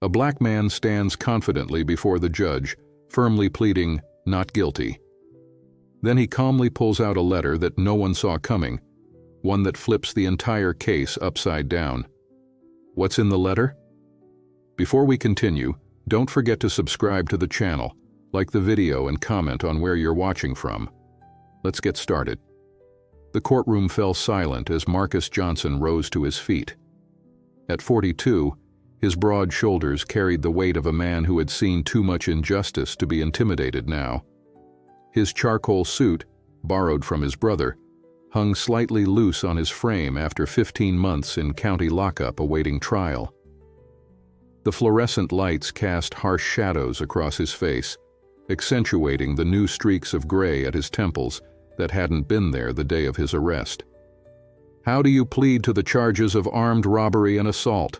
A black man stands confidently before the judge, firmly pleading, "Not guilty." Then he calmly pulls out a letter that no one saw coming, one that flips the entire case upside down. What's in the letter? Before we continue, don't forget to subscribe to the channel, like the video and comment on where you're watching from. Let's get started. The courtroom fell silent as Marcus Johnson rose to his feet. At 42, his broad shoulders carried the weight of a man who had seen too much injustice to be intimidated now. His charcoal suit, borrowed from his brother, hung slightly loose on his frame after 15 months in county lockup awaiting trial. The fluorescent lights cast harsh shadows across his face, accentuating the new streaks of gray at his temples that hadn't been there the day of his arrest. "How do you plead to the charges of armed robbery and assault?"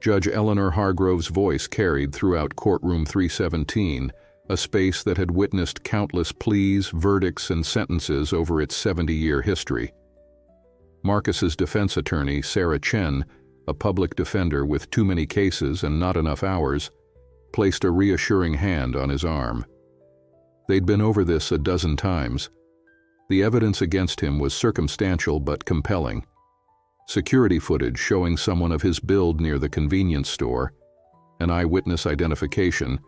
Judge Eleanor Hargrove's voice carried throughout courtroom 317, a space that had witnessed countless pleas, verdicts, and sentences over its 70-year history. Marcus's defense attorney, Sarah Chen, a public defender with too many cases and not enough hours, placed a reassuring hand on his arm. They'd been over this a dozen times. The evidence against him was circumstantial but compelling. Security footage showing someone of his build near the convenience store, an eyewitness identification,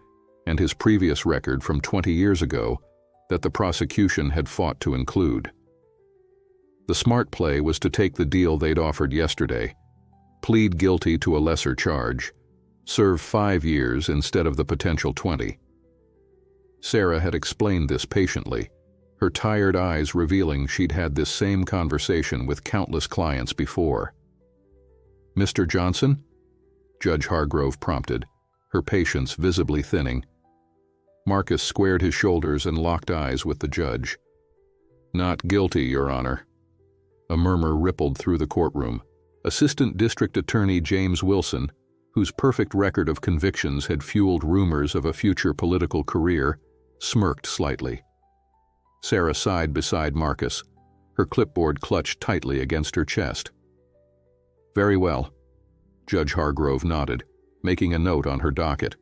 and his previous record from 20 years ago that the prosecution had fought to include. The smart play was to take the deal they'd offered yesterday, plead guilty to a lesser charge, serve 5 years instead of the potential 20. Sarah had explained this patiently, her tired eyes revealing she'd had this same conversation with countless clients before. "Mr. Johnson?" Judge Hargrove prompted, her patience visibly thinning. Marcus squared his shoulders and locked eyes with the judge. "Not guilty, Your Honor." A murmur rippled through the courtroom. Assistant District Attorney James Wilson, whose perfect record of convictions had fueled rumors of a future political career, smirked slightly. Sarah sighed beside Marcus, her clipboard clutched tightly against her chest. "Very well." Judge Hargrove nodded, making a note on her docket.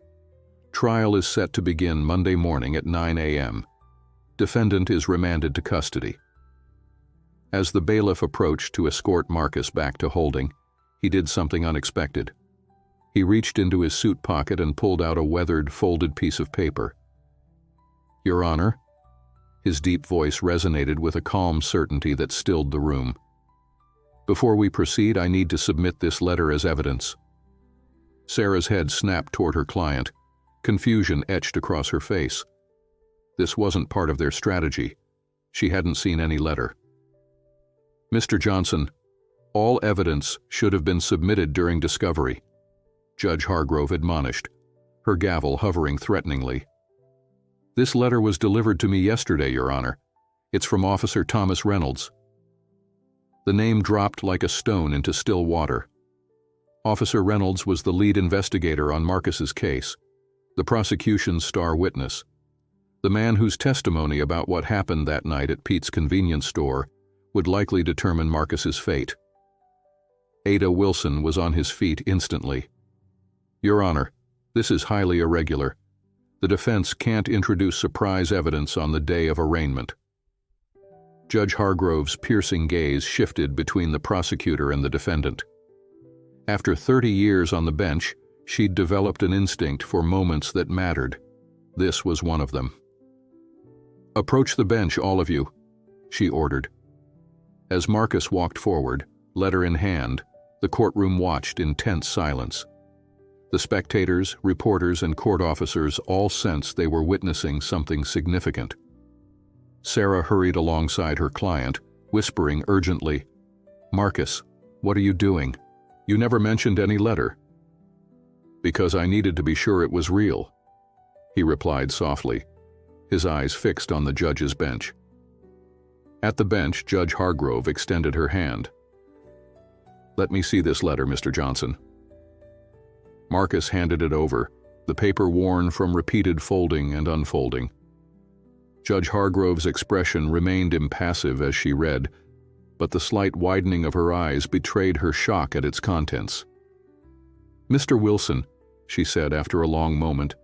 "Trial is set to begin Monday morning at 9 a.m. Defendant is remanded to custody." As the bailiff approached to escort Marcus back to holding, he did something unexpected. He reached into his suit pocket and pulled out a weathered, folded piece of paper. "Your Honor." His deep voice resonated with a calm certainty that stilled the room. "Before we proceed, I need to submit this letter as evidence." Sarah's head snapped toward her client, confusion etched across her face. This wasn't part of their strategy. She hadn't seen any letter. "Mr. Johnson, all evidence should have been submitted during discovery," Judge Hargrove admonished, her gavel hovering threateningly. "This letter was delivered to me yesterday, Your Honor. It's from Officer Thomas Reynolds." The name dropped like a stone into still water. Officer Reynolds was the lead investigator on Marcus's case, the prosecution's star witness, the man whose testimony about what happened that night at Pete's convenience store would likely determine Marcus's fate. Ada Wilson was on his feet instantly. "Your Honor, this is highly irregular. The defense can't introduce surprise evidence on the day of arraignment." Judge Hargrove's piercing gaze shifted between the prosecutor and the defendant. After 30 years on the bench, she'd developed an instinct for moments that mattered. This was one of them. "Approach the bench, all of you," she ordered. As Marcus walked forward, letter in hand, the courtroom watched in tense silence. The spectators, reporters, and court officers all sensed they were witnessing something significant. Sarah hurried alongside her client, whispering urgently, "Marcus, what are you doing? You never mentioned any letter." "Because I needed to be sure it was real," he replied softly, his eyes fixed on the judge's bench. At the bench, Judge Hargrove extended her hand. "Let me see this letter, Mr. Johnson." Marcus handed it over, the paper worn from repeated folding and unfolding. Judge Hargrove's expression remained impassive as she read, but the slight widening of her eyes betrayed her shock at its contents. "Mr. Wilson," she said after a long moment,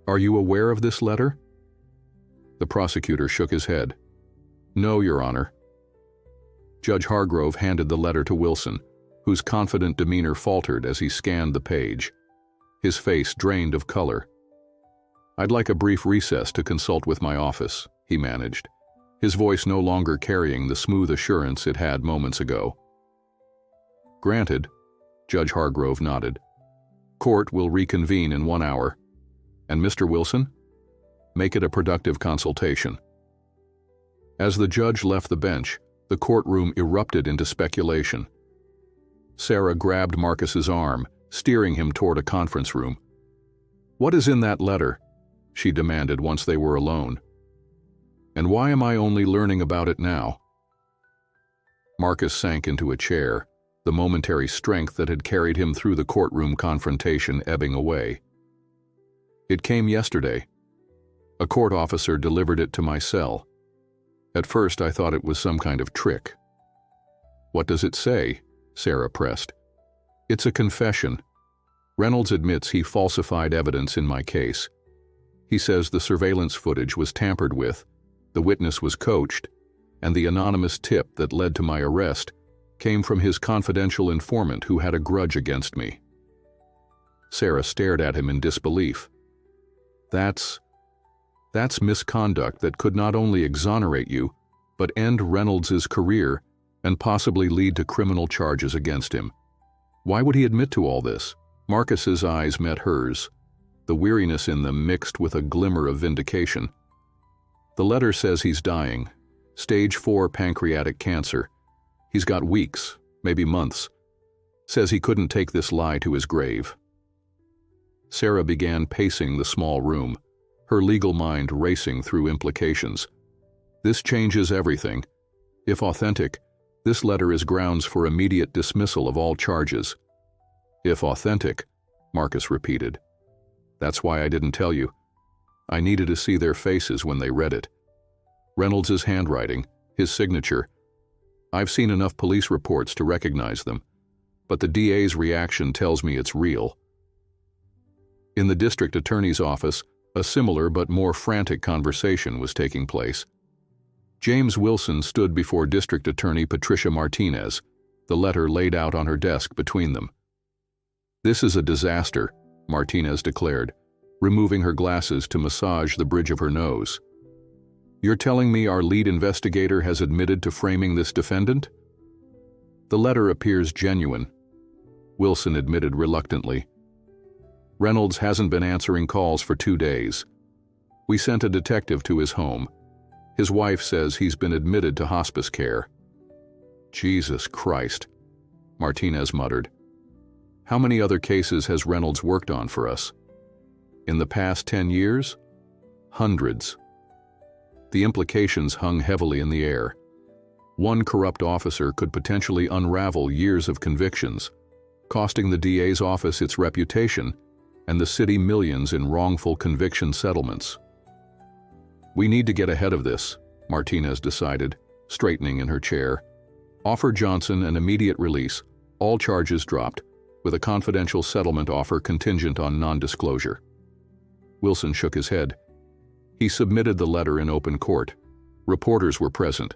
"are you aware of this letter?" The prosecutor shook his head. "No, Your Honor." Judge Hargrove handed the letter to Wilson, whose confident demeanor faltered as he scanned the page. His face drained of color. "I'd like a brief recess to consult with my office," he managed, his voice no longer carrying the smooth assurance it had moments ago. "Granted," Judge Hargrove nodded. "Court will reconvene in 1 hour. And Mr. Wilson? Make it a productive consultation." As the judge left the bench, the courtroom erupted into speculation. Sarah grabbed Marcus's arm, steering him toward a conference room. "What is in that letter?" she demanded once they were alone. "And why am I only learning about it now?" Marcus sank into a chair, the momentary strength that had carried him through the courtroom confrontation ebbing away. "It came yesterday. A court officer delivered it to my cell. At first I thought it was some kind of trick." "What does it say?" Sarah pressed. "It's a confession. Reynolds admits he falsified evidence in my case. He says the surveillance footage was tampered with, the witness was coached, and the anonymous tip that led to my arrest came from his confidential informant who had a grudge against me." Sarah stared at him in disbelief. That's misconduct that could not only exonerate you, but end Reynolds's career and possibly lead to criminal charges against him. Why would he admit to all this?" Marcus's eyes met hers, the weariness in them mixed with a glimmer of vindication. "The letter says he's dying. Stage 4 pancreatic cancer. He's got weeks, maybe months. Says he couldn't take this lie to his grave." Sarah began pacing the small room, her legal mind racing through implications. This changes everything. If authentic, this letter is grounds for immediate dismissal of all charges. "If authentic," Marcus repeated. "That's why I didn't tell you. I needed to see their faces when they read it. Reynolds's handwriting, his signature. I've seen enough police reports to recognize them, but the DA's reaction tells me it's real." In the district attorney's office, a similar but more frantic conversation was taking place. James Wilson stood before District Attorney Patricia Martinez, the letter laid out on her desk between them. "This is a disaster," Martinez declared, removing her glasses to massage the bridge of her nose. "You're telling me our lead investigator has admitted to framing this defendant?" "The letter appears genuine," Wilson admitted reluctantly. "Reynolds hasn't been answering calls for 2 days. We sent a detective to his home. His wife says he's been admitted to hospice care." "Jesus Christ," Martinez muttered. "How many other cases has Reynolds worked on for us? In the past 10 years? Hundreds." The implications hung heavily in the air. One corrupt officer could potentially unravel years of convictions, costing the DA's office its reputation and the city millions in wrongful conviction settlements. "We need to get ahead of this," Martinez decided, straightening in her chair. "Offer Johnson an immediate release, all charges dropped, with a confidential settlement offer contingent on non-disclosure." Wilson shook his head. He submitted the letter in open court. Reporters were present.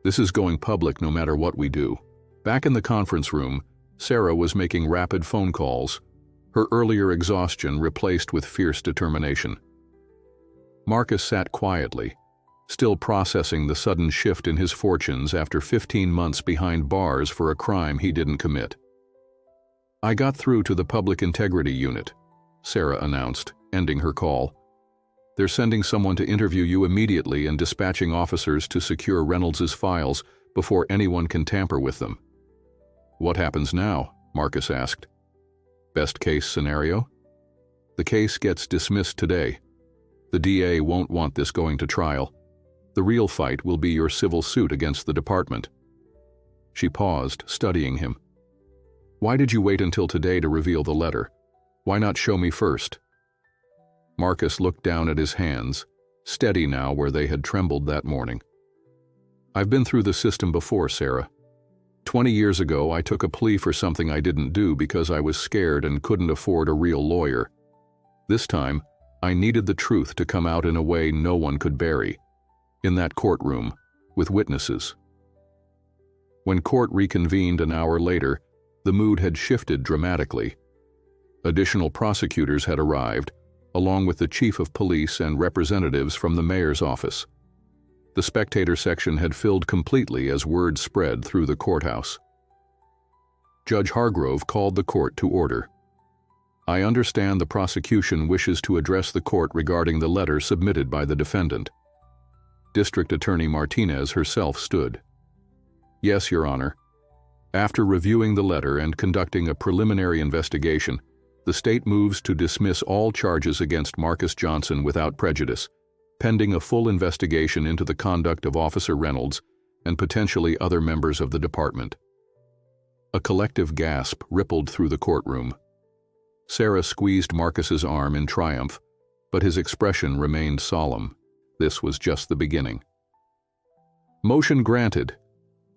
"This is going public no matter what we do." Back in the conference room, Sarah was making rapid phone calls, her earlier exhaustion replaced with fierce determination. Marcus sat quietly, still processing the sudden shift in his fortunes after 15 months behind bars for a crime he didn't commit. "I got through to the Public Integrity Unit," Sarah announced, ending her call. "They're sending someone to interview you immediately and dispatching officers to secure Reynolds's files before anyone can tamper with them." "What happens now?" Marcus asked. "Best case scenario? The case gets dismissed today. The DA won't want this going to trial. The real fight will be your civil suit against the department." She paused, studying him. "Why did you wait until today to reveal the letter? Why not show me first?" Marcus looked down at his hands, steady now where they had trembled that morning. "I've been through the system before, Sarah. 20 years ago, I took a plea for something I didn't do because I was scared and couldn't afford a real lawyer. This time, I needed the truth to come out in a way no one could bury. In that courtroom, with witnesses. When court reconvened an hour later, the mood had shifted dramatically. Additional prosecutors had arrived, along with the chief of police and representatives from the mayor's office. The spectator section had filled completely as word spread through the courthouse. Judge Hargrove called the court to order. I understand the prosecution wishes to address the court regarding the letter submitted by the defendant. District Attorney Martinez herself stood. Yes, Your Honor. After reviewing the letter and conducting a preliminary investigation, the state moves to dismiss all charges against Marcus Johnson without prejudice, pending a full investigation into the conduct of Officer Reynolds and potentially other members of the department. A collective gasp rippled through the courtroom. Sarah squeezed Marcus's arm in triumph, but his expression remained solemn. This was just the beginning. Motion granted,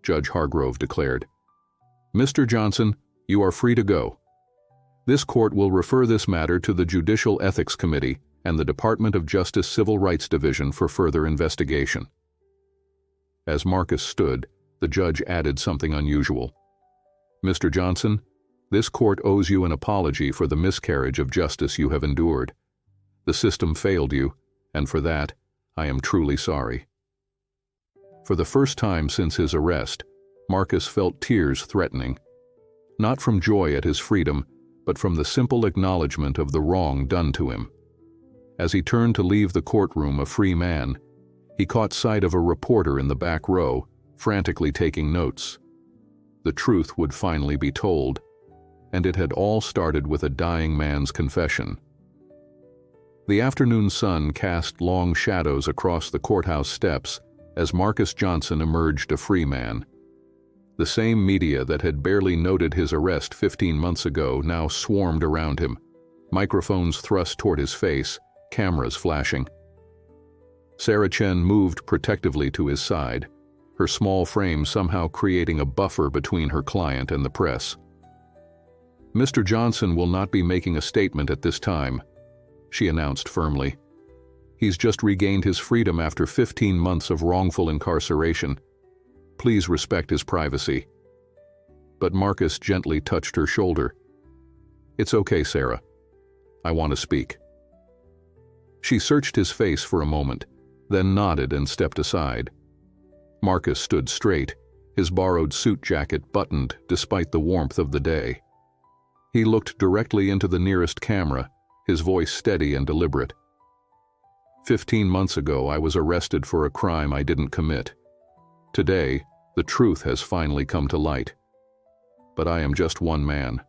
Judge Hargrove declared. Mr. Johnson, you are free to go. This court will refer this matter to the Judicial Ethics Committee and the Department of Justice Civil Rights Division for further investigation. As Marcus stood, the judge added something unusual. Mr. Johnson, this court owes you an apology for the miscarriage of justice you have endured. The system failed you, and for that, I am truly sorry. For the first time since his arrest, Marcus felt tears threatening, not from joy at his freedom, but from the simple acknowledgement of the wrong done to him. As he turned to leave the courtroom a free man, he caught sight of a reporter in the back row, frantically taking notes. The truth would finally be told, and it had all started with a dying man's confession. The afternoon sun cast long shadows across the courthouse steps as Marcus Johnson emerged a free man. The same media that had barely noted his arrest 15 months ago now swarmed around him, microphones thrust toward his face, cameras flashing. Sarah Chen moved protectively to his side, her small frame somehow creating a buffer between her client and the press. Mr. Johnson will not be making a statement at this time, she announced firmly. He's just regained his freedom after 15 months of wrongful incarceration. Please respect his privacy. But Marcus gently touched her shoulder. It's okay, Sarah. I want to speak. She searched his face for a moment, then nodded and stepped aside. Marcus stood straight, his borrowed suit jacket buttoned despite the warmth of the day. He looked directly into the nearest camera, his voice steady and deliberate. 15 months ago, I was arrested for a crime I didn't commit. Today, the truth has finally come to light. But I am just one man.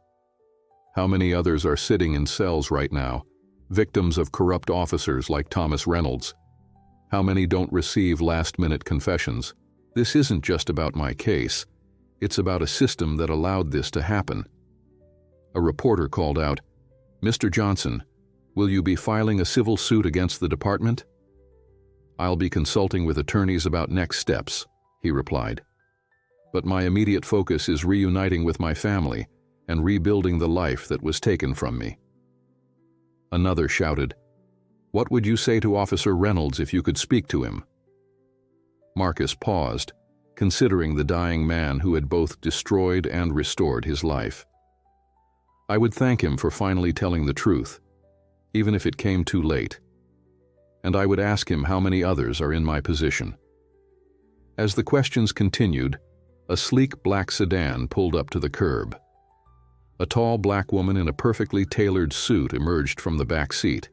How many others are sitting in cells right now, victims of corrupt officers like Thomas Reynolds? How many don't receive last-minute confessions? This isn't just about my case. It's about a system that allowed this to happen. A reporter called out, Mr. Johnson, will you be filing a civil suit against the department? I'll be consulting with attorneys about next steps, he replied. But my immediate focus is reuniting with my family and rebuilding the life that was taken from me. Another shouted, What would you say to Officer Reynolds if you could speak to him? Marcus paused, considering the dying man who had both destroyed and restored his life. I would thank him for finally telling the truth, even if it came too late. And I would ask him how many others are in my position. As the questions continued, a sleek black sedan pulled up to the curb. A tall black woman in a perfectly tailored suit emerged from the back seat,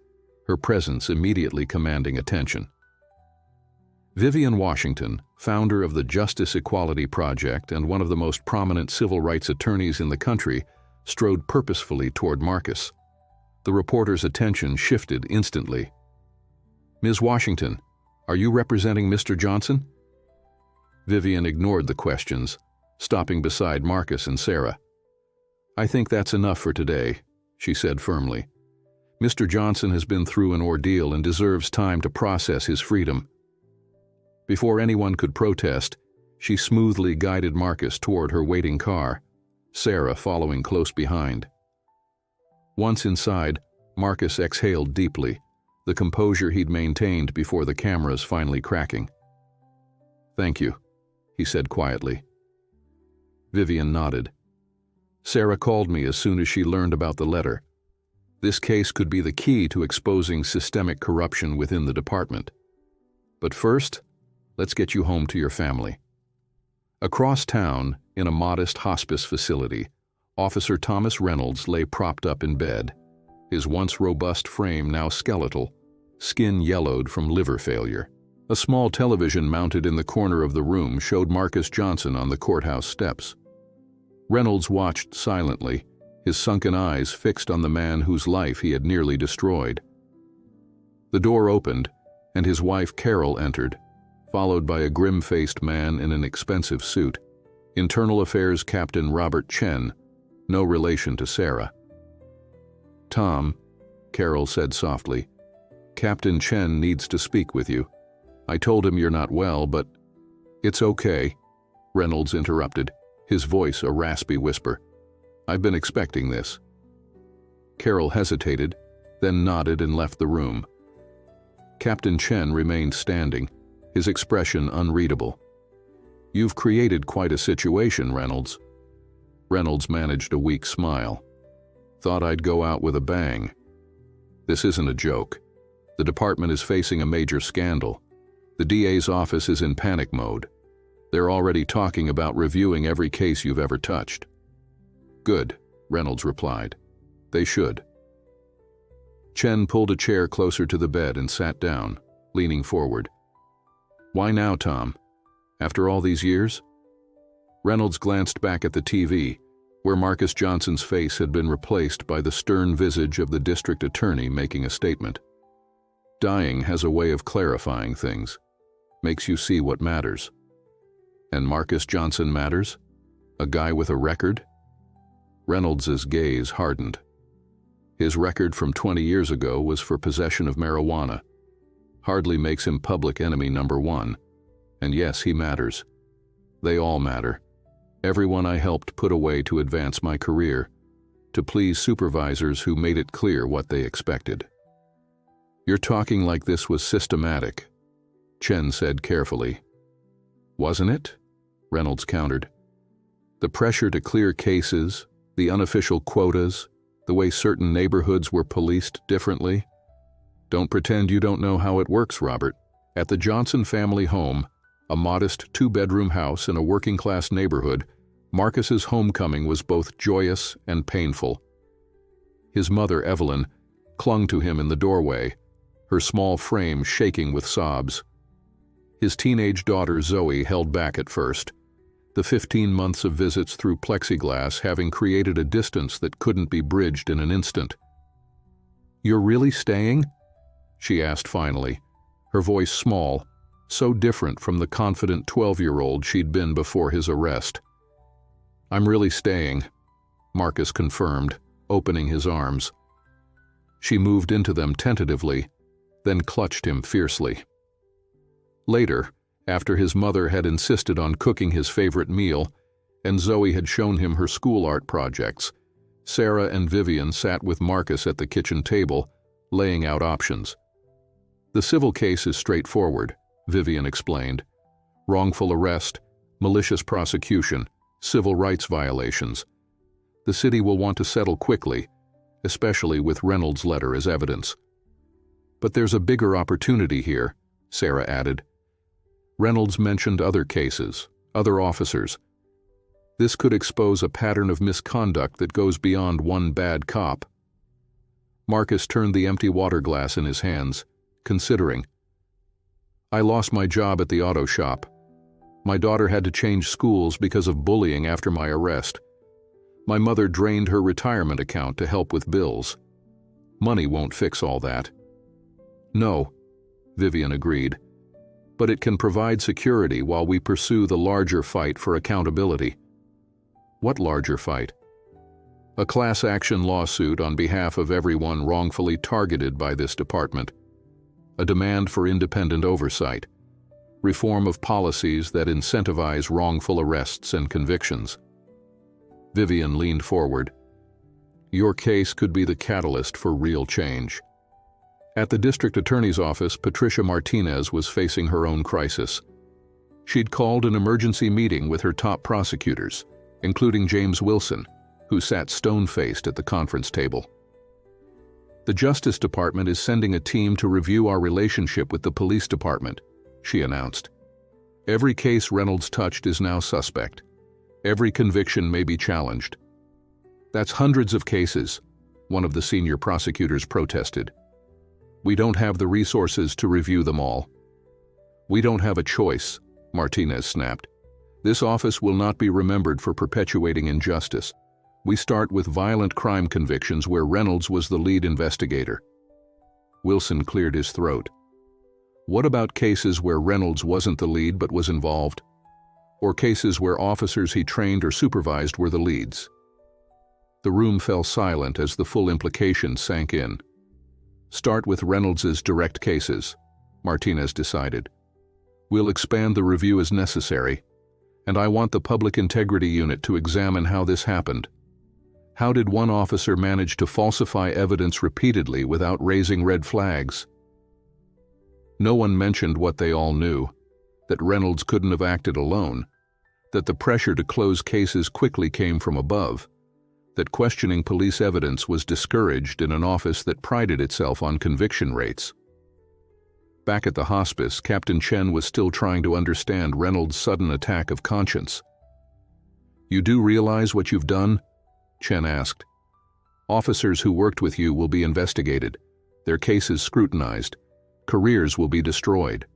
her presence immediately commanding attention. Vivian Washington, founder of the Justice Equality Project and one of the most prominent civil rights attorneys in the country, strode purposefully toward Marcus. The reporter's attention shifted instantly. Ms. Washington, are you representing Mr. Johnson? Vivian ignored the questions, stopping beside Marcus and Sarah. I think that's enough for today, she said firmly. Mr. Johnson has been through an ordeal and deserves time to process his freedom. Before anyone could protest, She smoothly guided Marcus toward her waiting car, Sarah following close behind. Once inside, Marcus exhaled deeply, the composure he'd maintained before the cameras finally cracking. "Thank you," he said quietly. Vivian nodded. "Sarah called me as soon as she learned about the letter. This case could be the key to exposing systemic corruption within the department. But first, let's get you home to your family." Across town, in a modest hospice facility, Officer Thomas Reynolds lay propped up in bed, his once robust frame now skeletal, skin yellowed from liver failure. A small television mounted in the corner of the room showed Marcus Johnson on the courthouse steps. Reynolds watched silently, his sunken eyes fixed on the man whose life he had nearly destroyed. The door opened, and his wife Carol entered, followed by a grim-faced man in an expensive suit, Internal Affairs Captain Robert Chen, no relation to Sarah. "Tom," Carol said softly, "Captain Chen needs to speak with you. I told him you're not well, but—" "It's okay," Reynolds interrupted, his voice a raspy whisper. "I've been expecting this." Carol hesitated, then nodded and left the room. Captain Chen remained standing, his expression unreadable. "You've created quite a situation, Reynolds." Reynolds managed a weak smile. "Thought I'd go out with a bang. This isn't a joke. The department is facing a major scandal. The DA's office is in panic mode. They're already talking about reviewing every case you've ever touched." "Good," Reynolds replied. "They should." Chen pulled a chair closer to the bed and sat down, leaning forward. "Why now, Tom? After all these years?" Reynolds glanced back at the TV, where Marcus Johnson's face had been replaced by the stern visage of the district attorney making a statement. "Dying has a way of clarifying things, makes you see what matters. And Marcus Johnson matters? A guy with a record?" Reynolds's gaze hardened. His record from 20 years ago was for possession of marijuana. Hardly makes him public enemy number one. And yes, he matters. They all matter. Everyone I helped put away to advance my career, to please supervisors who made it clear what they expected. "You're talking like this was systematic," Chen said carefully. "Wasn't it?" Reynolds countered. "The pressure to clear cases, the unofficial quotas, the way certain neighborhoods were policed differently. Don't pretend you don't know how it works, Robert. At the Johnson family home, a modest two-bedroom house in a working-class neighborhood, Marcus's homecoming was both joyous and painful. His mother, Evelyn, clung to him in the doorway, her small frame shaking with sobs. His teenage daughter, Zoe, held back at first, the 15 months of visits through plexiglass having created a distance that couldn't be bridged in an instant. "You're really staying?" she asked finally, her voice small, so different from the confident 12-year-old she'd been before his arrest. "I'm really staying," Marcus confirmed, opening his arms. She moved into them tentatively, then clutched him fiercely. Later, after his mother had insisted on cooking his favorite meal, and Zoe had shown him her school art projects, Sarah and Vivian sat with Marcus at the kitchen table, laying out options. "The civil case is straightforward," Vivian explained. "Wrongful arrest, malicious prosecution, civil rights violations. The city will want to settle quickly, especially with Reynolds' letter as evidence. But there's a bigger opportunity here," Sarah added. Reynolds mentioned other cases, other officers. This could expose a pattern of misconduct that goes beyond one bad cop. Marcus turned the empty water glass in his hands, considering. "I lost my job at the auto shop. My daughter had to change schools because of bullying after my arrest. My mother drained her retirement account to help with bills. Money won't fix all that." "No," Vivian agreed. "But it can provide security while we pursue the larger fight for accountability." "What larger fight?" "A class action lawsuit on behalf of everyone wrongfully targeted by this department. A demand for independent oversight. reform of policies that incentivize wrongful arrests and convictions. Vivian leaned forward. Your case could be the catalyst for real change. At the district attorney's office, Patricia Martinez was facing her own crisis. She'd called an emergency meeting with her top prosecutors, including James Wilson, who sat stone-faced at the conference table. The Justice Department is sending a team to review our relationship with the police department, she announced. Every case Reynolds touched is now suspect. Every conviction may be challenged. That's hundreds of cases, one of the senior prosecutors protested. We don't have the resources to review them all. We don't have a choice, Martinez snapped. This office will not be remembered for perpetuating injustice. We start with violent crime convictions where Reynolds was the lead investigator. Wilson cleared his throat. What about cases where Reynolds wasn't the lead but was involved? Or cases where officers he trained or supervised were the leads? The room fell silent as the full implication sank in. Start with Reynolds's direct cases, Martinez decided. We'll expand the review as necessary, and I want the Public Integrity Unit to examine how this happened. How did one officer manage to falsify evidence repeatedly without raising red flags? No one mentioned what they all knew, that Reynolds couldn't have acted alone, that the pressure to close cases quickly came from above, that questioning police evidence was discouraged in an office that prided itself on conviction rates. Back at the hospice, Captain Chen was still trying to understand Reynolds' sudden attack of conscience. You do realize what you've done? Chen asked. Officers who worked with you will be investigated, their cases scrutinized, careers will be destroyed.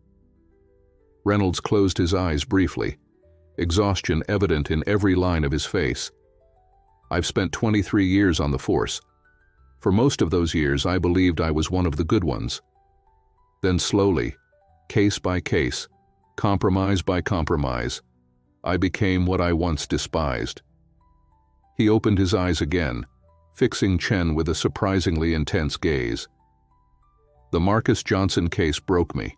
Reynolds closed his eyes briefly, exhaustion evident in every line of his face. I've spent 23 years on the force. For most of those years, I believed I was one of the good ones. Then slowly, case by case, compromise by compromise, I became what I once despised. He opened his eyes again, fixing Chen with a surprisingly intense gaze. The Marcus Johnson case broke me.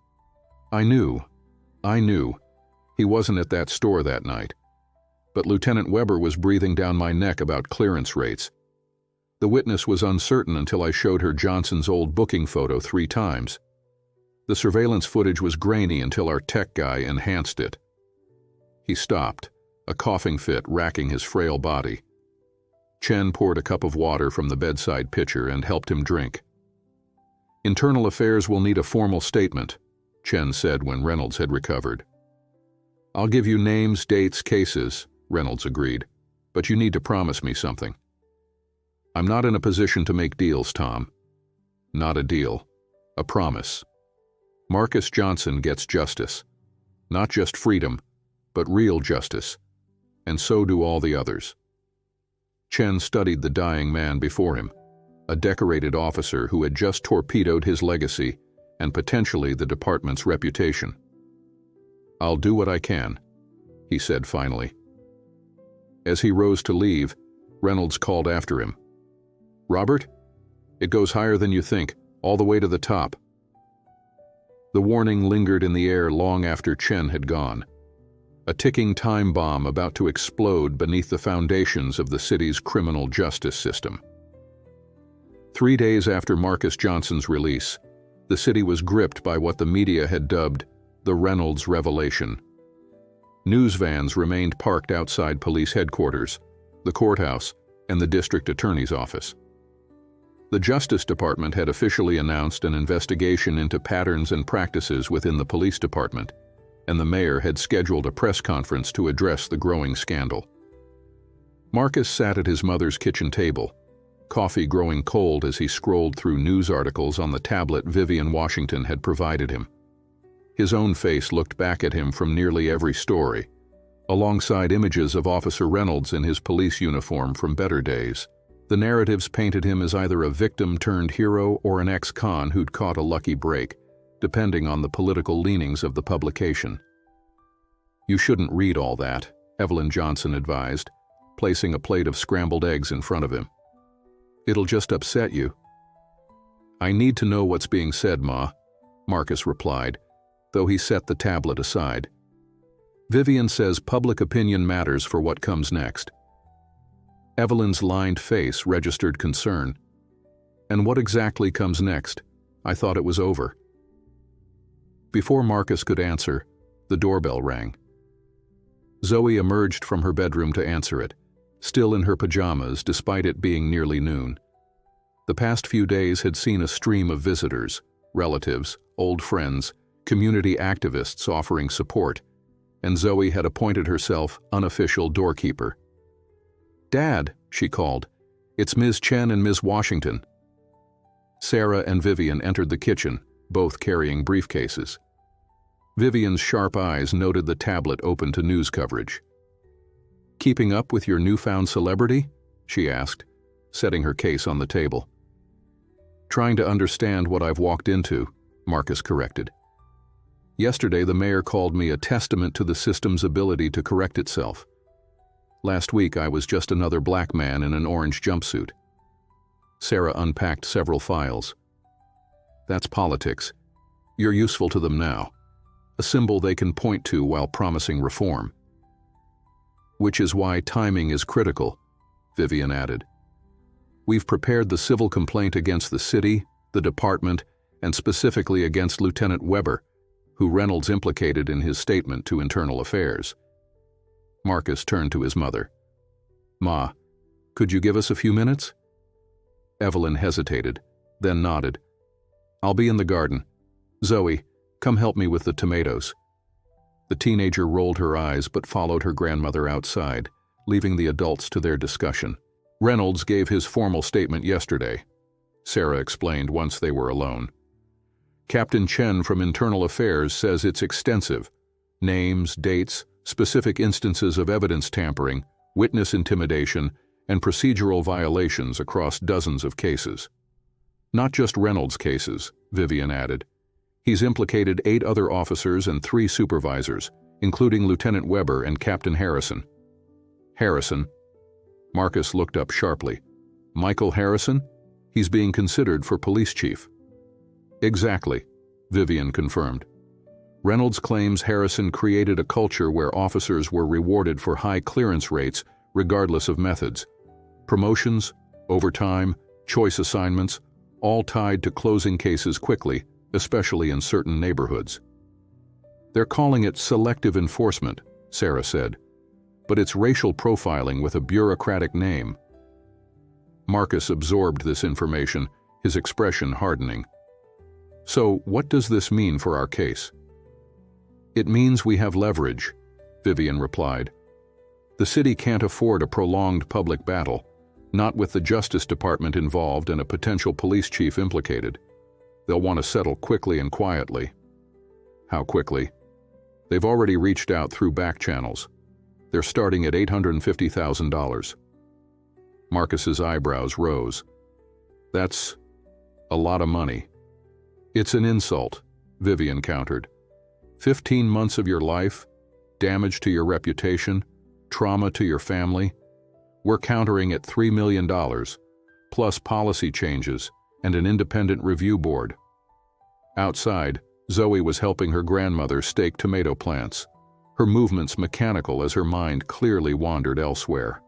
I knew. He wasn't at that store that night. But Lieutenant Weber was breathing down my neck about clearance rates. The witness was uncertain until I showed her Johnson's old booking photo 3 times. The surveillance footage was grainy until our tech guy enhanced it. He stopped, a coughing fit racking his frail body. Chen poured a cup of water from the bedside pitcher and helped him drink. Internal Affairs will need a formal statement, Chen said when Reynolds had recovered. I'll give you names, dates, cases, Reynolds agreed, but you need to promise me something. I'm not in a position to make deals, Tom. Not a deal, a promise. Marcus Johnson gets justice. Not just freedom, but real justice. And so do all the others. Chen studied the dying man before him, a decorated officer who had just torpedoed his legacy and potentially the department's reputation. I'll do what I can, he said finally. As he rose to leave, Reynolds called after him. Robert? It goes higher than you think, all the way to the top. The warning lingered in the air long after Chen had gone. A ticking time bomb about to explode beneath the foundations of the city's criminal justice system. 3 days after Marcus Johnson's release, the city was gripped by what the media had dubbed the Reynolds Revelation. News vans remained parked outside police headquarters, the courthouse, and the district attorney's office. The Justice Department had officially announced an investigation into patterns and practices within the police department, and the mayor had scheduled a press conference to address the growing scandal. Marcus sat at his mother's kitchen table, coffee growing cold as he scrolled through news articles on the tablet Vivian Washington had provided him. His own face looked back at him from nearly every story, alongside images of Officer Reynolds in his police uniform from better days. The narratives painted him as either a victim-turned-hero or an ex-con who'd caught a lucky break, depending on the political leanings of the publication. You shouldn't read all that, Evelyn Johnson advised, placing a plate of scrambled eggs in front of him. It'll just upset you. I need to know what's being said, Ma, Marcus replied, though he set the tablet aside. Vivian says public opinion matters for what comes next. Evelyn's lined face registered concern. And what exactly comes next? I thought it was over. Before Marcus could answer, the doorbell rang. Zoe emerged from her bedroom to answer it, still in her pajamas despite it being nearly noon. The past few days had seen a stream of visitors, relatives, old friends, community activists offering support, and Zoe had appointed herself unofficial doorkeeper. "Dad," she called, "it's Ms. Chen and Ms. Washington." Sarah and Vivian entered the kitchen, both carrying briefcases. Vivian's sharp eyes noted the tablet open to news coverage. "Keeping up with your newfound celebrity?" she asked, setting her case on the table. "Trying to understand what I've walked into," Marcus corrected. "Yesterday the mayor called me a testament to the system's ability to correct itself. Last week I was just another black man in an orange jumpsuit." Sarah unpacked several files. "That's politics. You're useful to them now. A symbol they can point to while promising reform." "Which is why timing is critical," Vivian added. "We've prepared the civil complaint against the city, the department, and specifically against Lieutenant Weber, who Reynolds implicated in his statement to Internal Affairs." Marcus turned to his mother. "Ma, could you give us a few minutes?" Evelyn hesitated, then nodded. "I'll be in the garden. Zoe, come help me with the tomatoes." The teenager rolled her eyes but followed her grandmother outside, leaving the adults to their discussion. "Reynolds gave his formal statement yesterday," Sarah explained once they were alone. "Captain Chen from Internal Affairs says it's extensive. Names, dates, specific instances of evidence tampering, witness intimidation, and procedural violations across dozens of cases. Not just Reynolds' cases," Vivian added. "He's implicated 8 other officers and 3 supervisors, including Lieutenant Weber and Captain Harrison." "Harrison?" Marcus looked up sharply. "Michael Harrison? He's being considered for police chief." "Exactly," Vivian confirmed. "Reynolds claims Harrison created a culture where officers were rewarded for high clearance rates regardless of methods. Promotions, overtime, choice assignments, all tied to closing cases quickly, especially in certain neighborhoods." "They're calling it selective enforcement," Sarah said, "but it's racial profiling with a bureaucratic name." Marcus absorbed this information, his expression hardening. "So, what does this mean for our case?" "It means we have leverage," Vivian replied. "The city can't afford a prolonged public battle, not with the Justice Department involved and a potential police chief implicated. They'll want to settle quickly and quietly." "How quickly?" "They've already reached out through back channels. They're starting at $850,000. Marcus's eyebrows rose. "That's a lot of money." "It's an insult," Vivian countered. 15 months of your life, damage to your reputation, trauma to your family. We're countering at $3 million, plus policy changes and an independent review board." Outside, Zoe was helping her grandmother stake tomato plants, her movements mechanical as her mind clearly wandered elsewhere.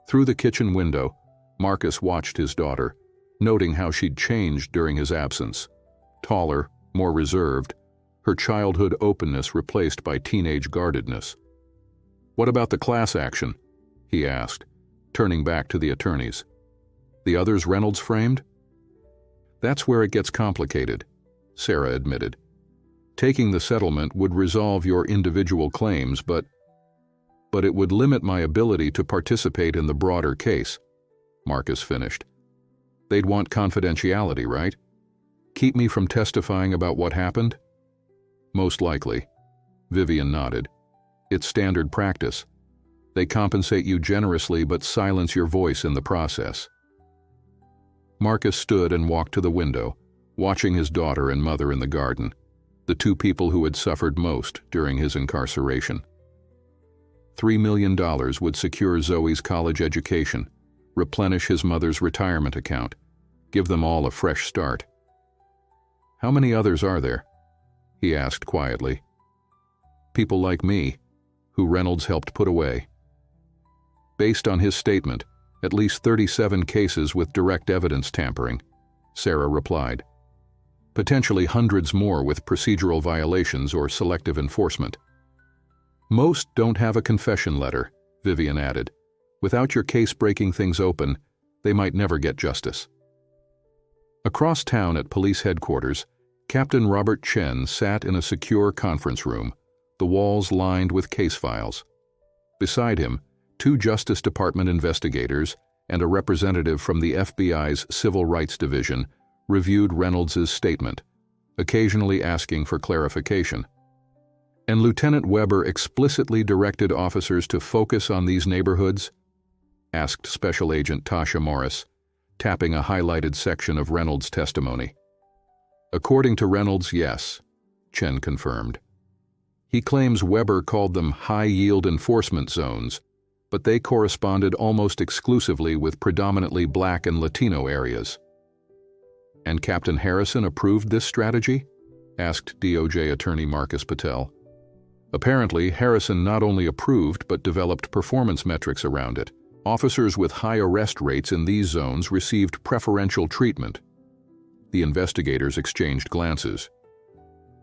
Through the kitchen window, Marcus watched his daughter, noting how she'd changed during his absence. Taller, more reserved, her childhood openness replaced by teenage guardedness. "What about the class action?" he asked, turning back to the attorneys. "The others Reynolds framed?" "That's where it gets complicated," Sarah admitted. "Taking the settlement would resolve your individual claims, but it would limit my ability to participate in the broader case," Marcus finished. "They'd want confidentiality, right? Keep me from testifying about what happened?" "Most likely," Vivian nodded. "It's standard practice. They compensate you generously but silence your voice in the process." Marcus stood and walked to the window, watching his daughter and mother in the garden, the 2 people who had suffered most during his incarceration. $3 million would secure Zoe's college education, replenish his mother's retirement account, give them all a fresh start. "How many others are there?" he asked quietly. People like me, who Reynolds helped put away. Based on his statement, at least 37 cases with direct evidence tampering, Sarah replied. Potentially hundreds more with procedural violations or selective enforcement. Most don't have a confession letter, Vivian added. Without your case breaking things open, they might never get justice. Across town at police headquarters, Captain Robert Chen sat in a secure conference room, the walls lined with case files. Beside him, 2 Justice Department investigators and a representative from the FBI's Civil Rights Division reviewed Reynolds's statement, occasionally asking for clarification. And Lieutenant Weber explicitly directed officers to focus on these neighborhoods? Asked Special Agent Tasha Morris, tapping a highlighted section of Reynolds' testimony. According to Reynolds, yes, Chen confirmed. He claims Weber called them high-yield enforcement zones, but they corresponded almost exclusively with predominantly Black and Latino areas. And Captain Harrison approved this strategy? Asked DOJ Attorney Marcus Patel. Apparently, Harrison not only approved but developed performance metrics around it. Officers with high arrest rates in these zones received preferential treatment. The investigators exchanged glances.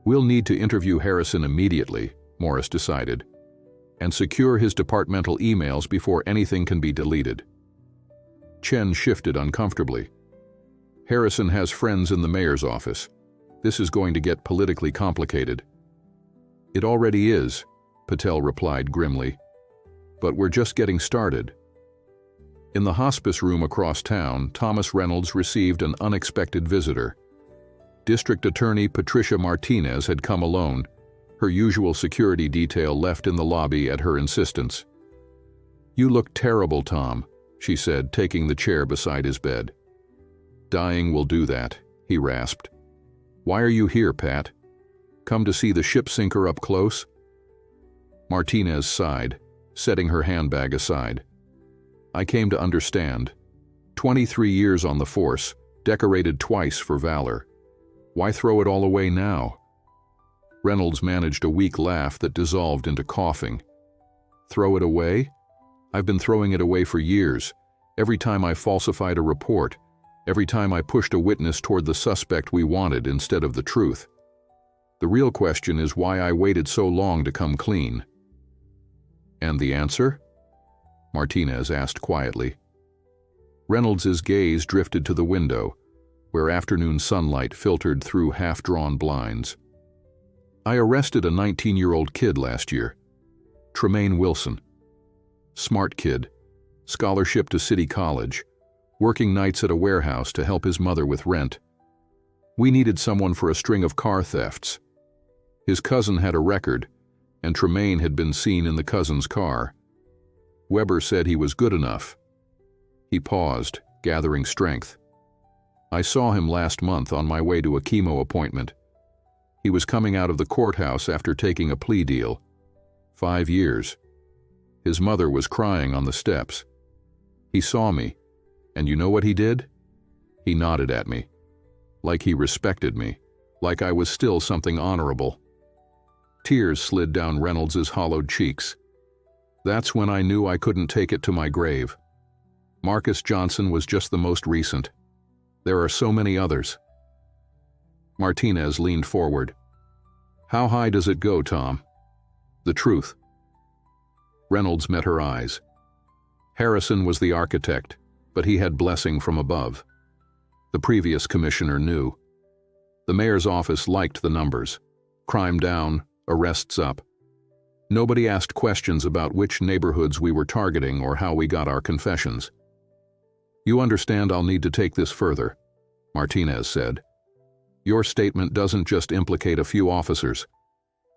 We'll need to interview Harrison immediately, Morris decided, and secure his departmental emails before anything can be deleted. Chen shifted uncomfortably. Harrison has friends in the mayor's office. This is going to get politically complicated. It already is, Patel replied grimly. But we're just getting started. In the hospice room across town, Thomas Reynolds received an unexpected visitor. District Attorney Patricia Martinez had come alone, her usual security detail left in the lobby at her insistence. You look terrible, Tom, she said, taking the chair beside his bed. Dying will do that, he rasped. Why are you here, Pat? Come to see the ship sinker up close? Martinez sighed, setting her handbag aside. I came to understand. 23 years on the force, decorated twice for valor. Why throw it all away now? Reynolds managed a weak laugh that dissolved into coughing. Throw it away? I've been throwing it away for years. Every time I falsified a report, every time I pushed a witness toward the suspect we wanted instead of the truth. The real question is why I waited so long to come clean. And the answer? Martinez asked quietly. Reynolds's gaze drifted to the window, where afternoon sunlight filtered through half-drawn blinds. I arrested a 19-year-old kid last year, Tremaine Wilson. Smart kid, scholarship to City College, working nights at a warehouse to help his mother with rent. We needed someone for a string of car thefts. His cousin had a record, and Tremaine had been seen in the cousin's car. Weber said he was good enough. He paused, gathering strength. I saw him last month on my way to a chemo appointment. He was coming out of the courthouse after taking a plea deal. 5 years. His mother was crying on the steps. He saw me, and you know what he did? He nodded at me, like he respected me, like I was still something honorable. Tears slid down Reynolds's hollowed cheeks. That's when I knew I couldn't take it to my grave. Marcus Johnson was just the most recent. There are so many others. Martinez leaned forward. How high does it go, Tom? The truth. Reynolds met her eyes. Harrison was the architect, but he had blessing from above. The previous commissioner knew. The mayor's office liked the numbers. Crime down, arrests up. Nobody asked questions about which neighborhoods we were targeting or how we got our confessions. You understand I'll need to take this further, Martinez said. Your statement doesn't just implicate a few officers.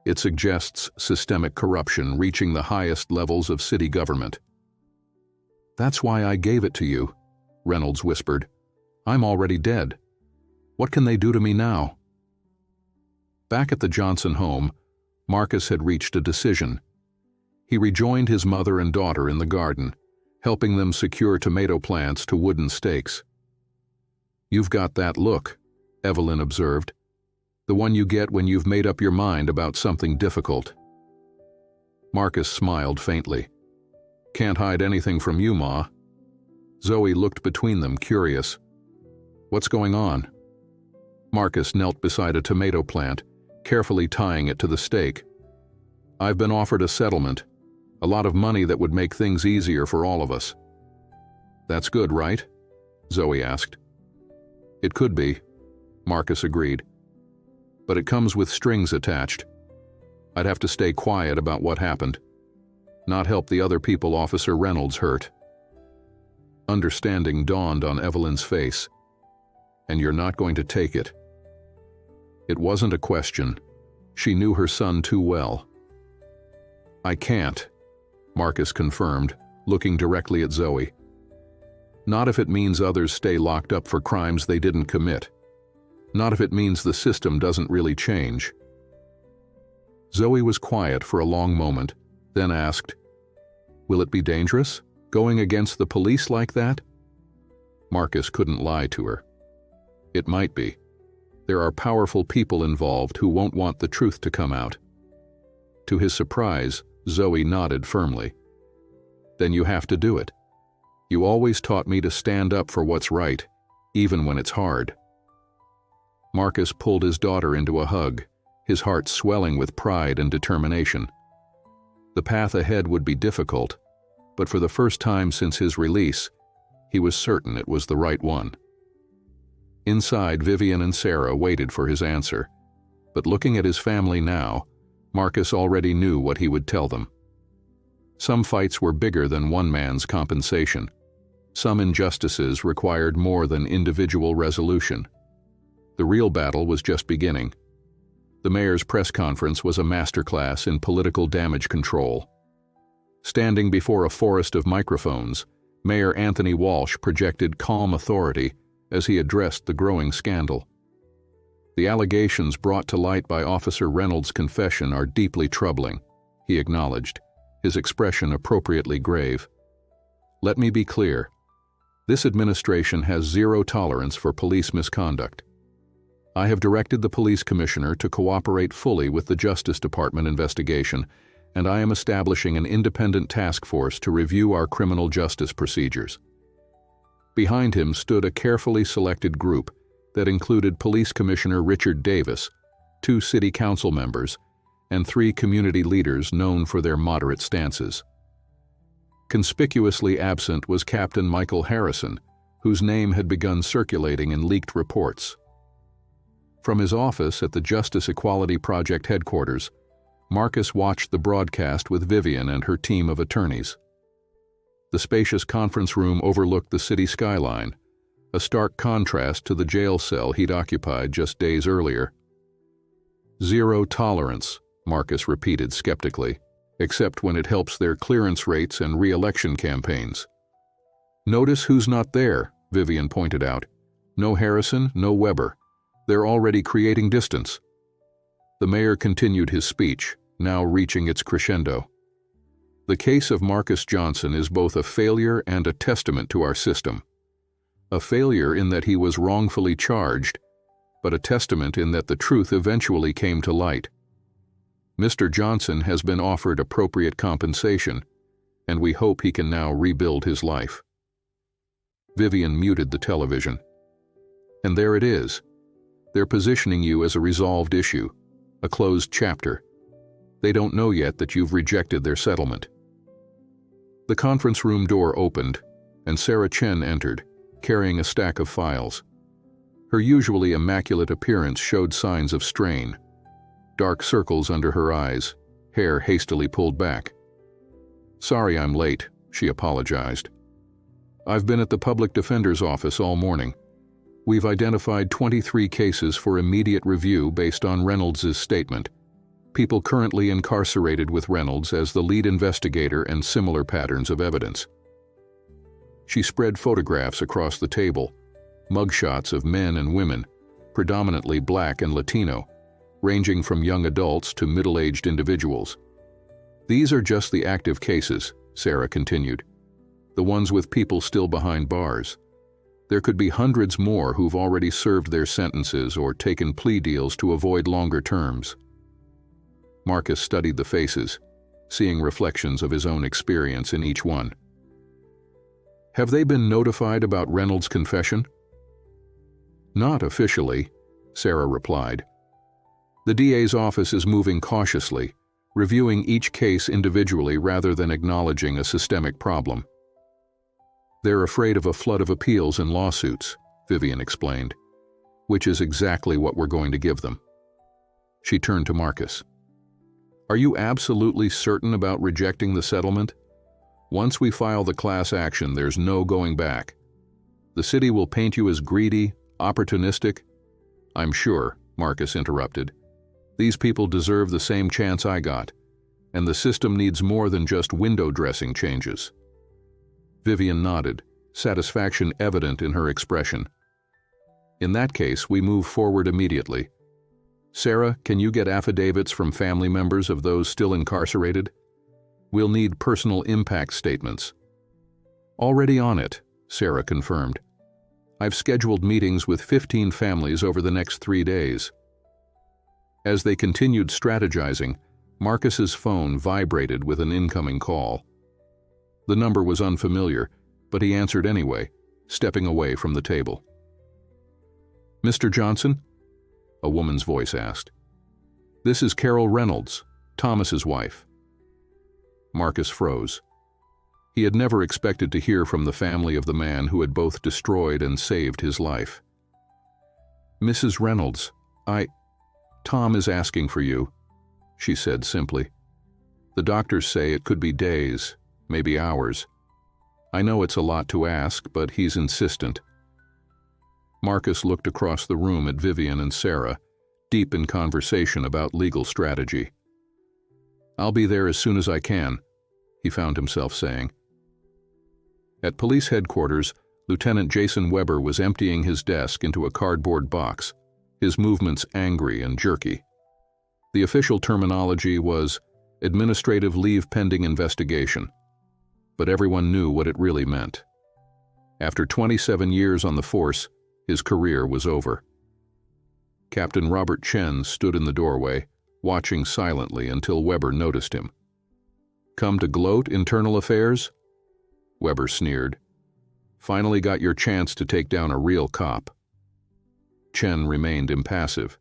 It suggests systemic corruption reaching the highest levels of city government. That's why I gave it to you, Reynolds whispered. I'm already dead. What can they do to me now? Back at the Johnson home, Marcus had reached a decision. He rejoined his mother and daughter in the garden, helping them secure tomato plants to wooden stakes. You've got that look, Evelyn observed. The one you get when you've made up your mind about something difficult. Marcus smiled faintly. Can't hide anything from you, Ma. Zoe looked between them, curious. What's going on? Marcus knelt beside a tomato plant, carefully tying it to the stake. I've been offered a settlement, a lot of money that would make things easier for all of us. That's good, right? Zoe asked. It could be, Marcus agreed. But it comes with strings attached. I'd have to stay quiet about what happened, not help the other people Officer Reynolds hurt. Understanding dawned on Evelyn's face. And you're not going to take it. It wasn't a question. She knew her son too well. I can't, Marcus confirmed, looking directly at Zoe. Not if it means others stay locked up for crimes they didn't commit. Not if it means the system doesn't really change. Zoe was quiet for a long moment, then asked, Will it be dangerous, going against the police like that? Marcus couldn't lie to her. It might be. There are powerful people involved who won't want the truth to come out. To his surprise, Zoe nodded firmly. Then you have to do it. You always taught me to stand up for what's right, even when it's hard. Marcus pulled his daughter into a hug, his heart swelling with pride and determination. The path ahead would be difficult, but for the first time since his release, he was certain it was the right one. Inside, Vivian and Sarah waited for his answer, but looking at his family now, Marcus already knew what he would tell them. Some fights were bigger than one man's compensation. Some injustices required more than individual resolution. The real battle was just beginning. The mayor's press conference was a masterclass in political damage control. Standing before a forest of microphones, Mayor Anthony Walsh projected calm authority as he addressed the growing scandal. The allegations brought to light by Officer Reynolds' confession are deeply troubling, he acknowledged, his expression appropriately grave. Let me be clear. This administration has zero tolerance for police misconduct. I have directed the police commissioner to cooperate fully with the Justice Department investigation, and I am establishing an independent task force to review our criminal justice procedures. Behind him stood a carefully selected group that included Police Commissioner Richard Davis, 2 city council members, and 3 community leaders known for their moderate stances. Conspicuously absent was Captain Michael Harrison, whose name had begun circulating in leaked reports. From his office at the Justice Equality Project headquarters, Marcus watched the broadcast with Vivian and her team of attorneys. The spacious conference room overlooked the city skyline, a stark contrast to the jail cell he'd occupied just days earlier. Zero tolerance, Marcus repeated skeptically, except when it helps their clearance rates and re-election campaigns. Notice who's not there, Vivian pointed out. No Harrison, no Weber. They're already creating distance. The mayor continued his speech, now reaching its crescendo. The case of Marcus Johnson is both a failure and a testament to our system. A failure in that he was wrongfully charged, but a testament in that the truth eventually came to light. Mr. Johnson has been offered appropriate compensation, and we hope he can now rebuild his life. Vivian muted the television. And there it is. They're positioning you as a resolved issue, a closed chapter. They don't know yet that you've rejected their settlement. The conference room door opened, and Sarah Chen entered, carrying a stack of files. Her usually immaculate appearance showed signs of strain. Dark circles under her eyes, hair hastily pulled back. Sorry I'm late, she apologized. I've been at the public defender's office all morning. We've identified 23 cases for immediate review based on Reynolds' statement. People currently incarcerated with Reynolds as the lead investigator and similar patterns of evidence. She spread photographs across the table, mugshots of men and women, predominantly Black and Latino, ranging from young adults to middle-aged individuals. These are just the active cases, Sarah continued, the ones with people still behind bars. There could be hundreds more who've already served their sentences or taken plea deals to avoid longer terms. Marcus studied the faces, seeing reflections of his own experience in each one. Have they been notified about Reynolds' confession? Not officially, Sarah replied. The DA's office is moving cautiously, reviewing each case individually rather than acknowledging a systemic problem. They're afraid of a flood of appeals and lawsuits, Vivian explained, which is exactly what we're going to give them. She turned to Marcus. Are you absolutely certain about rejecting the settlement? Once we file the class action, there's no going back. The city will paint you as greedy, opportunistic. I'm sure, Marcus interrupted. These people deserve the same chance I got, and the system needs more than just window dressing changes. Vivian nodded, satisfaction evident in her expression. In that case, we move forward immediately. Sarah, can you get affidavits from family members of those still incarcerated? We'll need personal impact statements. Already on it, Sarah confirmed. I've scheduled meetings with 15 families over the next 3 days. As they continued strategizing, Marcus's phone vibrated with an incoming call. The number was unfamiliar, but he answered anyway, stepping away from the table. Mr. Johnson? A woman's voice asked. This is Carol Reynolds, Thomas's wife. Marcus froze. He had never expected to hear from the family of the man who had both destroyed and saved his life. Mrs. Reynolds, Tom is asking for you, she said simply. The doctors say it could be days, maybe hours. I know it's a lot to ask, but he's insistent. Marcus looked across the room at Vivian and Sarah, deep in conversation about legal strategy. I'll be there as soon as I can, he found himself saying. At police headquarters, Lieutenant Jason Weber was emptying his desk into a cardboard box, his movements angry and jerky. The official terminology was administrative leave pending investigation, but everyone knew what it really meant. After 27 years on the force, his career was over. Captain Robert Chen stood in the doorway, watching silently until Weber noticed him. Come to gloat internal affairs? Weber sneered. Finally got your chance to take down a real cop. Chen remained impassive.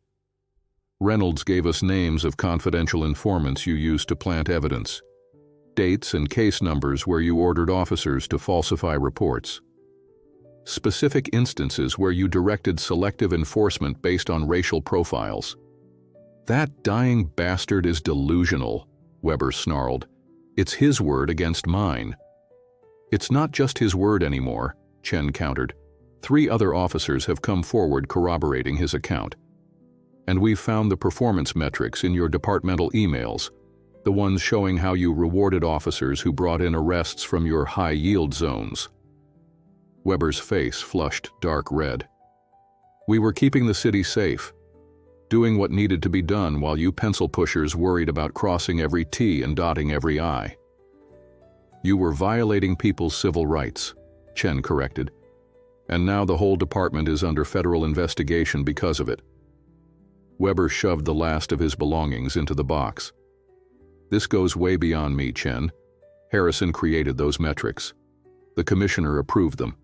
Reynolds gave us names of confidential informants you used to plant evidence, dates and case numbers where you ordered officers to falsify reports, specific instances where you directed selective enforcement based on racial profiles. That dying bastard is delusional, Weber snarled. It's his word against mine. It's not just his word anymore, Chen countered. 3 other officers have come forward corroborating his account. And we've found the performance metrics in your departmental emails, the ones showing how you rewarded officers who brought in arrests from your high-yield zones. Weber's face flushed dark red. We were keeping the city safe, doing what needed to be done while you pencil pushers worried about crossing every T and dotting every I. You were violating people's civil rights, Chen corrected, and now the whole department is under federal investigation because of it. Weber shoved the last of his belongings into the box. This goes way beyond me, Chen. Harrison created those metrics. The commissioner approved them.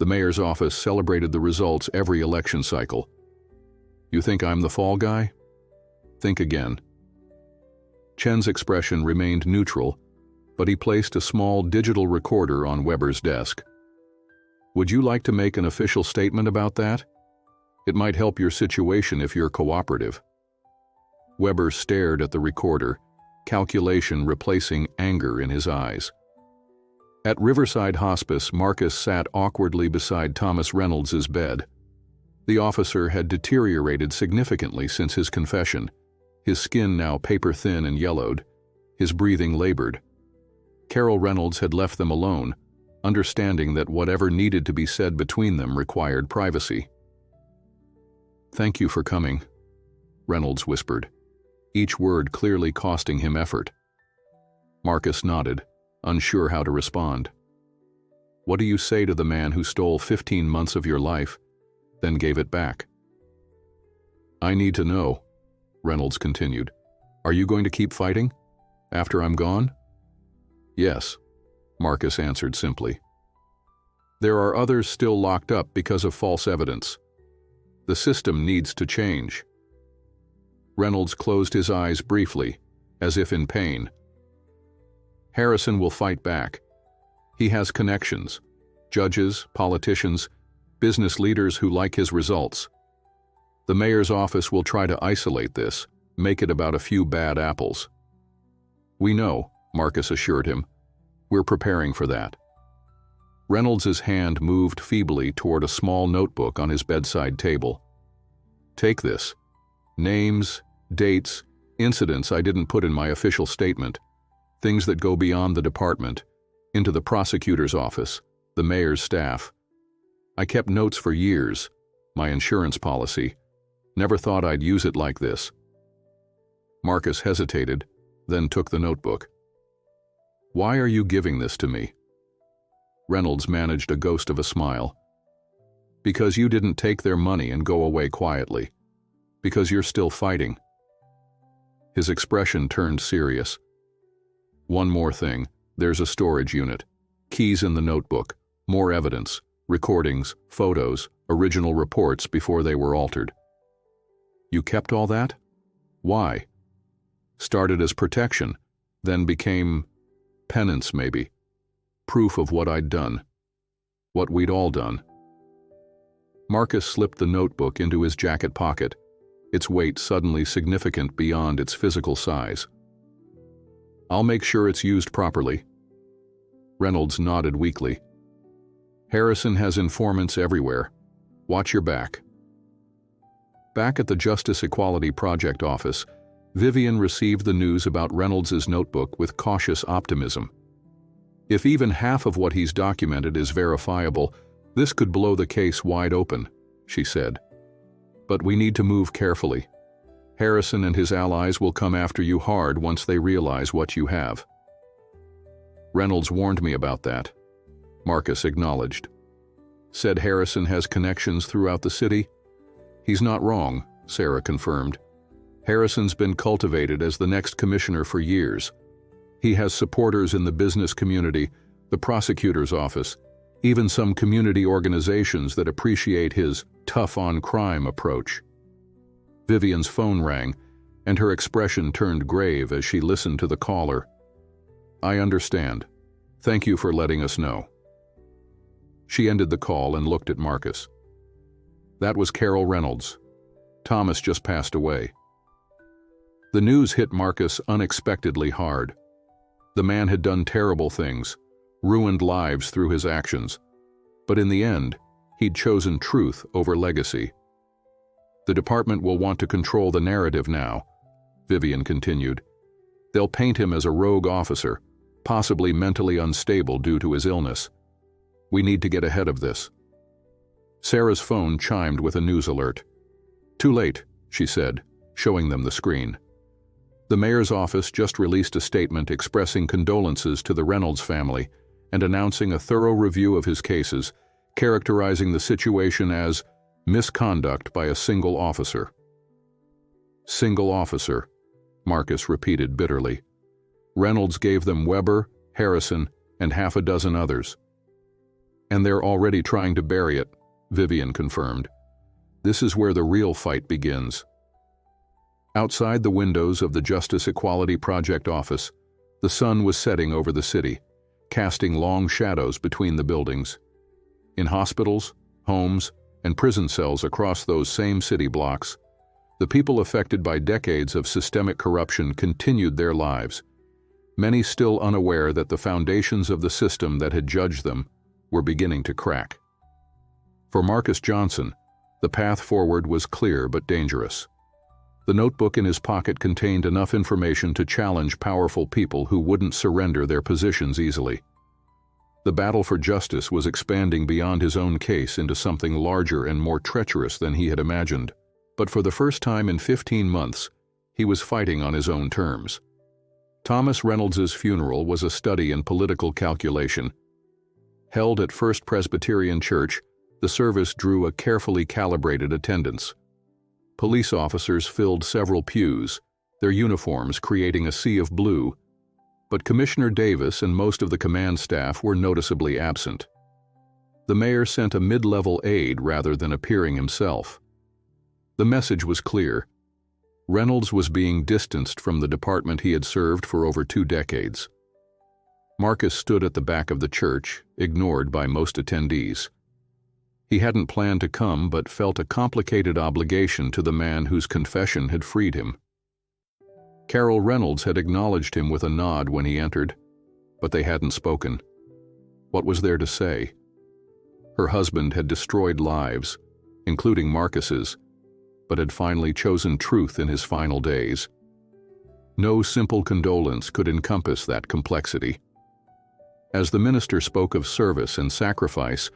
The mayor's office celebrated the results every election cycle. You think I'm the fall guy? Think again. Chen's expression remained neutral, but he placed a small digital recorder on Weber's desk. Would you like to make an official statement about that? It might help your situation if you're cooperative. Weber stared at the recorder, calculation replacing anger in his eyes. At Riverside Hospice, Marcus sat awkwardly beside Thomas Reynolds' bed. The officer had deteriorated significantly since his confession, his skin now paper-thin and yellowed, his breathing labored. Carol Reynolds had left them alone, understanding that whatever needed to be said between them required privacy. Thank you for coming, Reynolds whispered, each word clearly costing him effort. Marcus nodded, unsure how to respond. What do you say to the man who stole 15 months of your life, then gave it back? I need to know, Reynolds continued. Are you going to keep fighting? After I'm gone? Yes, Marcus answered simply. There are others still locked up because of false evidence. The system needs to change. Reynolds closed his eyes briefly, as if in pain. Harrison will fight back. He has connections, judges, politicians, business leaders who like his results. The mayor's office will try to isolate this, make it about a few bad apples. We know, Marcus assured him. We're preparing for that. Reynolds's hand moved feebly toward a small notebook on his bedside table. Take this. Names, dates, incidents I didn't put in my official statement, things that go beyond the department, into the prosecutor's office, the mayor's staff. I kept notes for years, my insurance policy. Never thought I'd use it like this. Marcus hesitated, then took the notebook. Why are you giving this to me? Reynolds managed a ghost of a smile. Because you didn't take their money and go away quietly. Because you're still fighting. His expression turned serious. One more thing, there's a storage unit. Keys in the notebook, more evidence, recordings, photos, original reports before they were altered. You kept all that? Why? Started as protection, then became penance maybe. Proof of what I'd done. What we'd all done. Marcus slipped the notebook into his jacket pocket, its weight suddenly significant beyond its physical size. I'll make sure it's used properly. Reynolds nodded weakly. Harrison has informants everywhere. Watch your back. Back at the Justice Equality Project office, Vivian received the news about Reynolds's notebook with cautious optimism. If even half of what he's documented is verifiable, this could blow the case wide open, she said. But we need to move carefully. Harrison and his allies will come after you hard once they realize what you have. Reynolds warned me about that, Marcus acknowledged. Said Harrison has connections throughout the city? He's not wrong, Sarah confirmed. Harrison's been cultivated as the next commissioner for years. He has supporters in the business community, the prosecutor's office, even some community organizations that appreciate his tough-on-crime approach. Vivian's phone rang, and her expression turned grave as she listened to the caller. I understand. Thank you for letting us know. She ended the call and looked at Marcus. That was Carol Reynolds. Thomas just passed away. The news hit Marcus unexpectedly hard. The man had done terrible things, ruined lives through his actions. But in the end, he'd chosen truth over legacy. The department will want to control the narrative now, Vivian continued. They'll paint him as a rogue officer, possibly mentally unstable due to his illness. We need to get ahead of this. Sarah's phone chimed with a news alert. Too late, she said, showing them the screen. The mayor's office just released a statement expressing condolences to the Reynolds family and announcing a thorough review of his cases, characterizing the situation as misconduct by a single officer. Single officer, Marcus repeated bitterly. Reynolds gave them Weber, Harrison, and half a dozen others. And they're already trying to bury it, Vivian confirmed. This is where the real fight begins. Outside the windows of the Justice Equality Project office, the sun was setting over the city, casting long shadows between the buildings. In hospitals, homes, and prison cells across those same city blocks, the people affected by decades of systemic corruption continued their lives, many still unaware that the foundations of the system that had judged them were beginning to crack. For Marcus Johnson, the path forward was clear but dangerous. The notebook in his pocket contained enough information to challenge powerful people who wouldn't surrender their positions easily. The battle for justice was expanding beyond his own case into something larger and more treacherous than he had imagined. But for the first time in 15 months, he was fighting on his own terms. Thomas Reynolds's funeral was a study in political calculation. Held at First Presbyterian Church, the service drew a carefully calibrated attendance. Police officers filled several pews, their uniforms creating a sea of blue, but Commissioner Davis and most of the command staff were noticeably absent. The mayor sent a mid-level aide rather than appearing himself. The message was clear. Reynolds was being distanced from the department he had served for over 2 decades. Marcus stood at the back of the church, ignored by most attendees. He hadn't planned to come but felt a complicated obligation to the man whose confession had freed him. Carol Reynolds had acknowledged him with a nod when he entered, but they hadn't spoken. What was there to say? Her husband had destroyed lives, including Marcus's, but had finally chosen truth in his final days. No simple condolence could encompass that complexity. As the minister spoke of service and sacrifice,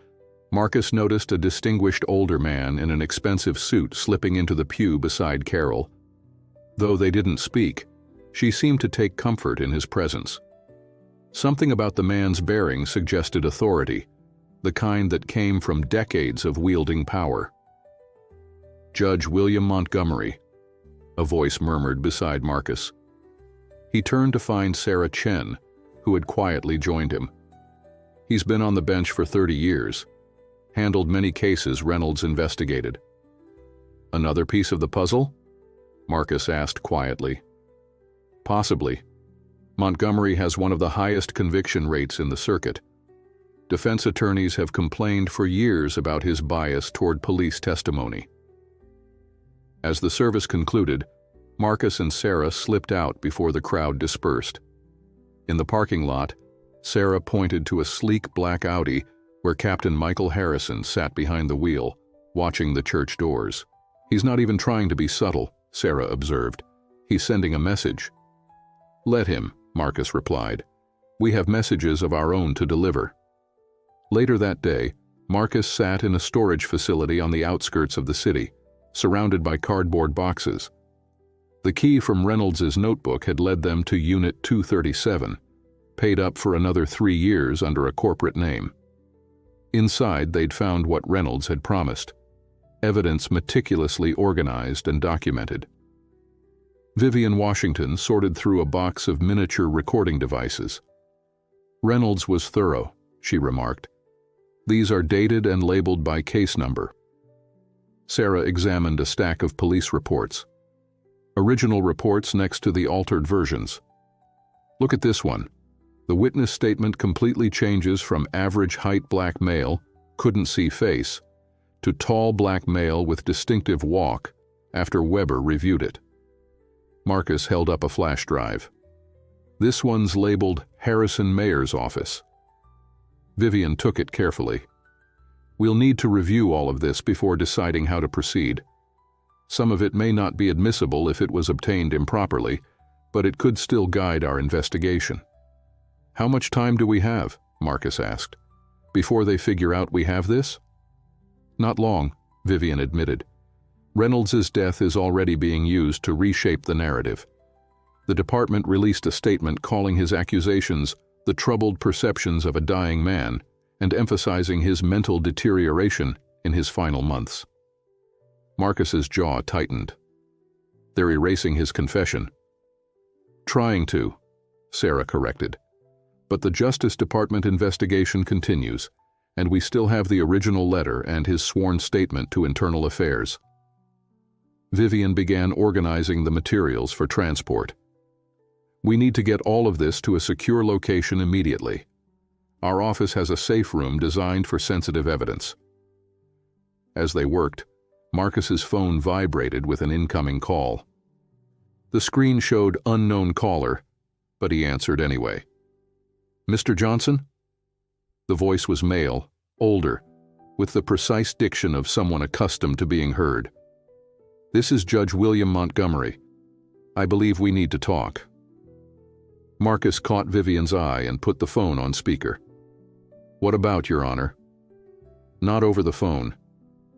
Marcus noticed a distinguished older man in an expensive suit slipping into the pew beside Carol. Though they didn't speak, she seemed to take comfort in his presence. Something about the man's bearing suggested authority, the kind that came from decades of wielding power. "Judge William Montgomery," a voice murmured beside Marcus. He turned to find Sarah Chen, who had quietly joined him. "He's been on the bench for 30 years, handled many cases Reynolds investigated." "Another piece of the puzzle?" Marcus asked quietly. "Possibly. Montgomery has one of the highest conviction rates in the circuit. Defense attorneys have complained for years about his bias toward police testimony." As the service concluded, Marcus and Sarah slipped out before the crowd dispersed. In the parking lot, Sarah pointed to a sleek black Audi where Captain Michael Harrison sat behind the wheel, watching the church doors. "He's not even trying to be subtle," Sarah observed. "He's sending a message." "Let him," Marcus replied. "We have messages of our own to deliver." Later that day, Marcus sat in a storage facility on the outskirts of the city, surrounded by cardboard boxes. The key from Reynolds's notebook had led them to Unit 237, paid up for another 3 years under a corporate name. Inside, they'd found what Reynolds had promised: evidence meticulously organized and documented. Vivian Washington sorted through a box of miniature recording devices. "Reynolds was thorough," she remarked. "These are dated and labeled by case number." Sarah examined a stack of police reports. Original reports next to the altered versions. "Look at this one. The witness statement completely changes from average height black male, couldn't see face, to tall black male with distinctive walk after Weber reviewed it." Marcus held up a flash drive. "This one's labeled Harrison Mayor's office." Vivian took it carefully. "We'll need to review all of this before deciding how to proceed. Some of it may not be admissible if it was obtained improperly, but it could still guide our investigation." "How much time do we have?" Marcus asked. "Before they figure out we have this?" "Not long," Vivian admitted. "Reynolds's death is already being used to reshape the narrative. The department released a statement calling his accusations the troubled perceptions of a dying man and emphasizing his mental deterioration in his final months." Marcus's jaw tightened. "They're erasing his confession." "Trying to," Sarah corrected. "But the Justice Department investigation continues, and we still have the original letter and his sworn statement to Internal Affairs." Vivian began organizing the materials for transport. "We need to get all of this to a secure location immediately. Our office has a safe room designed for sensitive evidence." As they worked, Marcus's phone vibrated with an incoming call. The screen showed unknown caller, but he answered anyway. "Mr. Johnson?" The voice was male, older, with the precise diction of someone accustomed to being heard. "This is Judge William Montgomery. I believe we need to talk." Marcus caught Vivian's eye and put the phone on speaker. "What about, Your Honor?" "Not over the phone.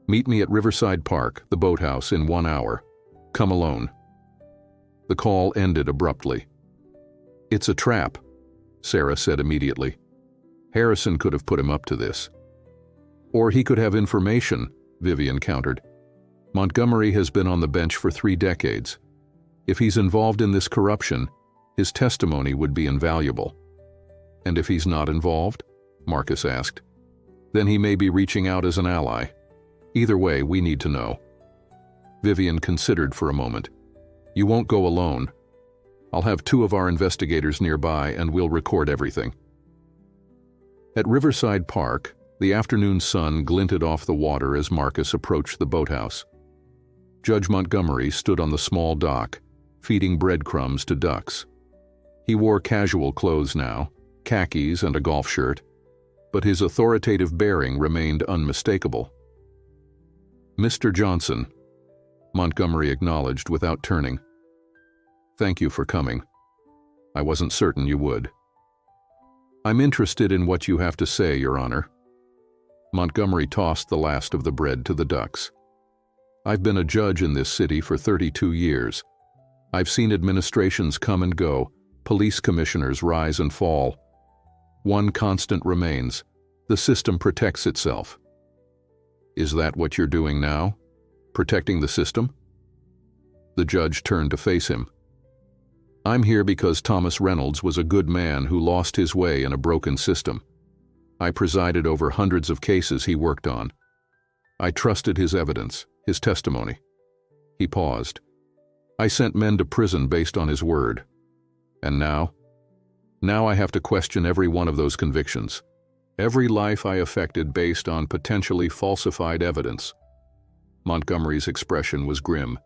Meet me at Riverside Park, the boathouse, in 1 hour. Come alone." The call ended abruptly. "It's a trap," Sarah said immediately. Harrison could have put him up to this. Or he could have information, Vivian countered. Montgomery has been on the bench for 3 decades. If he's involved in this corruption, his testimony would be invaluable. And if he's not involved? Marcus asked. Then he may be reaching out as an ally. Either way, we need to know. Vivian considered for a moment. You won't go alone. I'll have 2 of our investigators nearby and we'll record everything. At Riverside Park, the afternoon sun glinted off the water as Marcus approached the boathouse. Judge Montgomery stood on the small dock, feeding breadcrumbs to ducks. He wore casual clothes now, khakis and a golf shirt, but his authoritative bearing remained unmistakable. Mr. Johnson, Montgomery acknowledged without turning. Thank you for coming. I wasn't certain you would. I'm interested in what you have to say, Your Honor. Montgomery tossed the last of the bread to the ducks. I've been a judge in this city for 32 years. I've seen administrations come and go, police commissioners rise and fall. One constant remains: the system protects itself. Is that what you're doing now? Protecting the system? The judge turned to face him. I'm here because Thomas Reynolds was a good man who lost his way in a broken system. I presided over hundreds of cases he worked on. I trusted his evidence, his testimony. He paused. I sent men to prison based on his word. And now? Now I have to question every one of those convictions. Every life I affected based on potentially falsified evidence. Montgomery's expression was grim.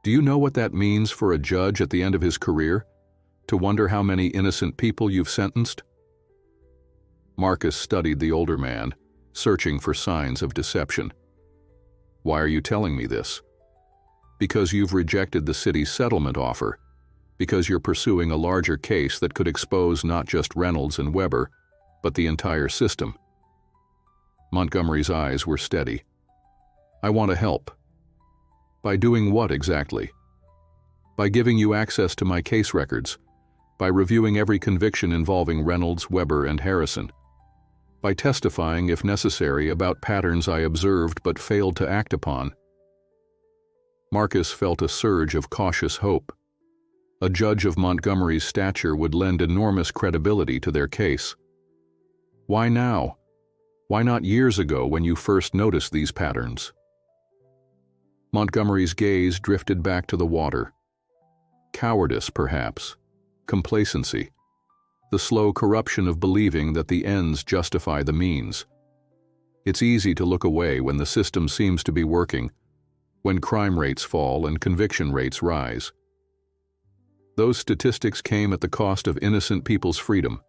Do you know what that means for a judge at the end of his career? To wonder how many innocent people you've sentenced? Marcus studied the older man, searching for signs of deception. Why are you telling me this? Because you've rejected the city's settlement offer. Because you're pursuing a larger case that could expose not just Reynolds and Weber, but the entire system. Montgomery's eyes were steady. I want to help. By doing what exactly? By giving you access to my case records, by reviewing every conviction involving Reynolds, Weber, and Harrison, by testifying, if necessary, about patterns I observed but failed to act upon. Marcus felt a surge of cautious hope. A judge of Montgomery's stature would lend enormous credibility to their case. Why now? Why not years ago when you first noticed these patterns? Montgomery's gaze drifted back to the water. Cowardice, perhaps. Complacency. The slow corruption of believing that the ends justify the means. It's easy to look away when the system seems to be working, when crime rates fall and conviction rates rise. Those statistics came at the cost of innocent people's freedom,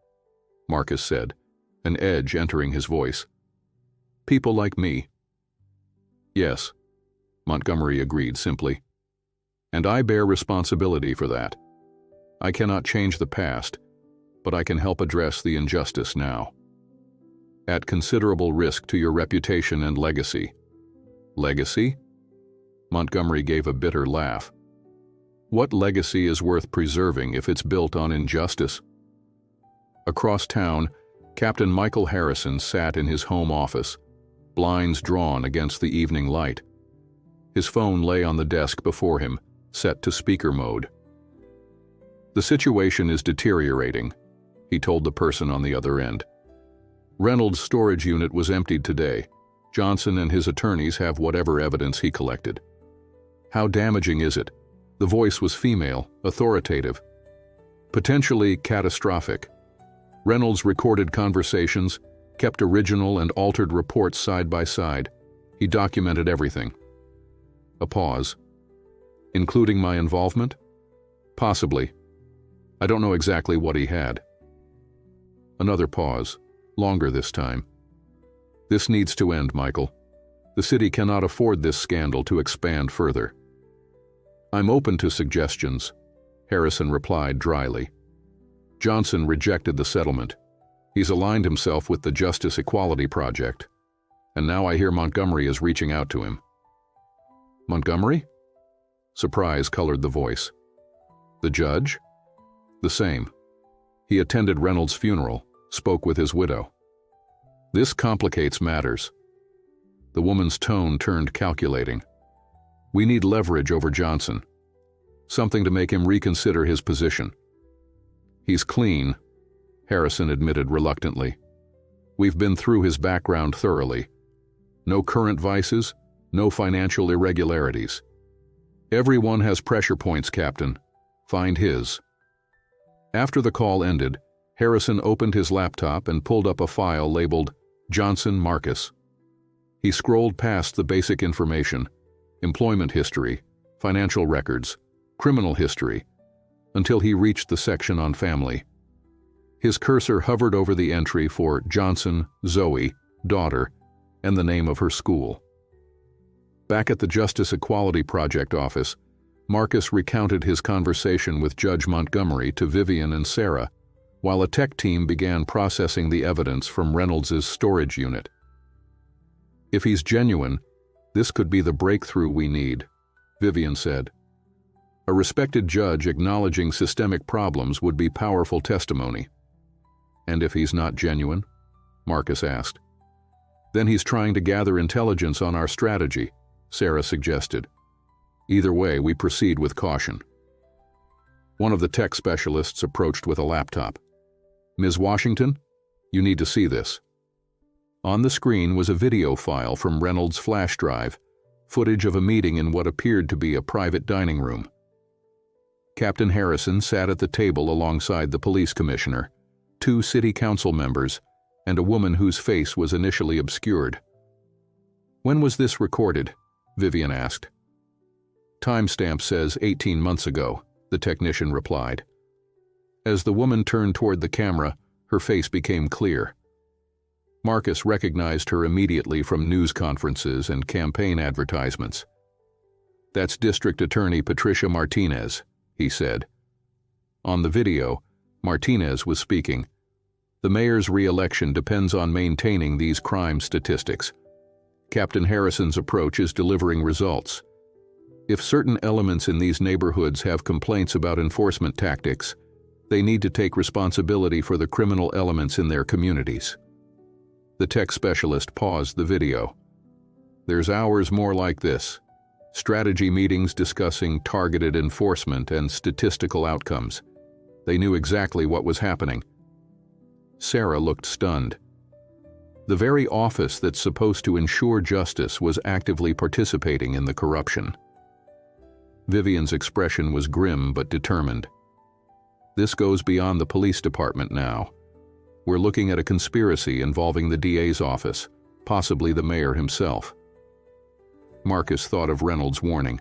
Marcus said, an edge entering his voice. People like me. Yes, Montgomery agreed simply. And I bear responsibility for that. I cannot change the past, but I can help address the injustice now. At considerable risk to your reputation and legacy. Legacy? Montgomery gave a bitter laugh. What legacy is worth preserving if it's built on injustice? Across town, Captain Michael Harrison sat in his home office, blinds drawn against the evening light. His phone lay on the desk before him, set to speaker mode. The situation is deteriorating, he told the person on the other end. Reynolds' storage unit was emptied today. Johnson and his attorneys have whatever evidence he collected. How damaging is it? The voice was female, authoritative. Potentially catastrophic. Reynolds recorded conversations, kept original and altered reports side by side. He documented everything. A pause. Including my involvement? Possibly. I don't know exactly what he had. Another pause, longer this time. This needs to end, Michael. The city cannot afford this scandal to expand further. I'm open to suggestions, Harrison replied dryly. Johnson rejected the settlement. He's aligned himself with the Justice Equality Project, and now I hear Montgomery is reaching out to him. Montgomery? Surprise colored the voice. The judge? The same. He attended Reynolds' funeral, spoke with his widow. This complicates matters. The woman's tone turned calculating. We need leverage over Johnson. Something to make him reconsider his position. He's clean, Harrison admitted reluctantly. We've been through his background thoroughly. No current vices, no financial irregularities. Everyone has pressure points, Captain. Find his. After the call ended, Harrison opened his laptop and pulled up a file labeled Johnson Marcus. He scrolled past the basic information, employment history, financial records, criminal history, until he reached the section on family. His cursor hovered over the entry for Johnson, Zoe, daughter, and the name of her school. Back at the Justice Equality Project office, Marcus recounted his conversation with Judge Montgomery to Vivian and Sarah, while a tech team began processing the evidence from Reynolds' storage unit. If he's genuine, this could be the breakthrough we need, Vivian said. A respected judge acknowledging systemic problems would be powerful testimony. And if he's not genuine? Marcus asked. Then he's trying to gather intelligence on our strategy, Sarah suggested. Either way, we proceed with caution. One of the tech specialists approached with a laptop. Ms. Washington, you need to see this. On the screen was a video file from Reynolds' flash drive, footage of a meeting in what appeared to be a private dining room. Captain Harrison sat at the table alongside the police commissioner, 2 city council members, and a woman whose face was initially obscured. When was this recorded? Vivian asked. Timestamp says 18 months ago, the technician replied. As the woman turned toward the camera, her face became clear. Marcus recognized her immediately from news conferences and campaign advertisements. That's District Attorney Patricia Martinez, he said. On the video, Martinez was speaking. The mayor's re-election depends on maintaining these crime statistics. Captain Harrison's approach is delivering results. If certain elements in these neighborhoods have complaints about enforcement tactics, they need to take responsibility for the criminal elements in their communities. The tech specialist paused the video. There's hours more like this. Strategy meetings discussing targeted enforcement and statistical outcomes. They knew exactly what was happening. Sarah looked stunned. The very office that's supposed to ensure justice was actively participating in the corruption. Vivian's expression was grim but determined. This goes beyond the police department now. We're looking at a conspiracy involving the DA's office, possibly the mayor himself. Marcus thought of Reynolds' warning.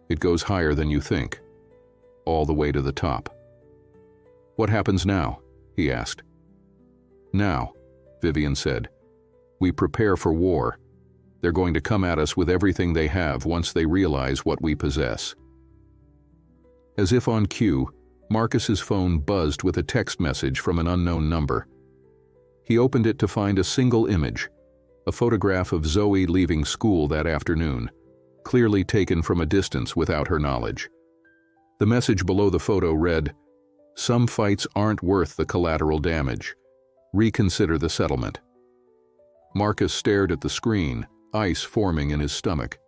It goes higher than you think. All the way to the top. What happens now? He asked. Now, Vivian said. We prepare for war. They're going to come at us with everything they have once they realize what we possess. As if on cue, Marcus's phone buzzed with a text message from an unknown number. He opened it to find a single image, a photograph of Zoe leaving school that afternoon, clearly taken from a distance without her knowledge. The message below the photo read, "Some fights aren't worth the collateral damage. Reconsider the settlement." Marcus stared at the screen, ice forming in his stomach.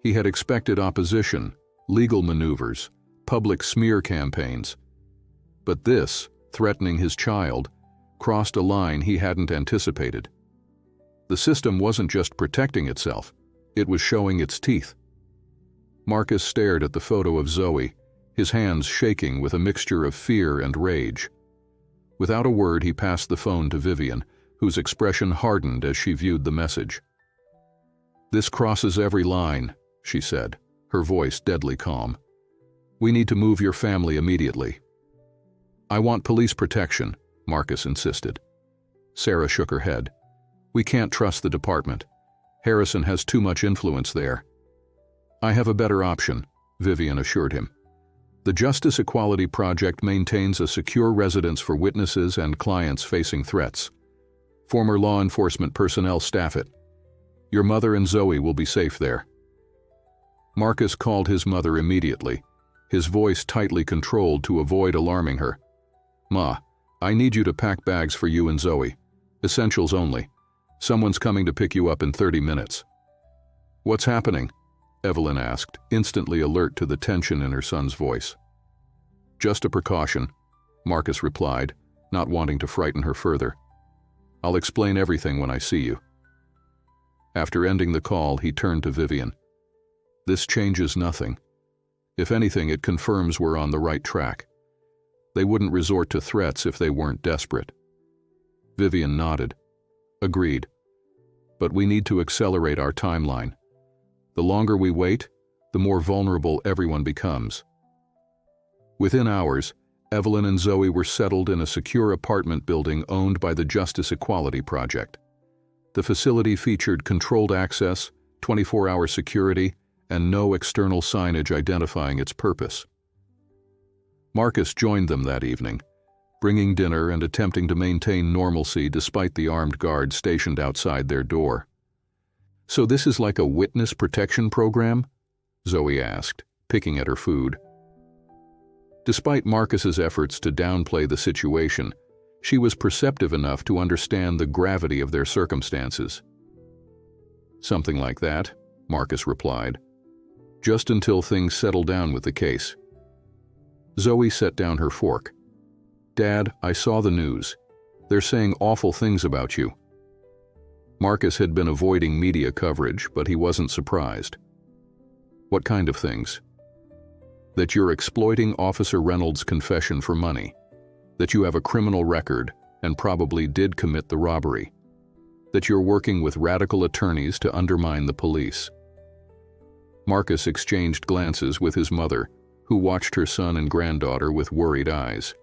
He had expected opposition, legal maneuvers, public smear campaigns. But this, threatening his child, crossed a line he hadn't anticipated. The system wasn't just protecting itself, it was showing its teeth. Marcus stared at the photo of Zoe, his hands shaking with a mixture of fear and rage. Without a word, he passed the phone to Vivian, whose expression hardened as she viewed the message. "This crosses every line," she said, her voice deadly calm. "We need to move your family immediately." "I want police protection," Marcus insisted. Sarah shook her head. "We can't trust the department. Harrison has too much influence there." "I have a better option," Vivian assured him. "The Justice Equality Project maintains a secure residence for witnesses and clients facing threats. Former law enforcement personnel staff it. Your mother and Zoe will be safe there." Marcus called his mother immediately, his voice tightly controlled to avoid alarming her. "Ma, I need you to pack bags for you and Zoe. Essentials only. Someone's coming to pick you up in 30 minutes. What's happening? Evelyn asked, instantly alert to the tension in her son's voice. Just a precaution, Marcus replied, not wanting to frighten her further. I'll explain everything when I see you. After ending the call, he turned to Vivian. This changes nothing. If anything, it confirms we're on the right track. They wouldn't resort to threats if they weren't desperate. Vivian nodded. Agreed. But we need to accelerate our timeline. The longer we wait, the more vulnerable everyone becomes. Within hours, Evelyn and Zoe were settled in a secure apartment building owned by the Justice Equality Project. The facility featured controlled access, 24-hour security, and no external signage identifying its purpose. Marcus joined them that evening, bringing dinner and attempting to maintain normalcy despite the armed guards stationed outside their door. So this is like a witness protection program? Zoe asked, picking at her food. Despite Marcus's efforts to downplay the situation, she was perceptive enough to understand the gravity of their circumstances. Something like that, Marcus replied. Just until things settle down with the case. Zoe set down her fork. Dad, I saw the news. They're saying awful things about you. Marcus had been avoiding media coverage, but he wasn't surprised. What kind of things? That you're exploiting Officer Reynolds' confession for money. That you have a criminal record and probably did commit the robbery. That you're working with radical attorneys to undermine the police. Marcus exchanged glances with his mother, who watched her son and granddaughter with worried eyes.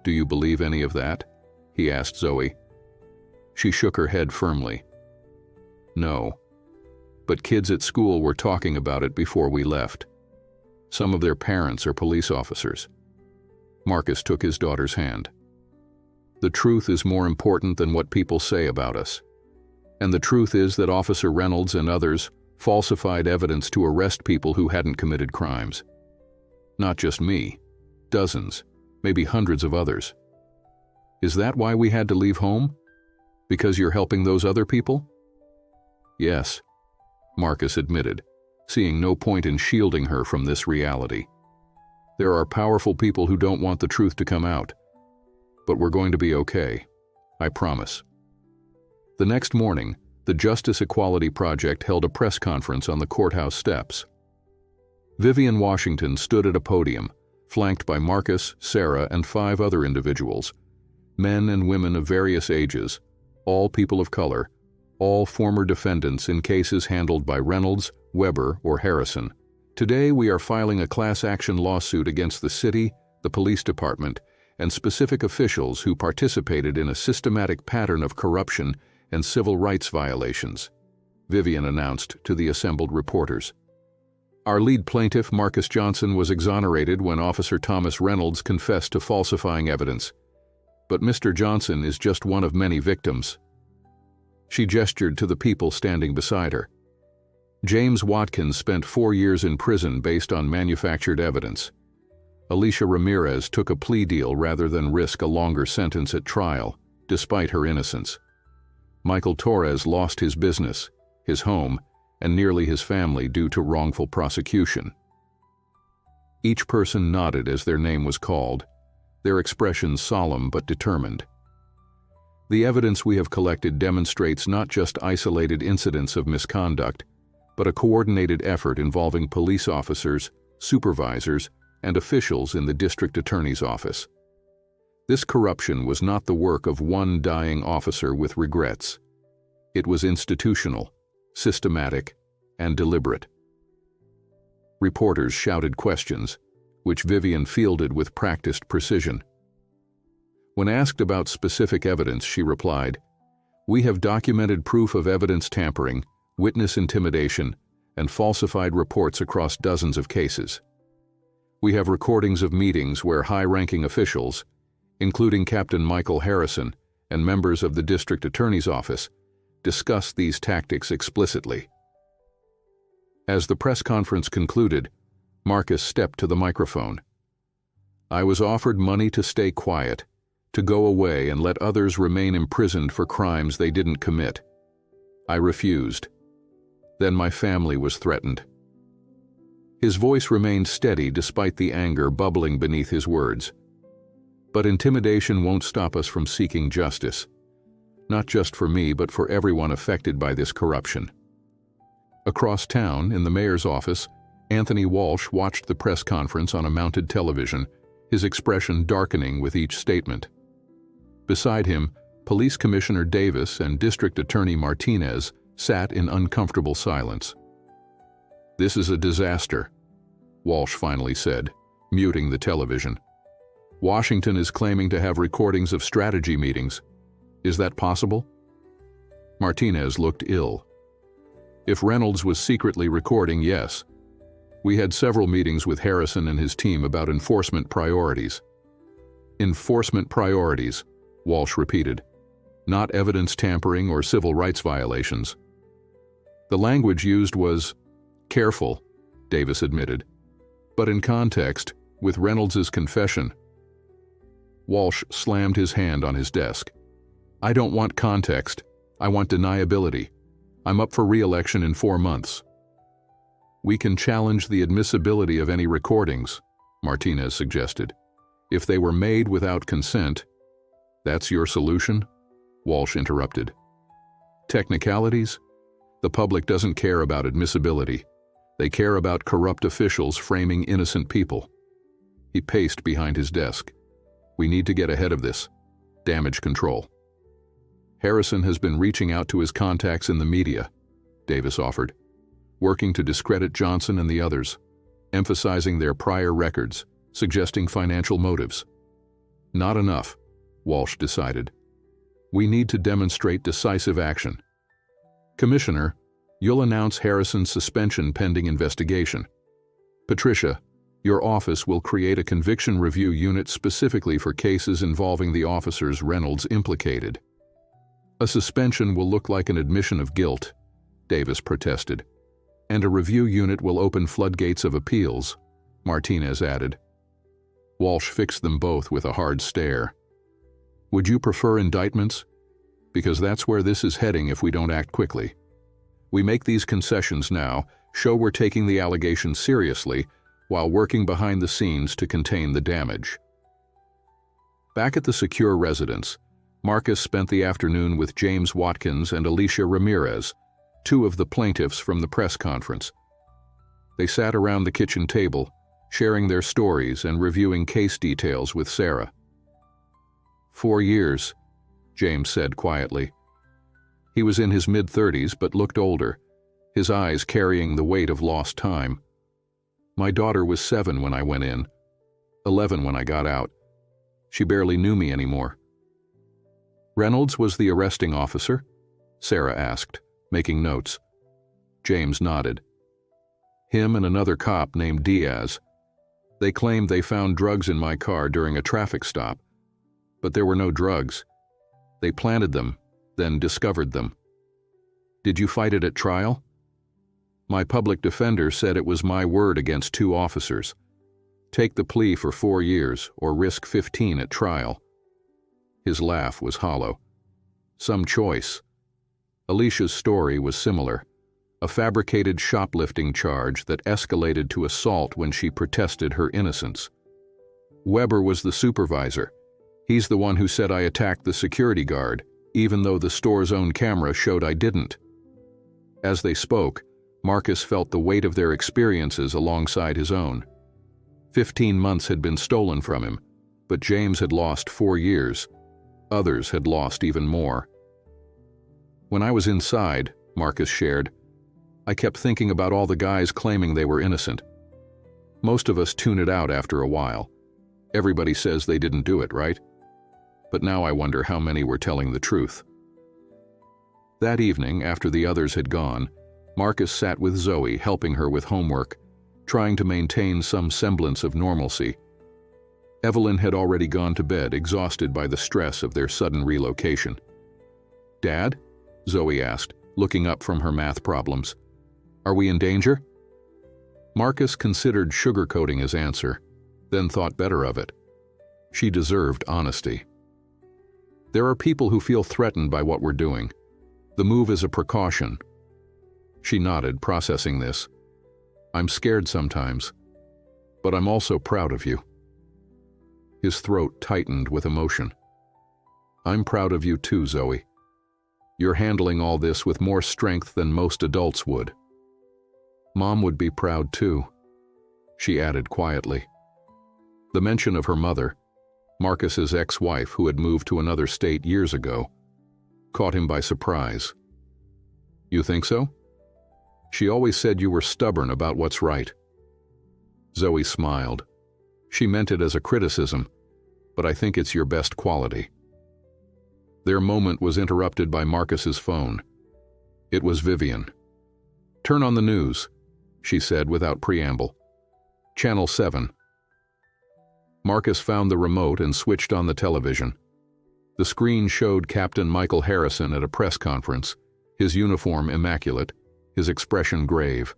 Do you believe any of that? He asked Zoe. She shook her head firmly. No. But kids at school were talking about it before we left. Some of their parents are police officers. Marcus took his daughter's hand. The truth is more important than what people say about us. And the truth is that Officer Reynolds and others falsified evidence to arrest people who hadn't committed crimes. Not just me. Dozens, maybe hundreds of others. Is that why we had to leave home? Because you're helping those other people? Yes, Marcus admitted, seeing no point in shielding her from this reality. There are powerful people who don't want the truth to come out. But we're going to be okay. I promise. The next morning, the Justice Equality Project held a press conference on the courthouse steps. Vivian Washington stood at a podium, flanked by Marcus, Sarah, and 5 other individuals, men and women of various ages, all people of color, all former defendants in cases handled by Reynolds, Weber, or Harrison. Today we are filing a class action lawsuit against the city, the police department, and specific officials who participated in a systematic pattern of corruption and civil rights violations, Vivian announced to the assembled reporters. Our lead plaintiff, Marcus Johnson, was exonerated when Officer Thomas Reynolds confessed to falsifying evidence. But Mr. Johnson is just one of many victims. She gestured to the people standing beside her. James Watkins spent 4 years in prison based on manufactured evidence. Alicia Ramirez took a plea deal rather than risk a longer sentence at trial, despite her innocence. Michael Torres lost his business, his home, and nearly his family due to wrongful prosecution. Each person nodded as their name was called, their expressions solemn but determined. The evidence we have collected demonstrates not just isolated incidents of misconduct, but a coordinated effort involving police officers, supervisors, and officials in the district attorney's office. This corruption was not the work of one dying officer with regrets. It was institutional, systematic, and deliberate. Reporters shouted questions, which Vivian fielded with practiced precision. When asked about specific evidence, she replied, "We have documented proof of evidence tampering, witness intimidation, and falsified reports across dozens of cases. We have recordings of meetings where high-ranking officials, including Captain Michael Harrison and members of the district attorney's office, discussed these tactics explicitly." As the press conference concluded, Marcus stepped to the microphone. "I was offered money to stay quiet, to go away and let others remain imprisoned for crimes they didn't commit. I refused. Then my family was threatened. His voice remained steady despite the anger bubbling beneath his words. But intimidation won't stop us from seeking justice. Not just for me, but for everyone affected by this corruption. Across town, in the mayor's office, Anthony Walsh watched the press conference on a mounted television, his expression darkening with each statement. Beside him, Police Commissioner Davis and District Attorney Martinez sat in uncomfortable silence. "This is a disaster," Walsh finally said, muting the television. "Washington is claiming to have recordings of strategy meetings. Is that possible?" Martinez looked ill. If Reynolds was secretly recording, yes. We had several meetings with Harrison and his team about enforcement priorities. Enforcement priorities, Walsh repeated. Not evidence tampering or civil rights violations. The language used was careful, Davis admitted. But in context, with Reynolds's confession. Walsh slammed his hand on his desk. "I don't want context. I want deniability. I'm up for re-election in 4 months." "We can challenge the admissibility of any recordings," Martinez suggested. "If they were made without consent." "That's your solution?" Walsh interrupted. "Technicalities? The public doesn't care about admissibility. They care about corrupt officials framing innocent people." He paced behind his desk. "We need to get ahead of this. Damage control." "Harrison has been reaching out to his contacts in the media," Davis offered, "working to discredit Johnson and the others, emphasizing their prior records, suggesting financial motives." "Not enough," Walsh decided. "We need to demonstrate decisive action. Commissioner, you'll announce Harrison's suspension pending investigation. Patricia, your office will create a conviction review unit specifically for cases involving the officers Reynolds implicated." "A suspension will look like an admission of guilt," Davis protested. "And a review unit will open floodgates of appeals," Martinez added. Walsh fixed them both with a hard stare. "Would you prefer indictments? Because that's where this is heading if we don't act quickly. We make these concessions now, show we're taking the allegations seriously, while working behind the scenes to contain the damage." Back at the secure residence, Marcus spent the afternoon with James Watkins and Alicia Ramirez, 2 of the plaintiffs from the press conference. They sat around the kitchen table, sharing their stories and reviewing case details with Sarah. 4 years, James said quietly. He was in his mid-30s but looked older, his eyes carrying the weight of lost time. "My daughter was 7 when I went in, 11 when I got out. She barely knew me anymore." "Reynolds was the arresting officer?" Sarah asked, making notes. James nodded. "Him and another cop named Diaz. They claimed they found drugs in my car during a traffic stop, but there were no drugs. They planted them, then discovered them." "Did you fight it at trial?" "My public defender said it was my word against 2 officers. Take the plea for 4 years or risk 15 at trial." His laugh was hollow. "Some choice." Alicia's story was similar, a fabricated shoplifting charge that escalated to assault when she protested her innocence. "Weber was the supervisor. He's the one who said I attacked the security guard, even though the store's own camera showed I didn't." As they spoke, Marcus felt the weight of their experiences alongside his own. 15 months had been stolen from him, but James had lost 4 years. Others had lost even more. "When I was inside," Marcus shared, "I kept thinking about all the guys claiming they were innocent. Most of us tune it out after a while. Everybody says they didn't do it, right? But now I wonder how many were telling the truth." That evening, after the others had gone, Marcus sat with Zoe, helping her with homework, trying to maintain some semblance of normalcy. Evelyn had already gone to bed, exhausted by the stress of their sudden relocation. "Dad?" Zoe asked, looking up from her math problems. "Are we in danger?" Marcus considered sugarcoating his answer, then thought better of it. She deserved honesty. There are people who feel threatened by what we're doing. The move is a precaution." She nodded, processing this. "I'm scared sometimes, but I'm also proud of you." His throat tightened with emotion. "I'm proud of you too, Zoe. You're handling all this with more strength than most adults would." "Mom would be proud too," she added quietly. The mention of her mother, Marcus's ex-wife who had moved to another state years ago, caught him by surprise. "You think so? She always said you were stubborn about what's right." Zoe smiled. "She meant it as a criticism, but I think it's your best quality." Their moment was interrupted by Marcus's phone. It was Vivian. "Turn on the news," she said without preamble. "Channel 7. Marcus found the remote and switched on the television. The screen showed Captain Michael Harrison at a press conference, his uniform immaculate, his expression grave.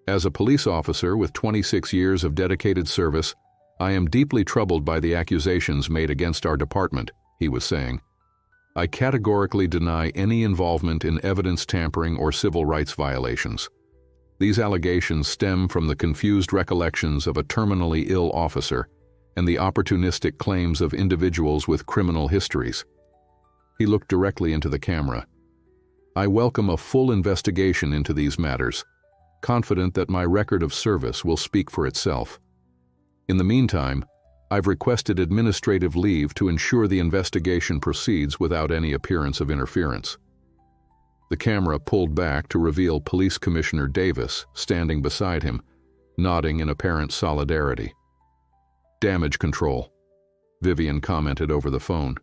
"As a police officer with 26 years of dedicated service, I am deeply troubled by the accusations made against our department," he was saying. "I categorically deny any involvement in evidence tampering or civil rights violations. These allegations stem from the confused recollections of a terminally ill officer and the opportunistic claims of individuals with criminal histories." He looked directly into the camera. "I welcome a full investigation into these matters, confident that my record of service will speak for itself. In the meantime, I've requested administrative leave to ensure the investigation proceeds without any appearance of interference." The camera pulled back to reveal Police Commissioner Davis standing beside him, nodding in apparent solidarity. "Damage control," Vivian commented over the phone.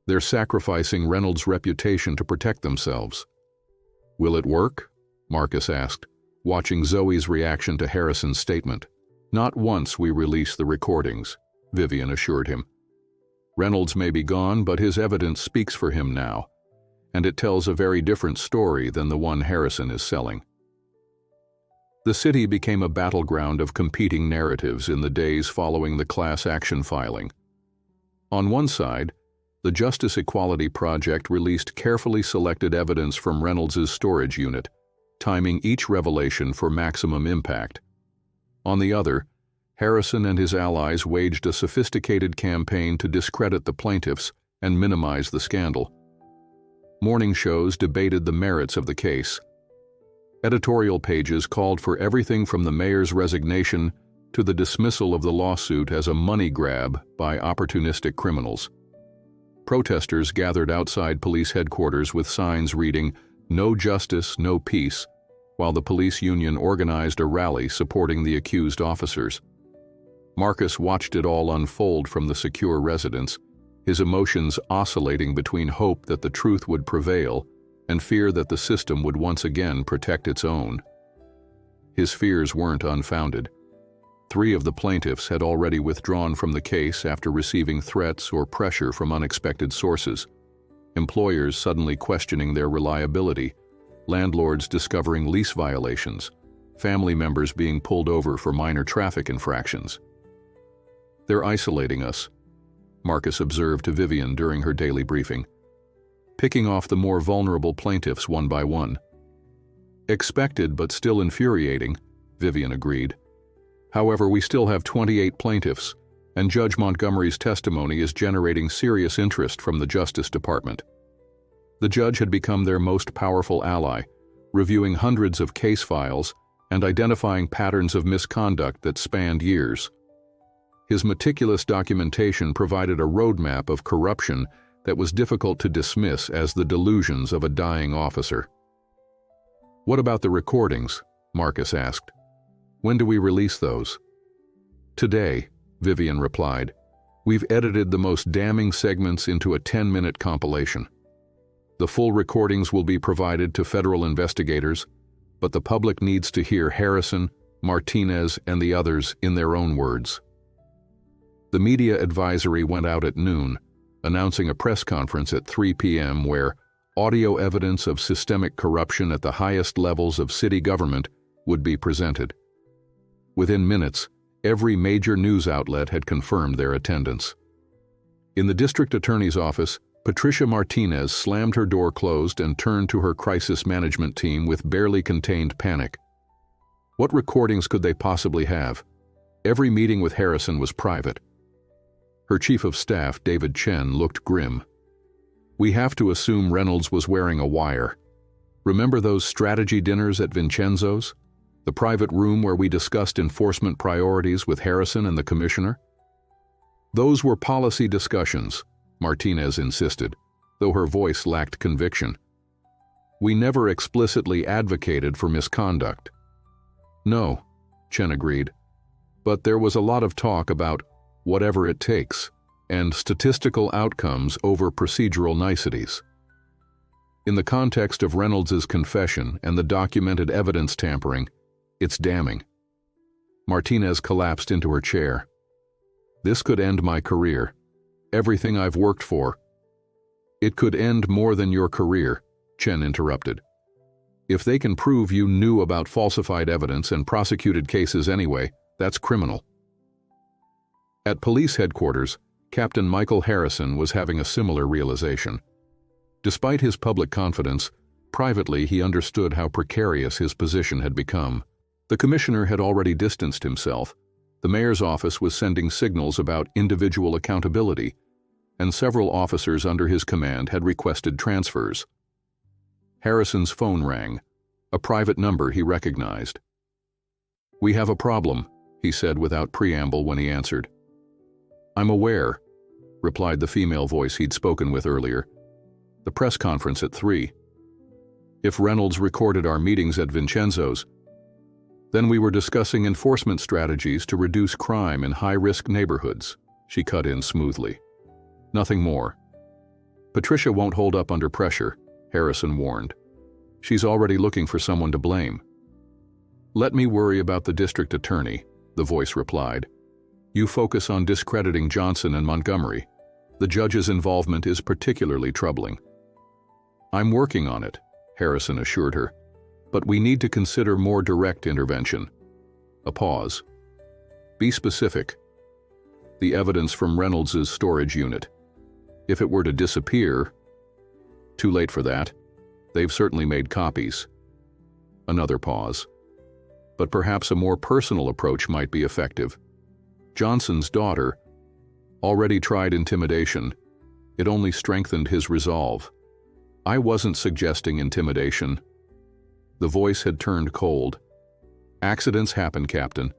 "They're sacrificing Reynolds' reputation to protect themselves." "Will it work?" Marcus asked, watching Zoe's reaction to Harrison's statement. "Not once we release the recordings," Vivian assured him. "Reynolds may be gone, but his evidence speaks for him now, and it tells a very different story than the one Harrison is selling." The city became a battleground of competing narratives in the days following the class action filing. On one side, the Justice Equality Project released carefully selected evidence from Reynolds' storage unit, timing each revelation for maximum impact. On the other, Harrison and his allies waged a sophisticated campaign to discredit the plaintiffs and minimize the scandal. Morning shows debated the merits of the case. Editorial pages called for everything from the mayor's resignation to the dismissal of the lawsuit as a money grab by opportunistic criminals. Protesters gathered outside police headquarters with signs reading, "No justice, no peace," while the police union organized a rally supporting the accused officers. Marcus watched it all unfold from the secure residence, his emotions oscillating between hope that the truth would prevail and fear that the system would once again protect its own. His fears weren't unfounded. 3 of the plaintiffs had already withdrawn from the case after receiving threats or pressure from unexpected sources. Employers suddenly questioning their reliability, landlords discovering lease violations, family members being pulled over for minor traffic infractions. "They're isolating us," Marcus observed to Vivian during her daily briefing, "picking off the more vulnerable plaintiffs one by one." "Expected but still infuriating," Vivian agreed. "However, we still have 28 plaintiffs, and Judge Montgomery's testimony is generating serious interest from the Justice Department." The judge had become their most powerful ally, reviewing hundreds of case files and identifying patterns of misconduct that spanned years. His meticulous documentation provided a roadmap of corruption that was difficult to dismiss as the delusions of a dying officer. "What about the recordings?" Marcus asked. "When do we release those?" "Today," Vivian replied. "We've edited the most damning segments into a 10-minute compilation. The full recordings will be provided to federal investigators, but the public needs to hear Harrison, Martinez, and the others in their own words." The media advisory went out at noon, announcing a press conference at 3 p.m. where audio evidence of systemic corruption at the highest levels of city government would be presented. Within minutes, every major news outlet had confirmed their attendance. In the district attorney's office, Patricia Martinez slammed her door closed and turned to her crisis management team with barely contained panic. What recordings could they possibly have? Every meeting with Harrison was private. Her chief of staff, David Chen, looked grim. We have to assume Reynolds was wearing a wire. Remember those strategy dinners at Vincenzo's? The private room where we discussed enforcement priorities with Harrison and the commissioner? Those were policy discussions, Martinez insisted, though her voice lacked conviction. We never explicitly advocated for misconduct. No, Chen agreed, but there was a lot of talk about whatever it takes and statistical outcomes over procedural niceties. In the context of Reynolds's confession and the documented evidence tampering, it's damning. Martinez collapsed into her chair. This could end my career. Everything I've worked for. It could end more than your career, Chen interrupted. If they can prove you knew about falsified evidence and prosecuted cases anyway, that's criminal. At police headquarters, Captain Michael Harrison was having a similar realization. Despite his public confidence, privately he understood how precarious his position had become. The commissioner had already distanced himself. The mayor's office was sending signals about individual accountability, and several officers under his command had requested transfers. Harrison's phone rang, a private number he recognized. "We have a problem," he said without preamble when he answered. "I'm aware," replied the female voice he'd spoken with earlier. "The press conference at 3. If Reynolds recorded our meetings at Vincenzo's, then we were discussing enforcement strategies to reduce crime in high-risk neighborhoods," she cut in smoothly. "Nothing more." "Patricia won't hold up under pressure," Harrison warned. "She's already looking for someone to blame." "Let me worry about the district attorney," the voice replied. "You focus on discrediting Johnson and Montgomery. The judge's involvement is particularly troubling." "I'm working on it," Harrison assured her. "But we need to consider more direct intervention." A pause. "Be specific." "The evidence from Reynolds's storage unit. If it were to disappear..." "Too late for that. They've certainly made copies." Another pause. "But perhaps a more personal approach might be effective. Johnson's daughter already tried intimidation. It only strengthened his resolve." "I wasn't suggesting intimidation." The voice had turned cold. "Accidents happen, Captain.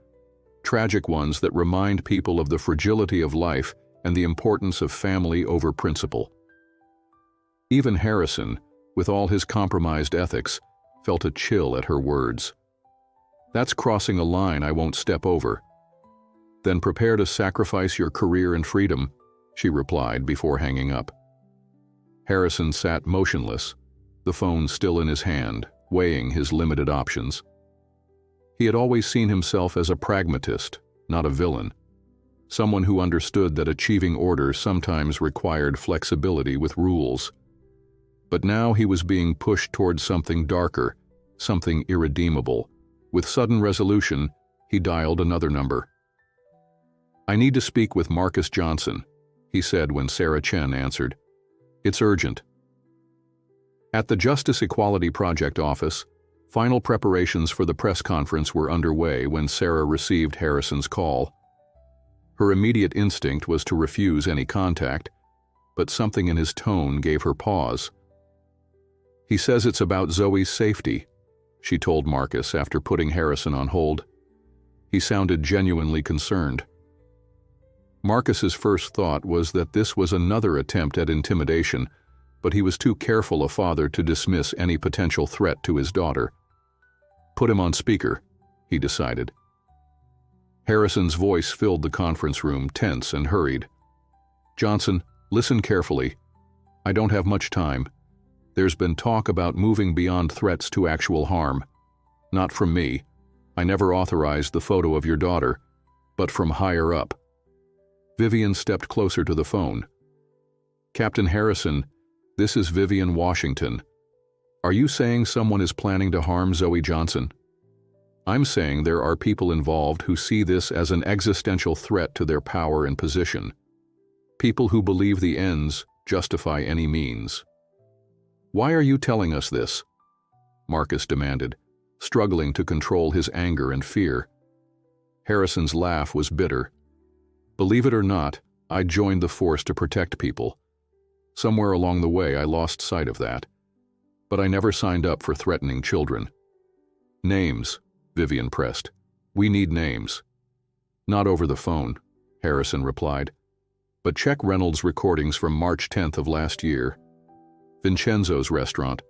Tragic ones that remind people of the fragility of life and the importance of family over principle." Even Harrison, with all his compromised ethics, felt a chill at her words. "That's crossing a line I won't step over." "Then prepare to sacrifice your career and freedom," she replied before hanging up. Harrison sat motionless, the phone still in his hand, weighing his limited options. He had always seen himself as a pragmatist, not a villain, someone who understood that achieving order sometimes required flexibility with rules. But now he was being pushed towards something darker, something irredeemable. With sudden resolution, he dialed another number. "I need to speak with Marcus Johnson," he said when Sarah Chen answered. "It's urgent." At the Justice Equality Project office, final preparations for the press conference were underway when Sarah received Harrison's call. Her immediate instinct was to refuse any contact, but something in his tone gave her pause. "He says it's about Zoe's safety," she told Marcus after putting Harrison on hold. He sounded genuinely concerned. Marcus's first thought was that this was another attempt at intimidation, but he was too careful a father to dismiss any potential threat to his daughter. "Put him on speaker," he decided. Harrison's voice filled the conference room, tense and hurried. "Johnson, listen carefully. I don't have much time. There's been talk about moving beyond threats to actual harm. Not from me. I never authorized the photo of your daughter, but from higher up." Vivian stepped closer to the phone. "Captain Harrison, this is Vivian Washington. Are you saying someone is planning to harm Zoe Johnson?" "I'm saying there are people involved who see this as an existential threat to their power and position." People who believe the ends justify any means. "Why are you telling us this?" Marcus demanded, struggling to control his anger and fear. Harrison's laugh was bitter. "Believe it or not, I joined the force to protect people. Somewhere along the way I lost sight of that. But I never signed up for threatening children." "Names," Vivian pressed. "We need names." "Not over the phone," Harrison replied. "But check Reynolds' recordings from March 10th of last year. Vincenzo's restaurant,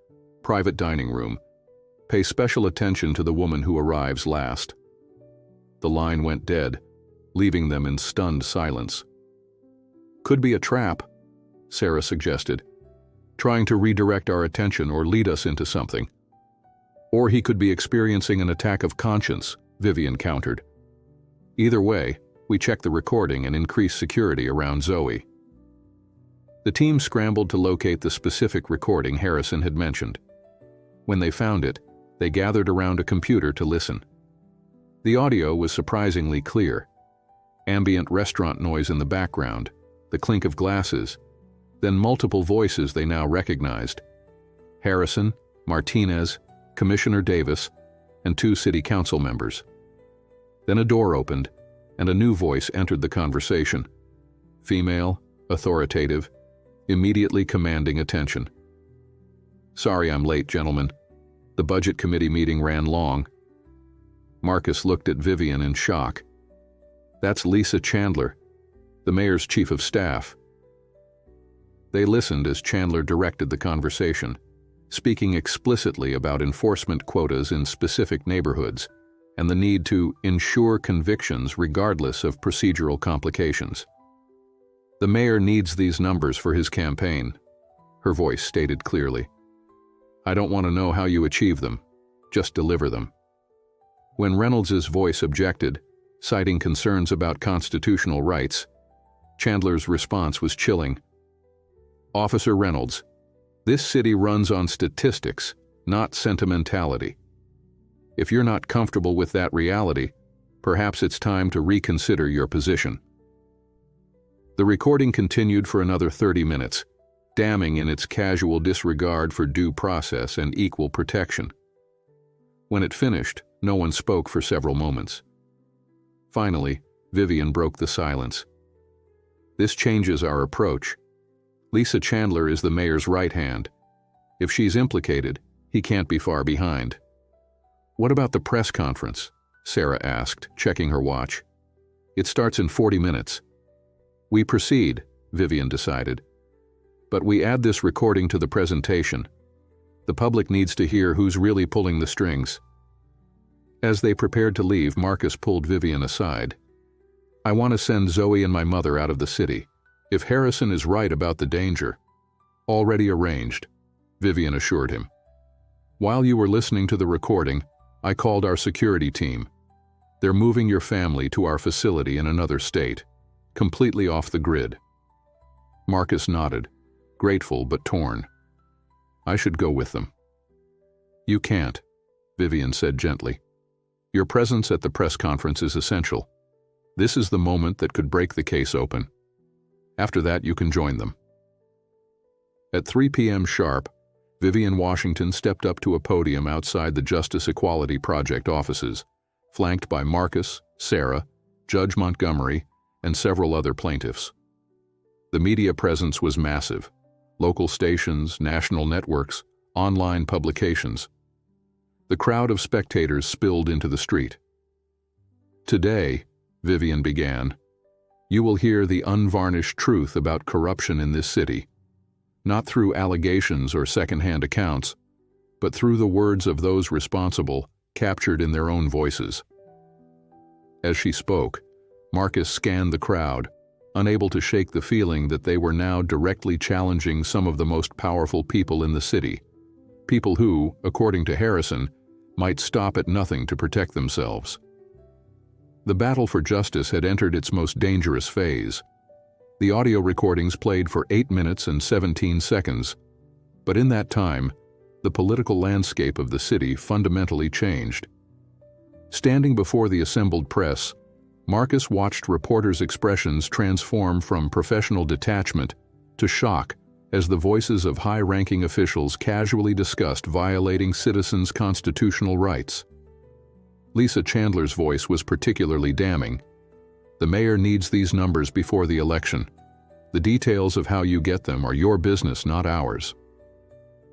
private dining room. Pay special attention to the woman who arrives last." The line went dead, leaving them in stunned silence. "Could be a trap," Sarah suggested, "trying to redirect our attention or lead us into something." "Or he could be experiencing an attack of conscience," Vivian countered. "Either way, we check the recording and increase security around Zoe." The team scrambled to locate the specific recording Harrison had mentioned. When they found it, they gathered around a computer to listen. The audio was surprisingly clear. Ambient restaurant noise in the background, the clink of glasses, then multiple voices they now recognized. Harrison, Martinez, Commissioner Davis, and 2 city council members. Then a door opened, and a new voice entered the conversation. Female, authoritative, immediately commanding attention. "Sorry I'm late, gentlemen. The budget committee meeting ran long." Marcus looked at Vivian in shock. "That's Lisa Chandler, the mayor's chief of staff." They listened as Chandler directed the conversation, speaking explicitly about enforcement quotas in specific neighborhoods and the need to ensure convictions regardless of procedural complications. "The mayor needs these numbers for his campaign," her voice stated clearly. "I don't want to know how you achieve them, just deliver them." When Reynolds' voice objected, citing concerns about constitutional rights, Chandler's response was chilling. "Officer Reynolds, this city runs on statistics, not sentimentality. If you're not comfortable with that reality, perhaps it's time to reconsider your position." The recording continued for another 30 minutes, damning in its casual disregard for due process and equal protection. When it finished, no one spoke for several moments. Finally, Vivian broke the silence. "This changes our approach. Lisa Chandler is the mayor's right hand. If she's implicated, he can't be far behind." "What about the press conference?" Sarah asked, checking her watch. "It starts in 40 minutes. "We proceed," Vivian decided. "But we add this recording to the presentation. The public needs to hear who's really pulling the strings." As they prepared to leave, Marcus pulled Vivian aside. "I want to send Zoe and my mother out of the city. If Harrison is right about the danger." "Already arranged," Vivian assured him. "While you were listening to the recording, I called our security team. They're moving your family to our facility in another state, completely off the grid." Marcus nodded, grateful but torn. "I should go with them." "You can't," Vivian said gently. "Your presence at the press conference is essential. This is the moment that could break the case open. After that, you can join them." At 3 p.m. sharp, Vivian Washington stepped up to a podium outside the Justice Equality Project offices, flanked by Marcus, Sarah, Judge Montgomery, and several other plaintiffs. The media presence was massive: local stations, national networks, online publications. The crowd of spectators spilled into the street. "Today," Vivian began, "you will hear the unvarnished truth about corruption in this city, not through allegations or second-hand accounts, but through the words of those responsible, captured in their own voices." As she spoke, Marcus scanned the crowd, unable to shake the feeling that they were now directly challenging some of the most powerful people in the city, people who, according to Harrison, might stop at nothing to protect themselves. The battle for justice had entered its most dangerous phase. The audio recordings played for 8 minutes and 17 seconds, but in that time, the political landscape of the city fundamentally changed. Standing before the assembled press, Marcus watched reporters' expressions transform from professional detachment to shock as the voices of high-ranking officials casually discussed violating citizens' constitutional rights. Lisa Chandler's voice was particularly damning. "The mayor needs these numbers before the election. The details of how you get them are your business, not ours."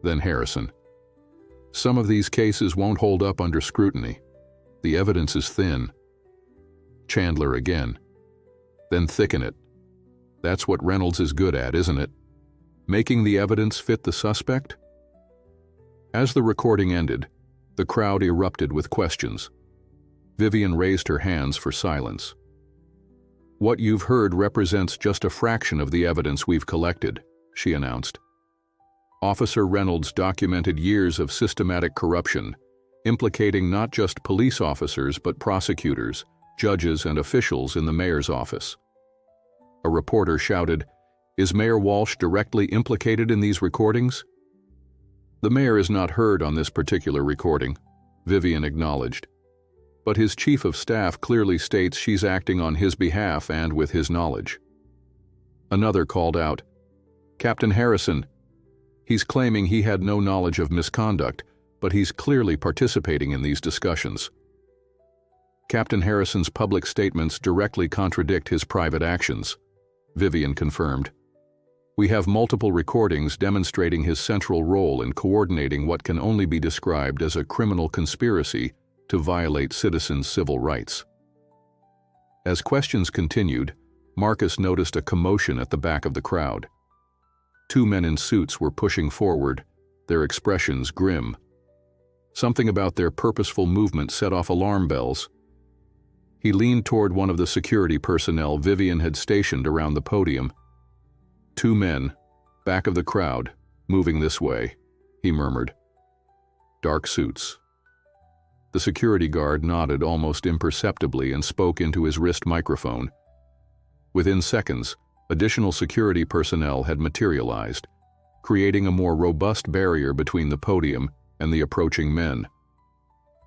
Then Harrison. "Some of these cases won't hold up under scrutiny. The evidence is thin." Chandler again. "Then thicken it. That's what Reynolds is good at, isn't it? Making the evidence fit the suspect?" As the recording ended, the crowd erupted with questions. Vivian raised her hands for silence. "What you've heard represents just a fraction of the evidence we've collected," she announced. Officer Reynolds documented years of systematic corruption, implicating not just police officers but prosecutors, judges, and officials in the mayor's office. A reporter shouted, "Is Mayor Walsh directly implicated in these recordings?" "The mayor is not heard on this particular recording," Vivian acknowledged. "But his chief of staff clearly states she's acting on his behalf and with his knowledge." Another called out, "Captain Harrison. He's claiming he had no knowledge of misconduct, but he's clearly participating in these discussions." "Captain Harrison's public statements directly contradict his private actions," Vivian confirmed. "We have multiple recordings demonstrating his central role in coordinating what can only be described as a criminal conspiracy to violate citizens' civil rights." As questions continued, Marcus noticed a commotion at the back of the crowd. Two men in suits were pushing forward, their expressions grim. Something about their purposeful movement set off alarm bells. He leaned toward one of the security personnel Vivian had stationed around the podium. "Two men, back of the crowd, moving this way," he murmured. "Dark suits." The security guard nodded almost imperceptibly and spoke into his wrist microphone. Within seconds, additional security personnel had materialized, creating a more robust barrier between the podium and the approaching men.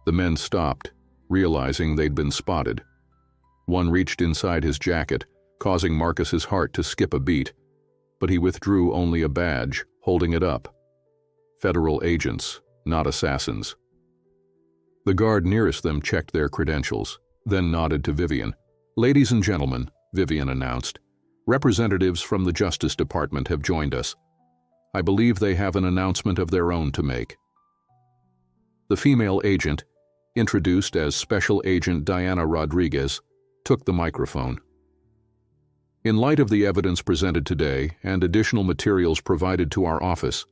The men stopped, realizing they'd been spotted. One reached inside his jacket, causing Marcus's heart to skip a beat, but he withdrew only a badge, holding it up. Federal agents, not assassins. The guard nearest them checked their credentials, then nodded to Vivian. "Ladies and gentlemen," Vivian announced, "representatives from the Justice Department have joined us. I believe they have an announcement of their own to make." The female agent, introduced as Special Agent Diana Rodriguez, took the microphone. "In light of the evidence presented today and additional materials provided to our office,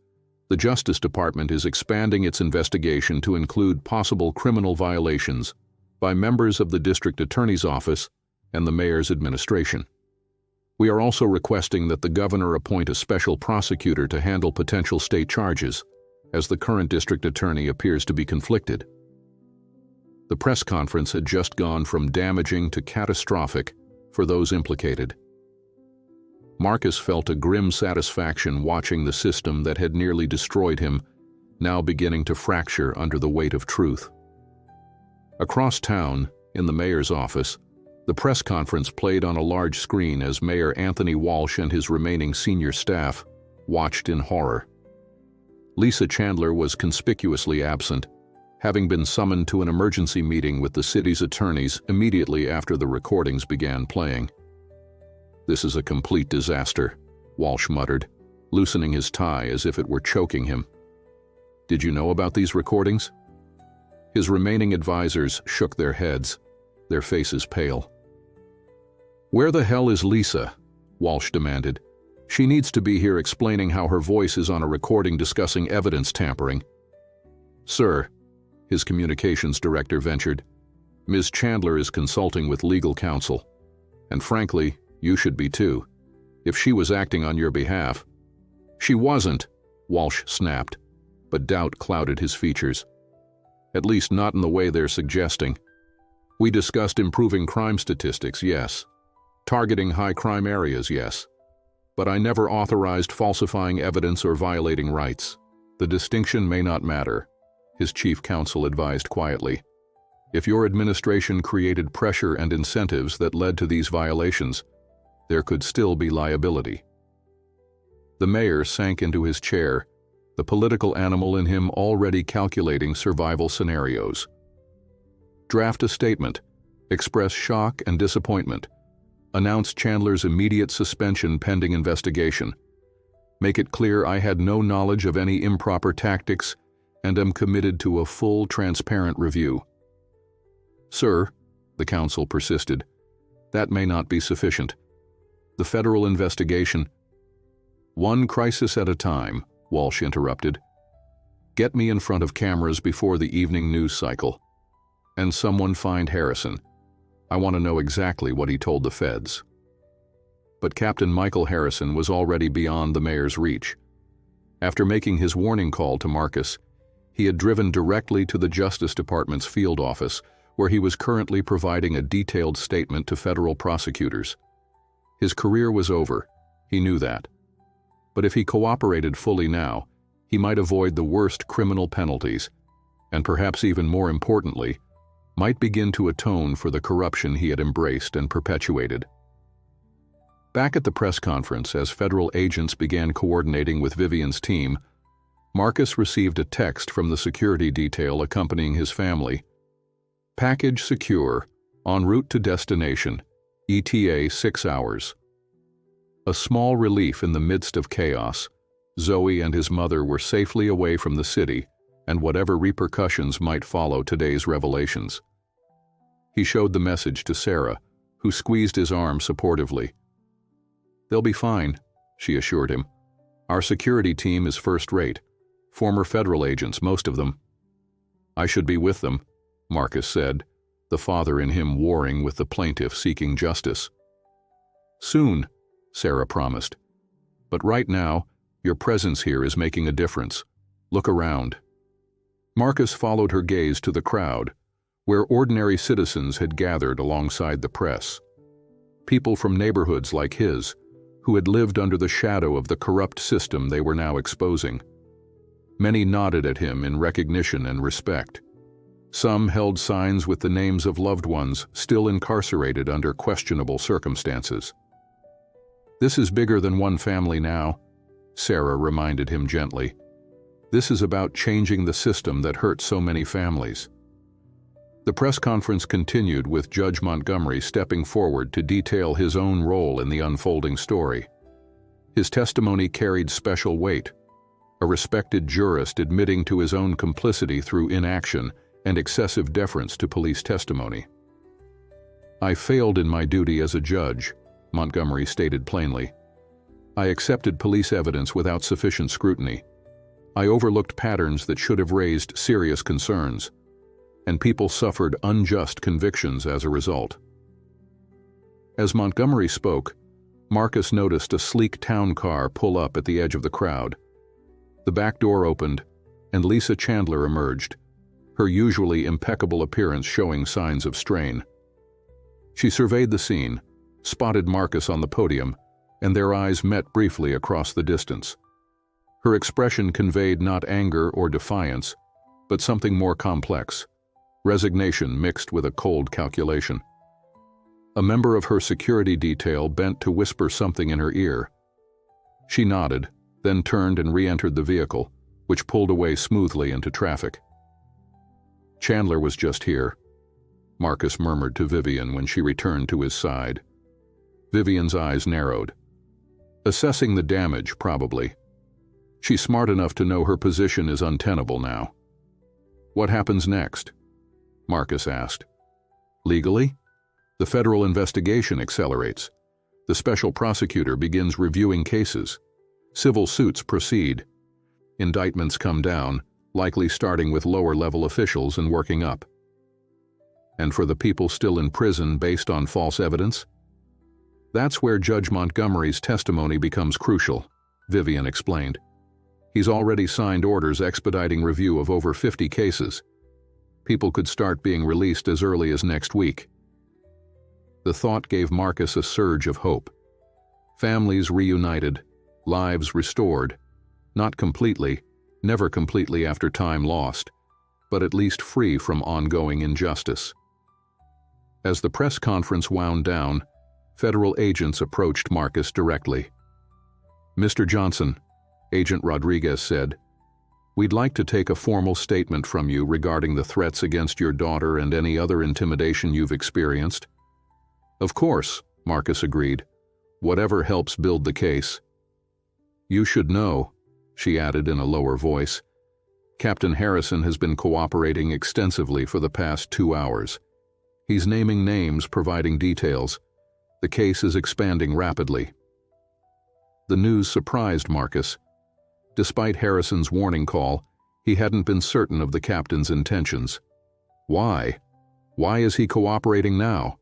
the Justice Department is expanding its investigation to include possible criminal violations by members of the District Attorney's Office and the Mayor's administration. We are also requesting that the Governor appoint a special prosecutor to handle potential state charges, as the current District Attorney appears to be conflicted." The press conference had just gone from damaging to catastrophic for those implicated. Marcus felt a grim satisfaction watching the system that had nearly destroyed him, now beginning to fracture under the weight of truth. Across town, in the mayor's office, the press conference played on a large screen as Mayor Anthony Walsh and his remaining senior staff watched in horror. Lisa Chandler was conspicuously absent, having been summoned to an emergency meeting with the city's attorneys immediately after the recordings began playing. "This is a complete disaster," Walsh muttered, loosening his tie as if it were choking him. "Did you know about these recordings?" His remaining advisors shook their heads, their faces pale. "Where the hell is Lisa?" Walsh demanded. "She needs to be here explaining how her voice is on a recording discussing evidence tampering." "Sir," his communications director ventured, "Ms. Chandler is consulting with legal counsel. And frankly, you should be too. If she was acting on your behalf." "She wasn't," Walsh snapped, but doubt clouded his features. "At least not in the way they're suggesting. We discussed improving crime statistics, yes. Targeting high-crime areas, yes. But I never authorized falsifying evidence or violating rights. The distinction may not matter," his chief counsel advised quietly. If your administration created pressure and incentives that led to these violations, there could still be liability. The mayor sank into his chair, the political animal in him already calculating survival scenarios. Draft a statement, express shock and disappointment, announce Chandler's immediate suspension pending investigation. Make it clear I had no knowledge of any improper tactics and am committed to a full, transparent review. Sir, the counsel persisted, that may not be sufficient. The federal investigation— One crisis at a time, Walsh interrupted. Get me in front of cameras before the evening news cycle. And someone find Harrison. I want to know exactly what he told the feds. But Captain Michael Harrison was already beyond the mayor's reach. After making his warning call to Marcus, he had driven directly to the Justice Department's field office, where he was currently providing a detailed statement to federal prosecutors. His career was over, he knew that. But if he cooperated fully now, he might avoid the worst criminal penalties, and perhaps even more importantly, might begin to atone for the corruption he had embraced and perpetuated. Back at the press conference, as federal agents began coordinating with Vivian's team, Marcus received a text from the security detail accompanying his family. Package secure, en route to destination, ETA 6 hours. A small relief in the midst of chaos, Zoe and his mother were safely away from the city and whatever repercussions might follow today's revelations. He showed the message to Sarah, who squeezed his arm supportively. They'll be fine, she assured him. Our security team is first-rate. Former federal agents, most of them. I should be with them, Marcus said, the father in him warring with the plaintiff seeking justice. Soon, Sarah promised. But right now, your presence here is making a difference. Look around. Marcus followed her gaze to the crowd, where ordinary citizens had gathered alongside the press. People from neighborhoods like his, who had lived under the shadow of the corrupt system they were now exposing. Many nodded at him in recognition and respect. Some held signs with the names of loved ones still incarcerated under questionable circumstances. This is bigger than one family now, Sarah reminded him gently. This is about changing the system that hurt so many families. The press conference continued with Judge Montgomery stepping forward to detail his own role in the unfolding story. His testimony carried special weight, a respected jurist admitting to his own complicity through inaction and excessive deference to police testimony. I failed in my duty as a judge, Montgomery stated plainly. I accepted police evidence without sufficient scrutiny. I overlooked patterns that should have raised serious concerns, and people suffered unjust convictions as a result. As Montgomery spoke, Marcus noticed a sleek town car pull up at the edge of the crowd. The back door opened, and Lisa Chandler emerged, her usually impeccable appearance showing signs of strain. She surveyed the scene, spotted Marcus on the podium, and their eyes met briefly across the distance. Her expression conveyed not anger or defiance, but something more complex, resignation mixed with a cold calculation. A member of her security detail bent to whisper something in her ear. She nodded, then turned and re-entered the vehicle, which pulled away smoothly into traffic. Chandler was just here, Marcus murmured to Vivian when she returned to his side. Vivian's eyes narrowed. Assessing the damage, probably. She's smart enough to know her position is untenable now. What happens next? Marcus asked. Legally? The federal investigation accelerates. The special prosecutor begins reviewing cases. Civil suits proceed. Indictments come down, likely starting with lower-level officials and working up. And for the people still in prison based on false evidence? That's where Judge Montgomery's testimony becomes crucial, Vivian explained. He's already signed orders expediting review of over 50 cases. People could start being released as early as next week. The thought gave Marcus a surge of hope. Families reunited, lives restored, not completely, never completely after time lost, but at least free from ongoing injustice. As the press conference wound down, federal agents approached Marcus directly. "Mr. Johnson," Agent Rodriguez said, "we'd like to take a formal statement from you regarding the threats against your daughter and any other intimidation you've experienced." "Of course," Marcus agreed. "Whatever helps build the case." "You should know," she added in a lower voice, "Captain Harrison has been cooperating extensively for the past 2 hours. He's naming names, providing details. The case is expanding rapidly." The news surprised Marcus. Despite Harrison's warning call, he hadn't been certain of the captain's intentions. Why? Why is he cooperating now?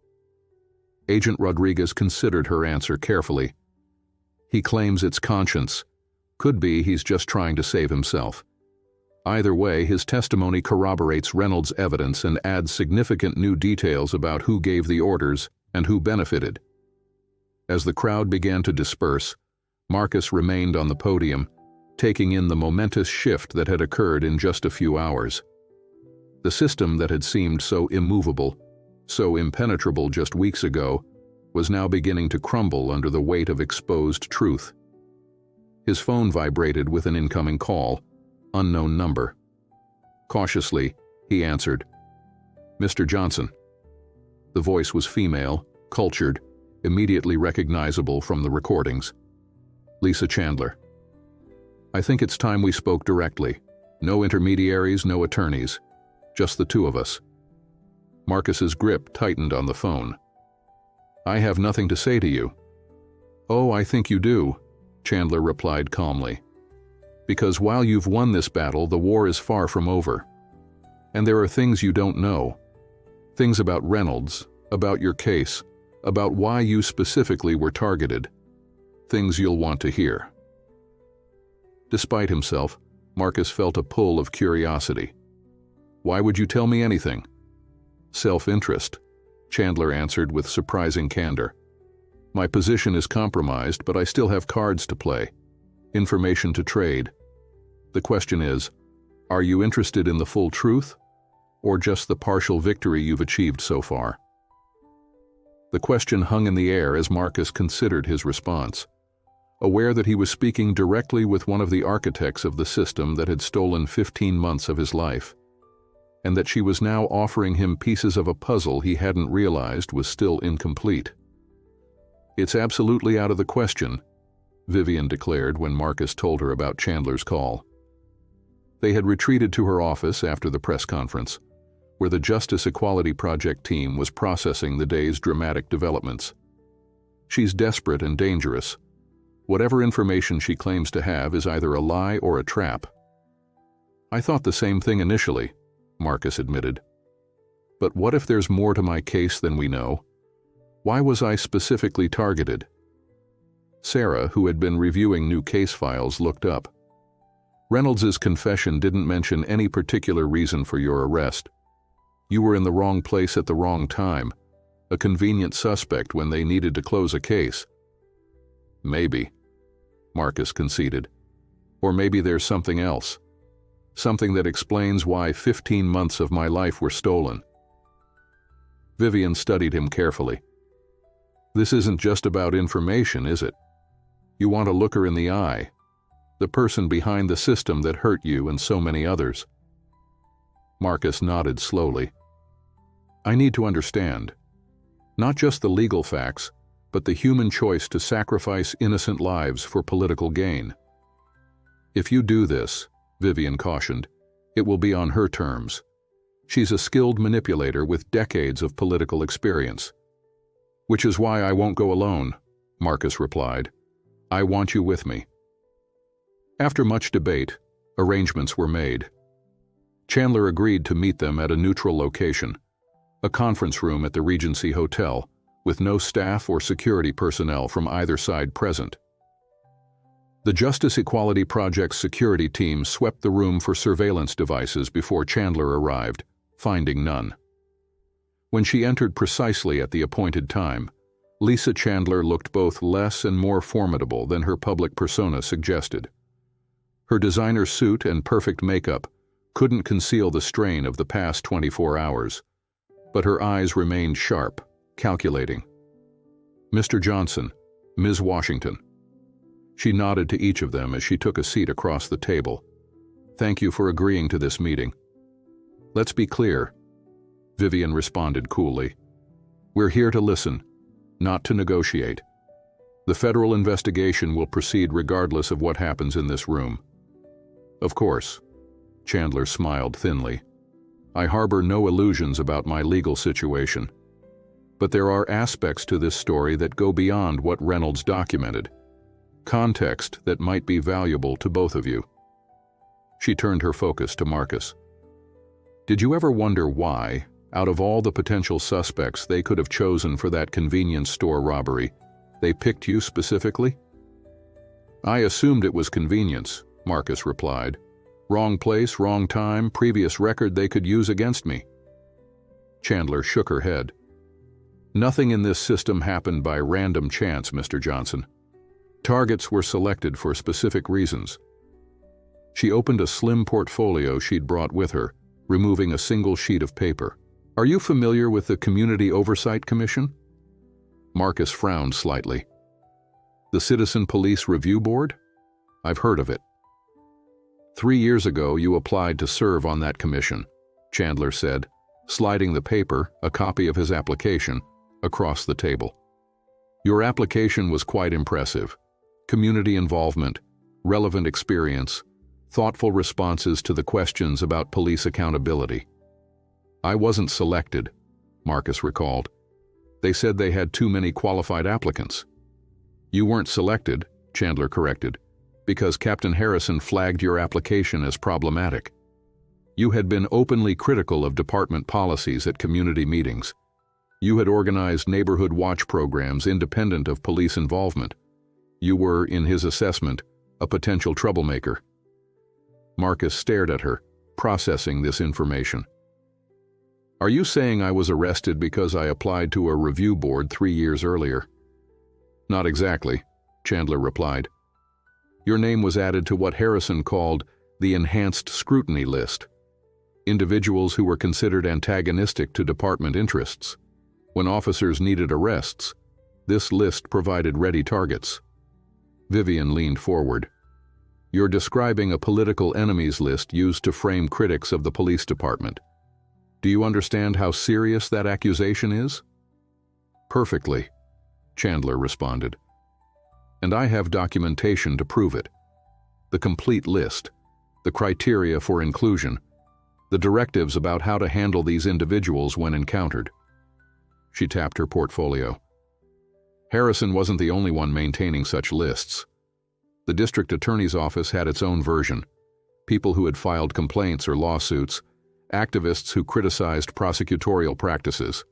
Agent Rodriguez considered her answer carefully. "He claims it's conscience. Could be he's just trying to save himself. Either way, his testimony corroborates Reynolds' evidence and adds significant new details about who gave the orders and who benefited." As the crowd began to disperse, Marcus remained on the podium, taking in the momentous shift that had occurred in just a few hours. The system that had seemed so immovable, so impenetrable just weeks ago, was now beginning to crumble under the weight of exposed truth. His phone vibrated with an incoming call, unknown number. Cautiously, he answered. "Mr. Johnson." The voice was female, cultured, immediately recognizable from the recordings. "Lisa Chandler. I think it's time we spoke directly. No intermediaries, no attorneys. Just the two of us." Marcus's grip tightened on the phone. "I have nothing to say to you." "Oh, I think you do," Chandler replied calmly. "Because while you've won this battle, the war is far from over. And there are things you don't know. Things about Reynolds, about your case, about why you specifically were targeted. Things you'll want to hear." Despite himself, Marcus felt a pull of curiosity. "Why would you tell me anything?" "Self-interest," Chandler answered with surprising candor. "My position is compromised, but I still have cards to play, information to trade. The question is, are you interested in the full truth, or just the partial victory you've achieved so far?" The question hung in the air as Marcus considered his response, aware that he was speaking directly with one of the architects of the system that had stolen 15 months of his life, and that she was now offering him pieces of a puzzle he hadn't realized was still incomplete. "It's absolutely out of the question," Vivian declared when Marcus told her about Chandler's call. They had retreated to her office after the press conference, where the Justice Equality Project team was processing the day's dramatic developments. "She's desperate and dangerous. Whatever information she claims to have is either a lie or a trap." "I thought the same thing initially," Marcus admitted. "But what if there's more to my case than we know? Why was I specifically targeted?" Sarah, who had been reviewing new case files, looked up. "Reynolds's confession didn't mention any particular reason for your arrest. You were in the wrong place at the wrong time, a convenient suspect when they needed to close a case." "Maybe," Marcus conceded. "Or maybe there's something else. Something that explains why 15 months of my life were stolen." Vivian studied him carefully. "This isn't just about information, is it? You want to look her in the eye, the person behind the system that hurt you and so many others." Marcus nodded slowly. "I need to understand. Not just the legal facts, but the human choice to sacrifice innocent lives for political gain." "If you do this," Vivian cautioned, "it will be on her terms. She's a skilled manipulator with decades of political experience." "Which is why I won't go alone," Marcus replied. "I want you with me." After much debate, arrangements were made. Chandler agreed to meet them at a neutral location, a conference room at the Regency Hotel, with no staff or security personnel from either side present. The Justice Equality Project's security team swept the room for surveillance devices before Chandler arrived, finding none. When she entered precisely at the appointed time, Lisa Chandler looked both less and more formidable than her public persona suggested. Her designer suit and perfect makeup couldn't conceal the strain of the past 24 hours, but her eyes remained sharp, calculating. "Mr. Johnson, Ms. Washington." She nodded to each of them as she took a seat across the table. "Thank you for agreeing to this meeting." "Let's be clear," Vivian responded coolly. "We're here to listen, not to negotiate. The federal investigation will proceed regardless of what happens in this room." "Of course," Chandler smiled thinly. "I harbor no illusions about my legal situation. But there are aspects to this story that go beyond what Reynolds documented. Context that might be valuable to both of you." She turned her focus to Marcus. "Did you ever wonder why, out of all the potential suspects they could have chosen for that convenience store robbery, they picked you specifically?" "I assumed it was convenience," Marcus replied. "Wrong place, wrong time, previous record they could use against me." Chandler shook her head. "Nothing in this system happened by random chance, Mr. Johnson. Targets were selected for specific reasons." She opened a slim portfolio she'd brought with her, removing a single sheet of paper. "Are you familiar with the Community Oversight Commission?" Marcus frowned slightly. "The Citizen Police Review Board? I've heard of it." 3 years ago, you applied to serve on that commission," Chandler said, sliding the paper, a copy of his application, across the table. "Your application was quite impressive. Community involvement, relevant experience, thoughtful responses to the questions about police accountability." "I wasn't selected," Marcus recalled. "They said they had too many qualified applicants." "You weren't selected," Chandler corrected, "because Captain Harrison flagged your application as problematic. You had been openly critical of department policies at community meetings. You had organized neighborhood watch programs independent of police involvement. You were, in his assessment, a potential troublemaker." Marcus stared at her, processing this information. "Are you saying I was arrested because I applied to a review board 3 years earlier?" "Not exactly," Chandler replied. "Your name was added to what Harrison called the enhanced scrutiny list. Individuals who were considered antagonistic to department interests. When officers needed arrests, this list provided ready targets." Vivian leaned forward. "You're describing a political enemies list used to frame critics of the police department. Do you understand how serious that accusation is?" "Perfectly," Chandler responded. "And I have documentation to prove it. The complete list, the criteria for inclusion, the directives about how to handle these individuals when encountered." She tapped her portfolio. "Harrison wasn't the only one maintaining such lists. The district attorney's office had its own version. People who had filed complaints or lawsuits, activists who criticized prosecutorial practices."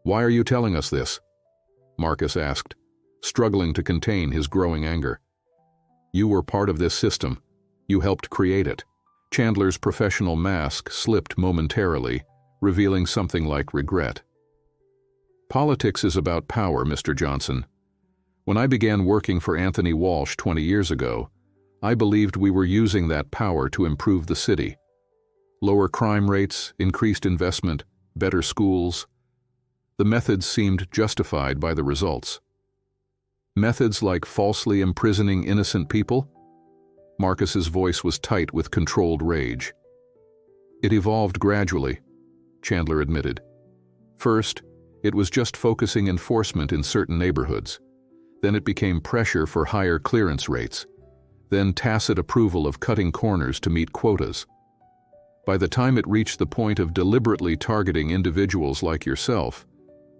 "Why are you telling us this?" Marcus asked, struggling to contain his growing anger. "You were part of this system. You helped create it." Chandler's professional mask slipped momentarily, revealing something like regret. "Politics is about power, Mr. Johnson. When I began working for Anthony Walsh 20 years ago, I believed we were using that power to improve the city. Lower crime rates, increased investment, better schools. The methods seemed justified by the results." "Methods like falsely imprisoning innocent people?" Marcus's voice was tight with controlled rage. "It evolved gradually," Chandler admitted. "First, it was just focusing enforcement in certain neighborhoods. Then it became pressure for higher clearance rates. Then tacit approval of cutting corners to meet quotas. By the time it reached the point of deliberately targeting individuals like yourself,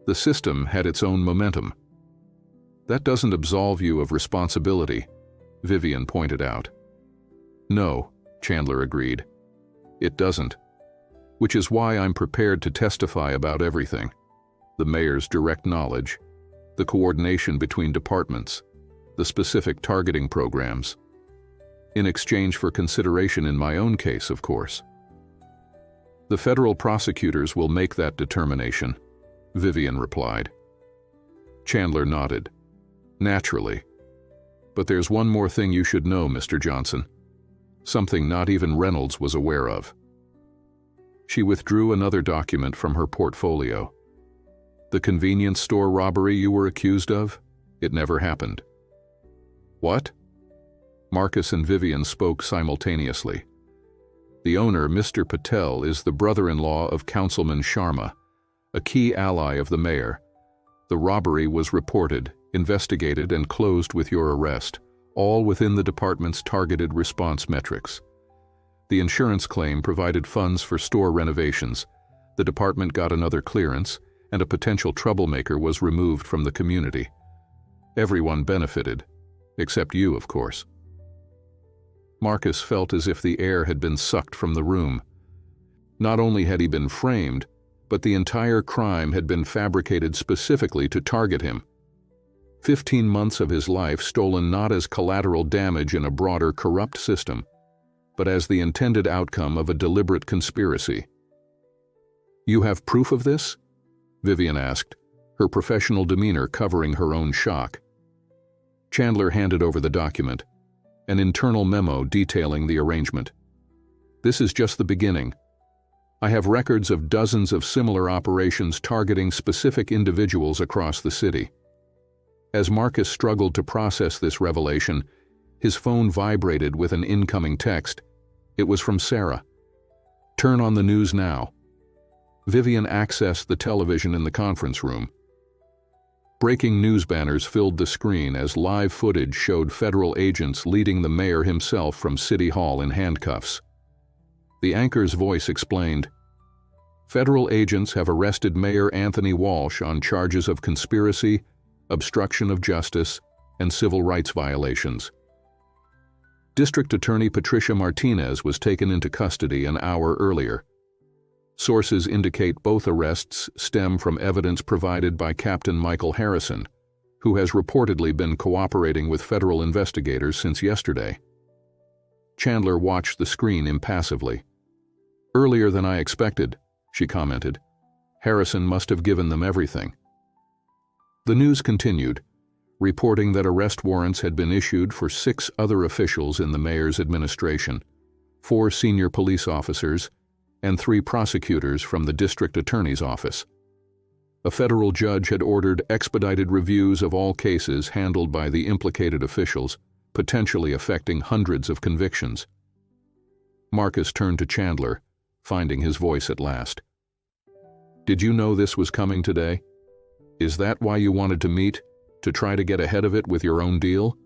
the system had its own momentum." "That doesn't absolve you of responsibility," Vivian pointed out. "No," Chandler agreed. "It doesn't. Which is why I'm prepared to testify about everything. The mayor's direct knowledge, the coordination between departments, the specific targeting programs. In exchange for consideration in my own case, of course." "The federal prosecutors will make that determination," Vivian replied. Chandler nodded. "Naturally. But there's one more thing you should know, Mr. Johnson. something not even Reynolds was aware of. She withdrew another document from her portfolio. The convenience store robbery you were accused of? It never happened. What? Marcus and Vivian spoke simultaneously. The owner, Mr. Patel, is the brother-in-law of Councilman Sharma, a key ally of the mayor. The robbery was reported, investigated, and closed with your arrest, all within the department's targeted response metrics. The insurance claim provided funds for store renovations. The department got another clearance, and a potential troublemaker was removed from the community. Everyone benefited, except you, of course. Marcus felt as if the air had been sucked from the room. Not only had he been framed, but the entire crime had been fabricated specifically to target him. 15 months of his life stolen not as collateral damage in a broader corrupt system, but as the intended outcome of a deliberate conspiracy. You have proof of this? Vivian asked, her professional demeanor covering her own shock. Chandler handed over the document, an internal memo detailing the arrangement. This is just the beginning. I have records of dozens of similar operations targeting specific individuals across the city. As Marcus struggled to process this revelation, his phone vibrated with an incoming text. It was from Sarah. Turn on the news now. Vivian accessed the television in the conference room. Breaking news banners filled the screen as live footage showed federal agents leading the mayor himself from City Hall in handcuffs. The anchor's voice explained, "Federal agents have arrested Mayor Anthony Walsh on charges of conspiracy, obstruction of justice, and civil rights violations." District Attorney Patricia Martinez was taken into custody an hour earlier. Sources indicate both arrests stem from evidence provided by Captain Michael Harrison, who has reportedly been cooperating with federal investigators since yesterday. Chandler watched the screen impassively. "Earlier than I expected," she commented. "Harrison must have given them everything." The news continued, reporting that arrest warrants had been issued for 6 other officials in the mayor's administration, 4 senior police officers, and 3 prosecutors from the district attorney's office. A federal judge had ordered expedited reviews of all cases handled by the implicated officials, potentially affecting hundreds of convictions. Marcus turned to Chandler, finding his voice at last. "Did you know this was coming today? Is that why you wanted to meet, to try to get ahead of it with your own deal?"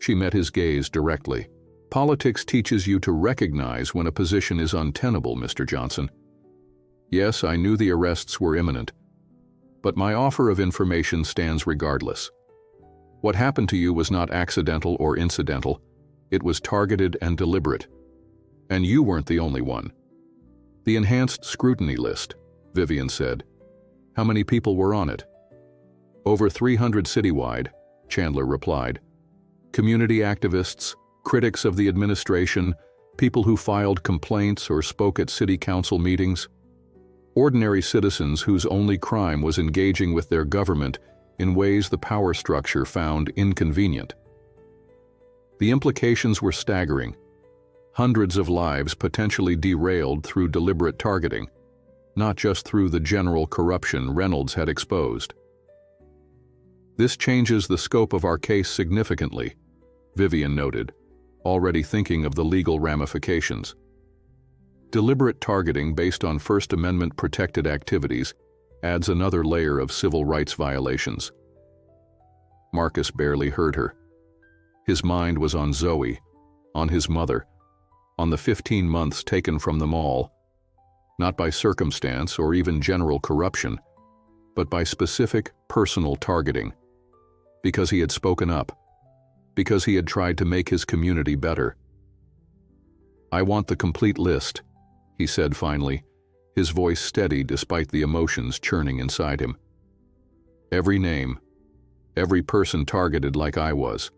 She met his gaze directly. "Politics teaches you to recognize when a position is untenable, Mr. Johnson. Yes, I knew the arrests were imminent, but my offer of information stands regardless. What happened to you was not accidental or incidental. It was targeted and deliberate. And you weren't the only one." "The enhanced scrutiny list," Vivian said. "How many people were on it?" "Over 300 citywide," Chandler replied. "Community activists, critics of the administration, people who filed complaints or spoke at city council meetings. Ordinary citizens whose only crime was engaging with their government in ways the power structure found inconvenient. The implications were staggering. Hundreds of lives potentially derailed through deliberate targeting, not just through the general corruption Reynolds had exposed. This changes the scope of our case significantly," Vivian noted, already thinking of the legal ramifications. Deliberate targeting based on First Amendment protected activities adds another layer of civil rights violations. Marcus barely heard her. His mind was on Zoe, on his mother, on the 15 months taken from them all, not by circumstance or even general corruption, but by specific personal targeting. Because he had spoken up, because he had tried to make his community better. "I want the complete list," he said finally, his voice steady despite the emotions churning inside him. "Every name, every person targeted like I was.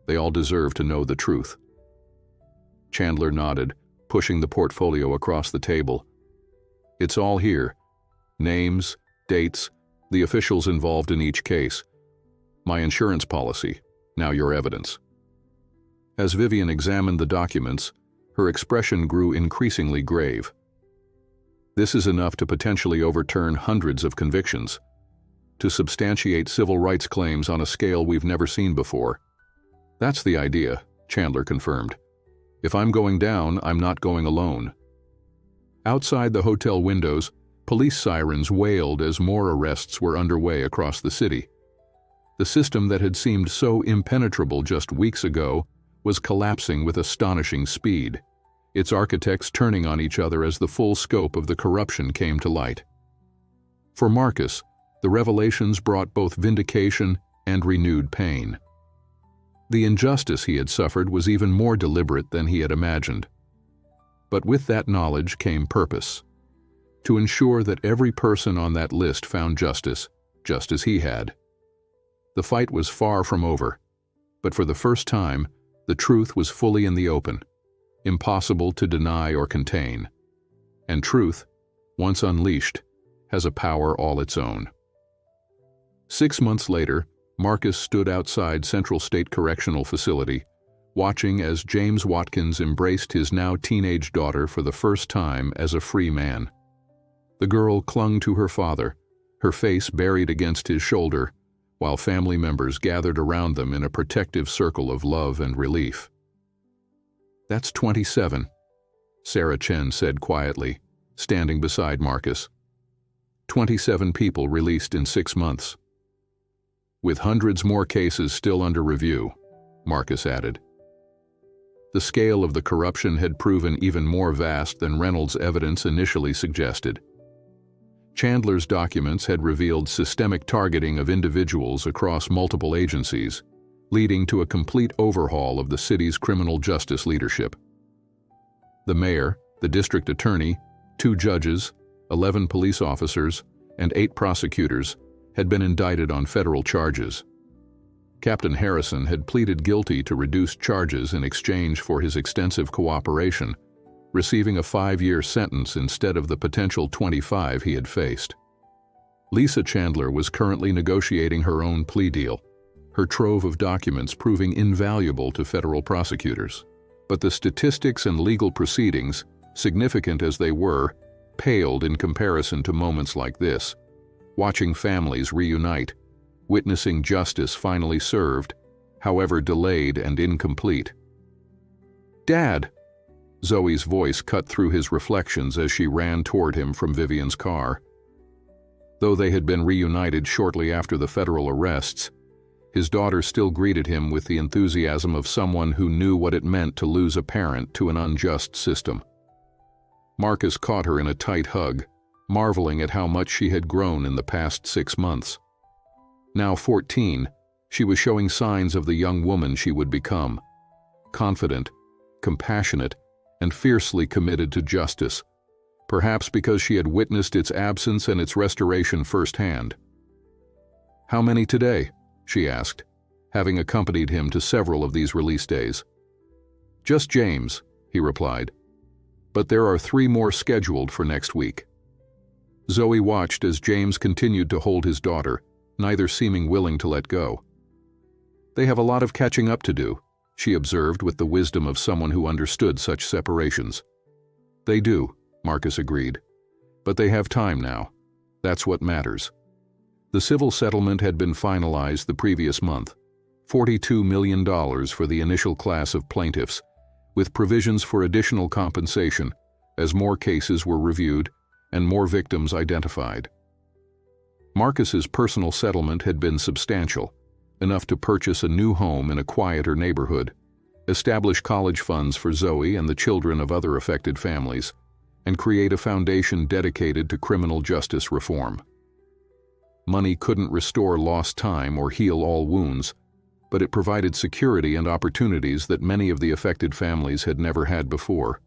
They all deserve to know the truth." Chandler nodded, pushing the portfolio across the table. "It's all here. Names, dates, the officials involved in each case. My insurance policy, now your evidence." As Vivian examined the documents, her expression grew increasingly grave. This is enough to potentially overturn hundreds of convictions, to substantiate civil rights claims on a scale we've never seen before. That's the idea, Chandler confirmed. If I'm going down, I'm not going alone. Outside the hotel windows, police sirens wailed as more arrests were underway across the city. The system that had seemed so impenetrable just weeks ago was collapsing with astonishing speed, its architects turning on each other as the full scope of the corruption came to light. For Marcus, the revelations brought both vindication and renewed pain. The injustice he had suffered was even more deliberate than he had imagined. But with that knowledge came purpose, to ensure that every person on that list found justice, just as he had. The fight was far from over, but for the first time, the truth was fully in the open, impossible to deny or contain. And truth, once unleashed, has a power all its own. 6 months later, Marcus stood outside Central State Correctional Facility, watching as James Watkins embraced his now teenage daughter for the first time as a free man. The girl clung to her father, her face buried against his shoulder, while family members gathered around them in a protective circle of love and relief. "That's 27, Sarah Chen said quietly, standing beside Marcus. 27 people released in 6 months. With hundreds more cases still under review, Marcus added. The scale of the corruption had proven even more vast than Reynolds' evidence initially suggested. Chandler's documents had revealed systemic targeting of individuals across multiple agencies, leading to a complete overhaul of the city's criminal justice leadership. The mayor, the district attorney, 2 judges, 11 police officers, and 8 prosecutors had been indicted on federal charges. Captain Harrison had pleaded guilty to reduced charges in exchange for his extensive cooperation, receiving a 5-year sentence instead of the potential 25 he had faced. Lisa Chandler was currently negotiating her own plea deal, her trove of documents proving invaluable to federal prosecutors. But the statistics and legal proceedings, significant as they were, paled in comparison to moments like this, watching families reunite, witnessing justice finally served, however delayed and incomplete. "Dad!" Zoe's voice cut through his reflections as she ran toward him from Vivian's car. Though they had been reunited shortly after the federal arrests, his daughter still greeted him with the enthusiasm of someone who knew what it meant to lose a parent to an unjust system. Marcus caught her in a tight hug, marveling at how much she had grown in the past 6 months. Now 14, she was showing signs of the young woman she would become, confident, compassionate, and fiercely committed to justice, perhaps because she had witnessed its absence and its restoration firsthand. "How many today?" she asked, having accompanied him to several of these release days. "Just James," he replied, "but there are 3 more scheduled for next week." Zoe watched as James continued to hold his daughter, neither seeming willing to let go. "They have a lot of catching up to do," she observed with the wisdom of someone who understood such separations. "They do," Marcus agreed, "but they have time now. That's what matters." The civil settlement had been finalized the previous month, $42 million for the initial class of plaintiffs, with provisions for additional compensation as more cases were reviewed and more victims identified. Marcus's personal settlement had been substantial, enough to purchase a new home in a quieter neighborhood, establish college funds for Zoe and the children of other affected families, and create a foundation dedicated to criminal justice reform. Money couldn't restore lost time or heal all wounds, but it provided security and opportunities that many of the affected families had never had before.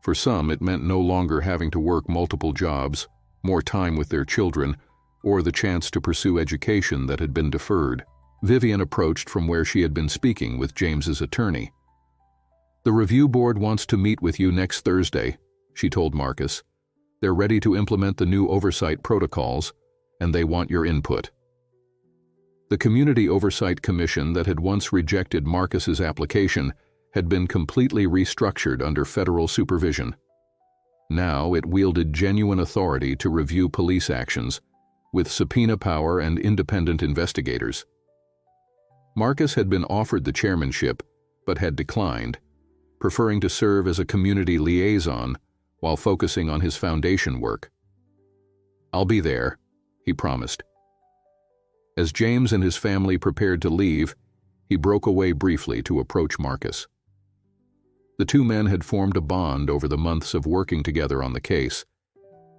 For some, it meant no longer having to work multiple jobs, more time with their children, or the chance to pursue education that had been deferred. Vivian approached from where she had been speaking with James's attorney. "The review board wants to meet with you next Thursday," she told Marcus. "They're ready to implement the new oversight protocols, and they want your input." The Community Oversight Commission that had once rejected Marcus's application had been completely restructured under federal supervision. Now it wielded genuine authority to review police actions, with subpoena power and independent investigators. Marcus had been offered the chairmanship, but had declined, preferring to serve as a community liaison while focusing on his foundation work. "I'll be there," he promised. As James and his family prepared to leave, he broke away briefly to approach Marcus. The two men had formed a bond over the months of working together on the case,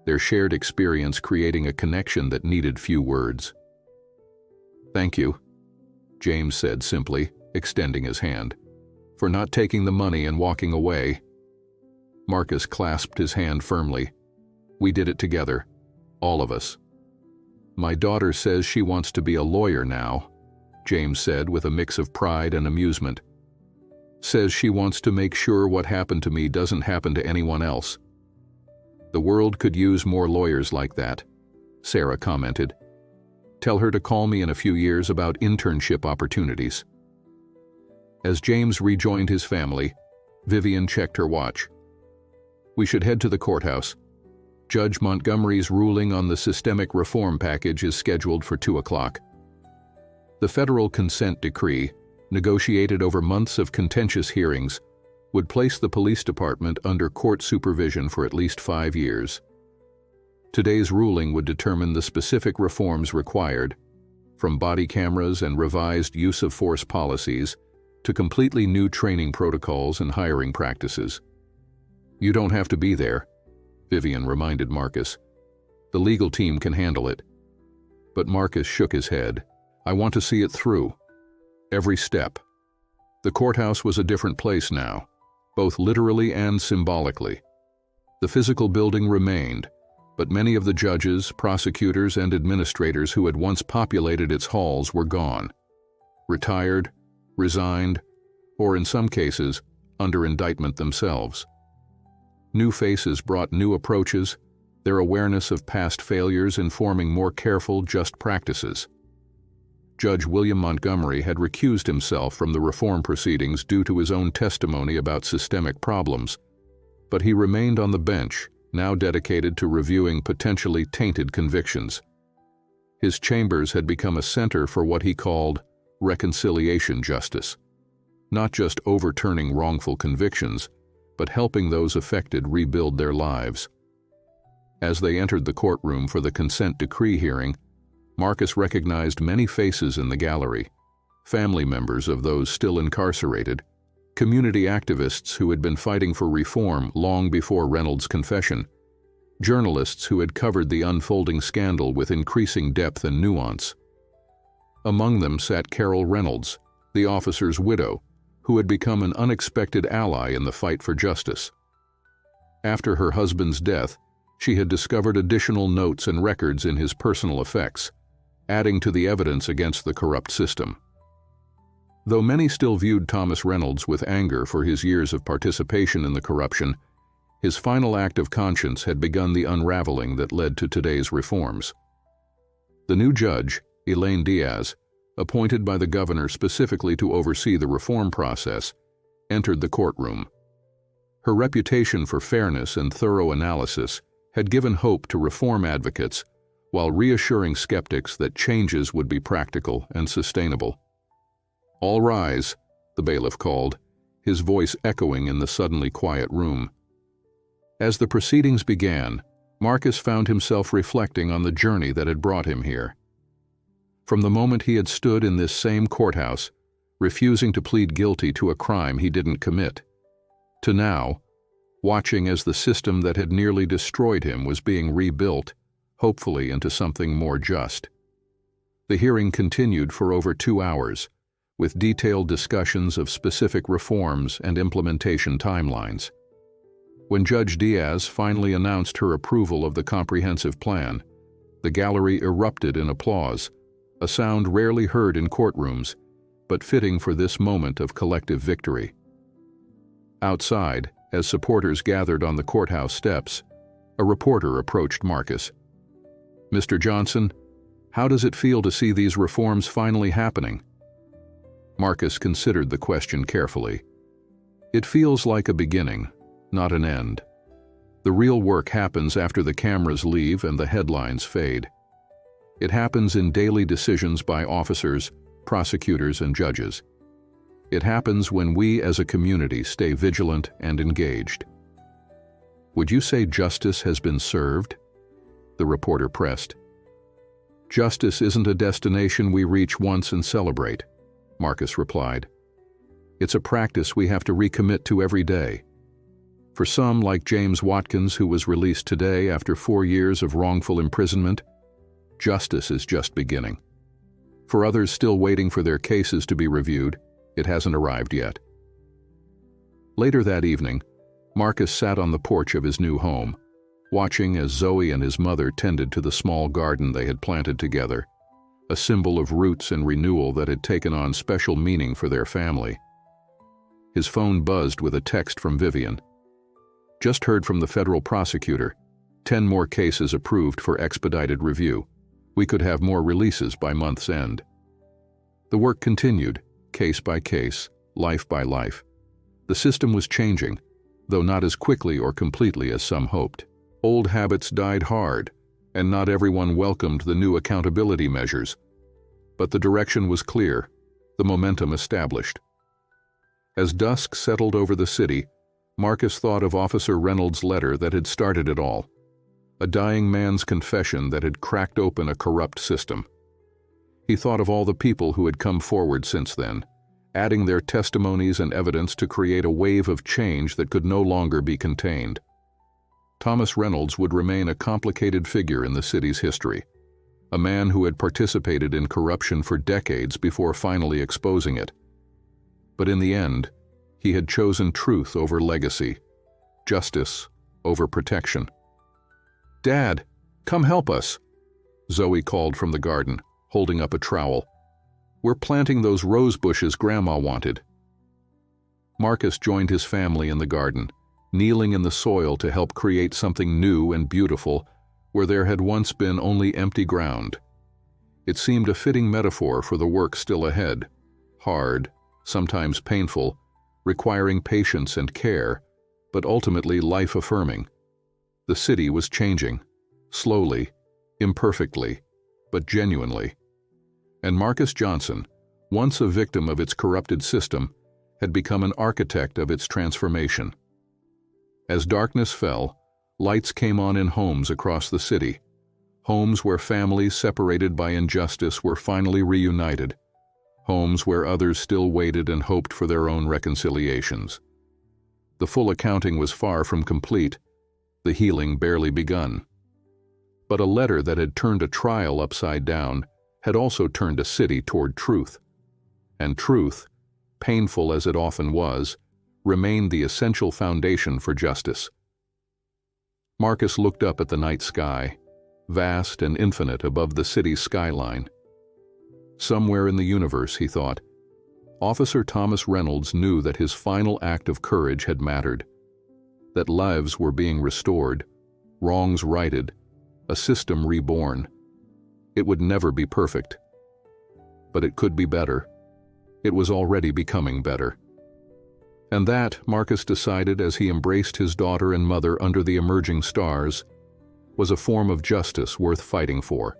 their shared experience creating a connection that needed few words. "Thank you," James said simply, extending his hand, "for not taking the money and walking away." Marcus clasped his hand firmly. "We did it together, all of us." "My daughter says she wants to be a lawyer now," James said with a mix of pride and amusement. "Says she wants to make sure what happened to me doesn't happen to anyone else." "The world could use more lawyers like that," Sarah commented. "Tell her to call me in a few years about internship opportunities." As James rejoined his family, Vivian checked her watch. "We should head to the courthouse. Judge Montgomery's ruling on the systemic reform package is scheduled for 2 o'clock. The federal consent decree, negotiated over months of contentious hearings, would place the police department under court supervision for at least 5 years. Today's ruling would determine the specific reforms required, from body cameras and revised use of force policies to completely new training protocols and hiring practices. "You don't have to be there," Vivian reminded Marcus. "The legal team can handle it." But Marcus shook his head. "I want to see it through. Every step." The courthouse was a different place now, both literally and symbolically. The physical building remained, but many of the judges, prosecutors, and administrators who had once populated its halls were gone. Retired, resigned, or in some cases, under indictment themselves. New faces brought new approaches, their awareness of past failures informing more careful, just practices. Judge William Montgomery had recused himself from the reform proceedings due to his own testimony about systemic problems, but he remained on the bench, now dedicated to reviewing potentially tainted convictions. His chambers had become a center for what he called reconciliation justice, not just overturning wrongful convictions, but helping those affected rebuild their lives. As they entered the courtroom for the consent decree hearing, Marcus recognized many faces in the gallery, family members of those still incarcerated, community activists who had been fighting for reform long before Reynolds' confession, journalists who had covered the unfolding scandal with increasing depth and nuance. Among them sat Carol Reynolds, the officer's widow, who had become an unexpected ally in the fight for justice. After her husband's death, she had discovered additional notes and records in his personal effects, adding to the evidence against the corrupt system. Though many still viewed Thomas Reynolds with anger for his years of participation in the corruption, his final act of conscience had begun the unraveling that led to today's reforms. The new judge, Elaine Diaz, appointed by the governor specifically to oversee the reform process, entered the courtroom. Her reputation for fairness and thorough analysis had given hope to reform advocates while reassuring skeptics that changes would be practical and sustainable. "All rise," the bailiff called, his voice echoing in the suddenly quiet room. As the proceedings began, Marcus found himself reflecting on the journey that had brought him here. From the moment he had stood in this same courthouse, refusing to plead guilty to a crime he didn't commit, to now, watching as the system that had nearly destroyed him was being rebuilt, hopefully into something more just. The hearing continued for over 2 hours, with detailed discussions of specific reforms and implementation timelines. When Judge Diaz finally announced her approval of the comprehensive plan, the gallery erupted in applause, a sound rarely heard in courtrooms, but fitting for this moment of collective victory. Outside, as supporters gathered on the courthouse steps, a reporter approached Marcus. "Mr. Johnson, How does it feel to see these reforms finally happening? Marcus considered the question carefully. It feels like a beginning, not an end. The real work happens after the cameras leave and the headlines fade. It happens in daily decisions by officers, prosecutors, and judges. It happens when we as a community stay vigilant and engaged. Would you say justice has been served? The reporter pressed. Justice isn't a destination we reach once and celebrate, Marcus replied. It's a practice we have to recommit to every day. For some, like James Watkins, who was released today after 4 years of wrongful imprisonment, justice is just beginning. For others still waiting for their cases to be reviewed, it hasn't arrived yet. Later that evening, Marcus sat on the porch of his new home, watching as Zoe and his mother tended to the small garden they had planted together, a symbol of roots and renewal that had taken on special meaning for their family. His phone buzzed with a text from Vivian. Just heard from the federal prosecutor. 10 more cases approved for expedited review. We could have more releases by month's end. The work continued, case by case, life by life. The system was changing, though not as quickly or completely as some hoped. Old habits died hard, and not everyone welcomed the new accountability measures. But the direction was clear, the momentum established. As dusk settled over the city, Marcus thought of Officer Reynolds' letter that had started it all, a dying man's confession that had cracked open a corrupt system. He thought of all the people who had come forward since then, adding their testimonies and evidence to create a wave of change that could no longer be contained. Thomas Reynolds would remain a complicated figure in the city's history, a man who had participated in corruption for decades before finally exposing it. But in the end, he had chosen truth over legacy, justice over protection. "Dad, come help us," Zoe called from the garden, holding up a trowel. "We're planting those rose bushes Grandma wanted." Marcus joined his family in the garden, kneeling in the soil to help create something new and beautiful where there had once been only empty ground. It seemed a fitting metaphor for the work still ahead, hard, sometimes painful, requiring patience and care, but ultimately life-affirming. The city was changing, slowly, imperfectly, but genuinely. And Marcus Johnson, once a victim of its corrupted system, had become an architect of its transformation. As darkness fell, lights came on in homes across the city, homes where families separated by injustice were finally reunited, homes where others still waited and hoped for their own reconciliations. The full accounting was far from complete, the healing barely begun. But a letter that had turned a trial upside down had also turned a city toward truth. And truth, painful as it often was, remained the essential foundation for justice. Marcus looked up at the night sky, vast and infinite above the city's skyline. Somewhere in the universe, he thought, Officer Thomas Reynolds knew that his final act of courage had mattered, that lives were being restored, wrongs righted, a system reborn. It would never be perfect, but it could be better. It was already becoming better. And that, Marcus decided as he embraced his daughter and mother under the emerging stars, was a form of justice worth fighting for.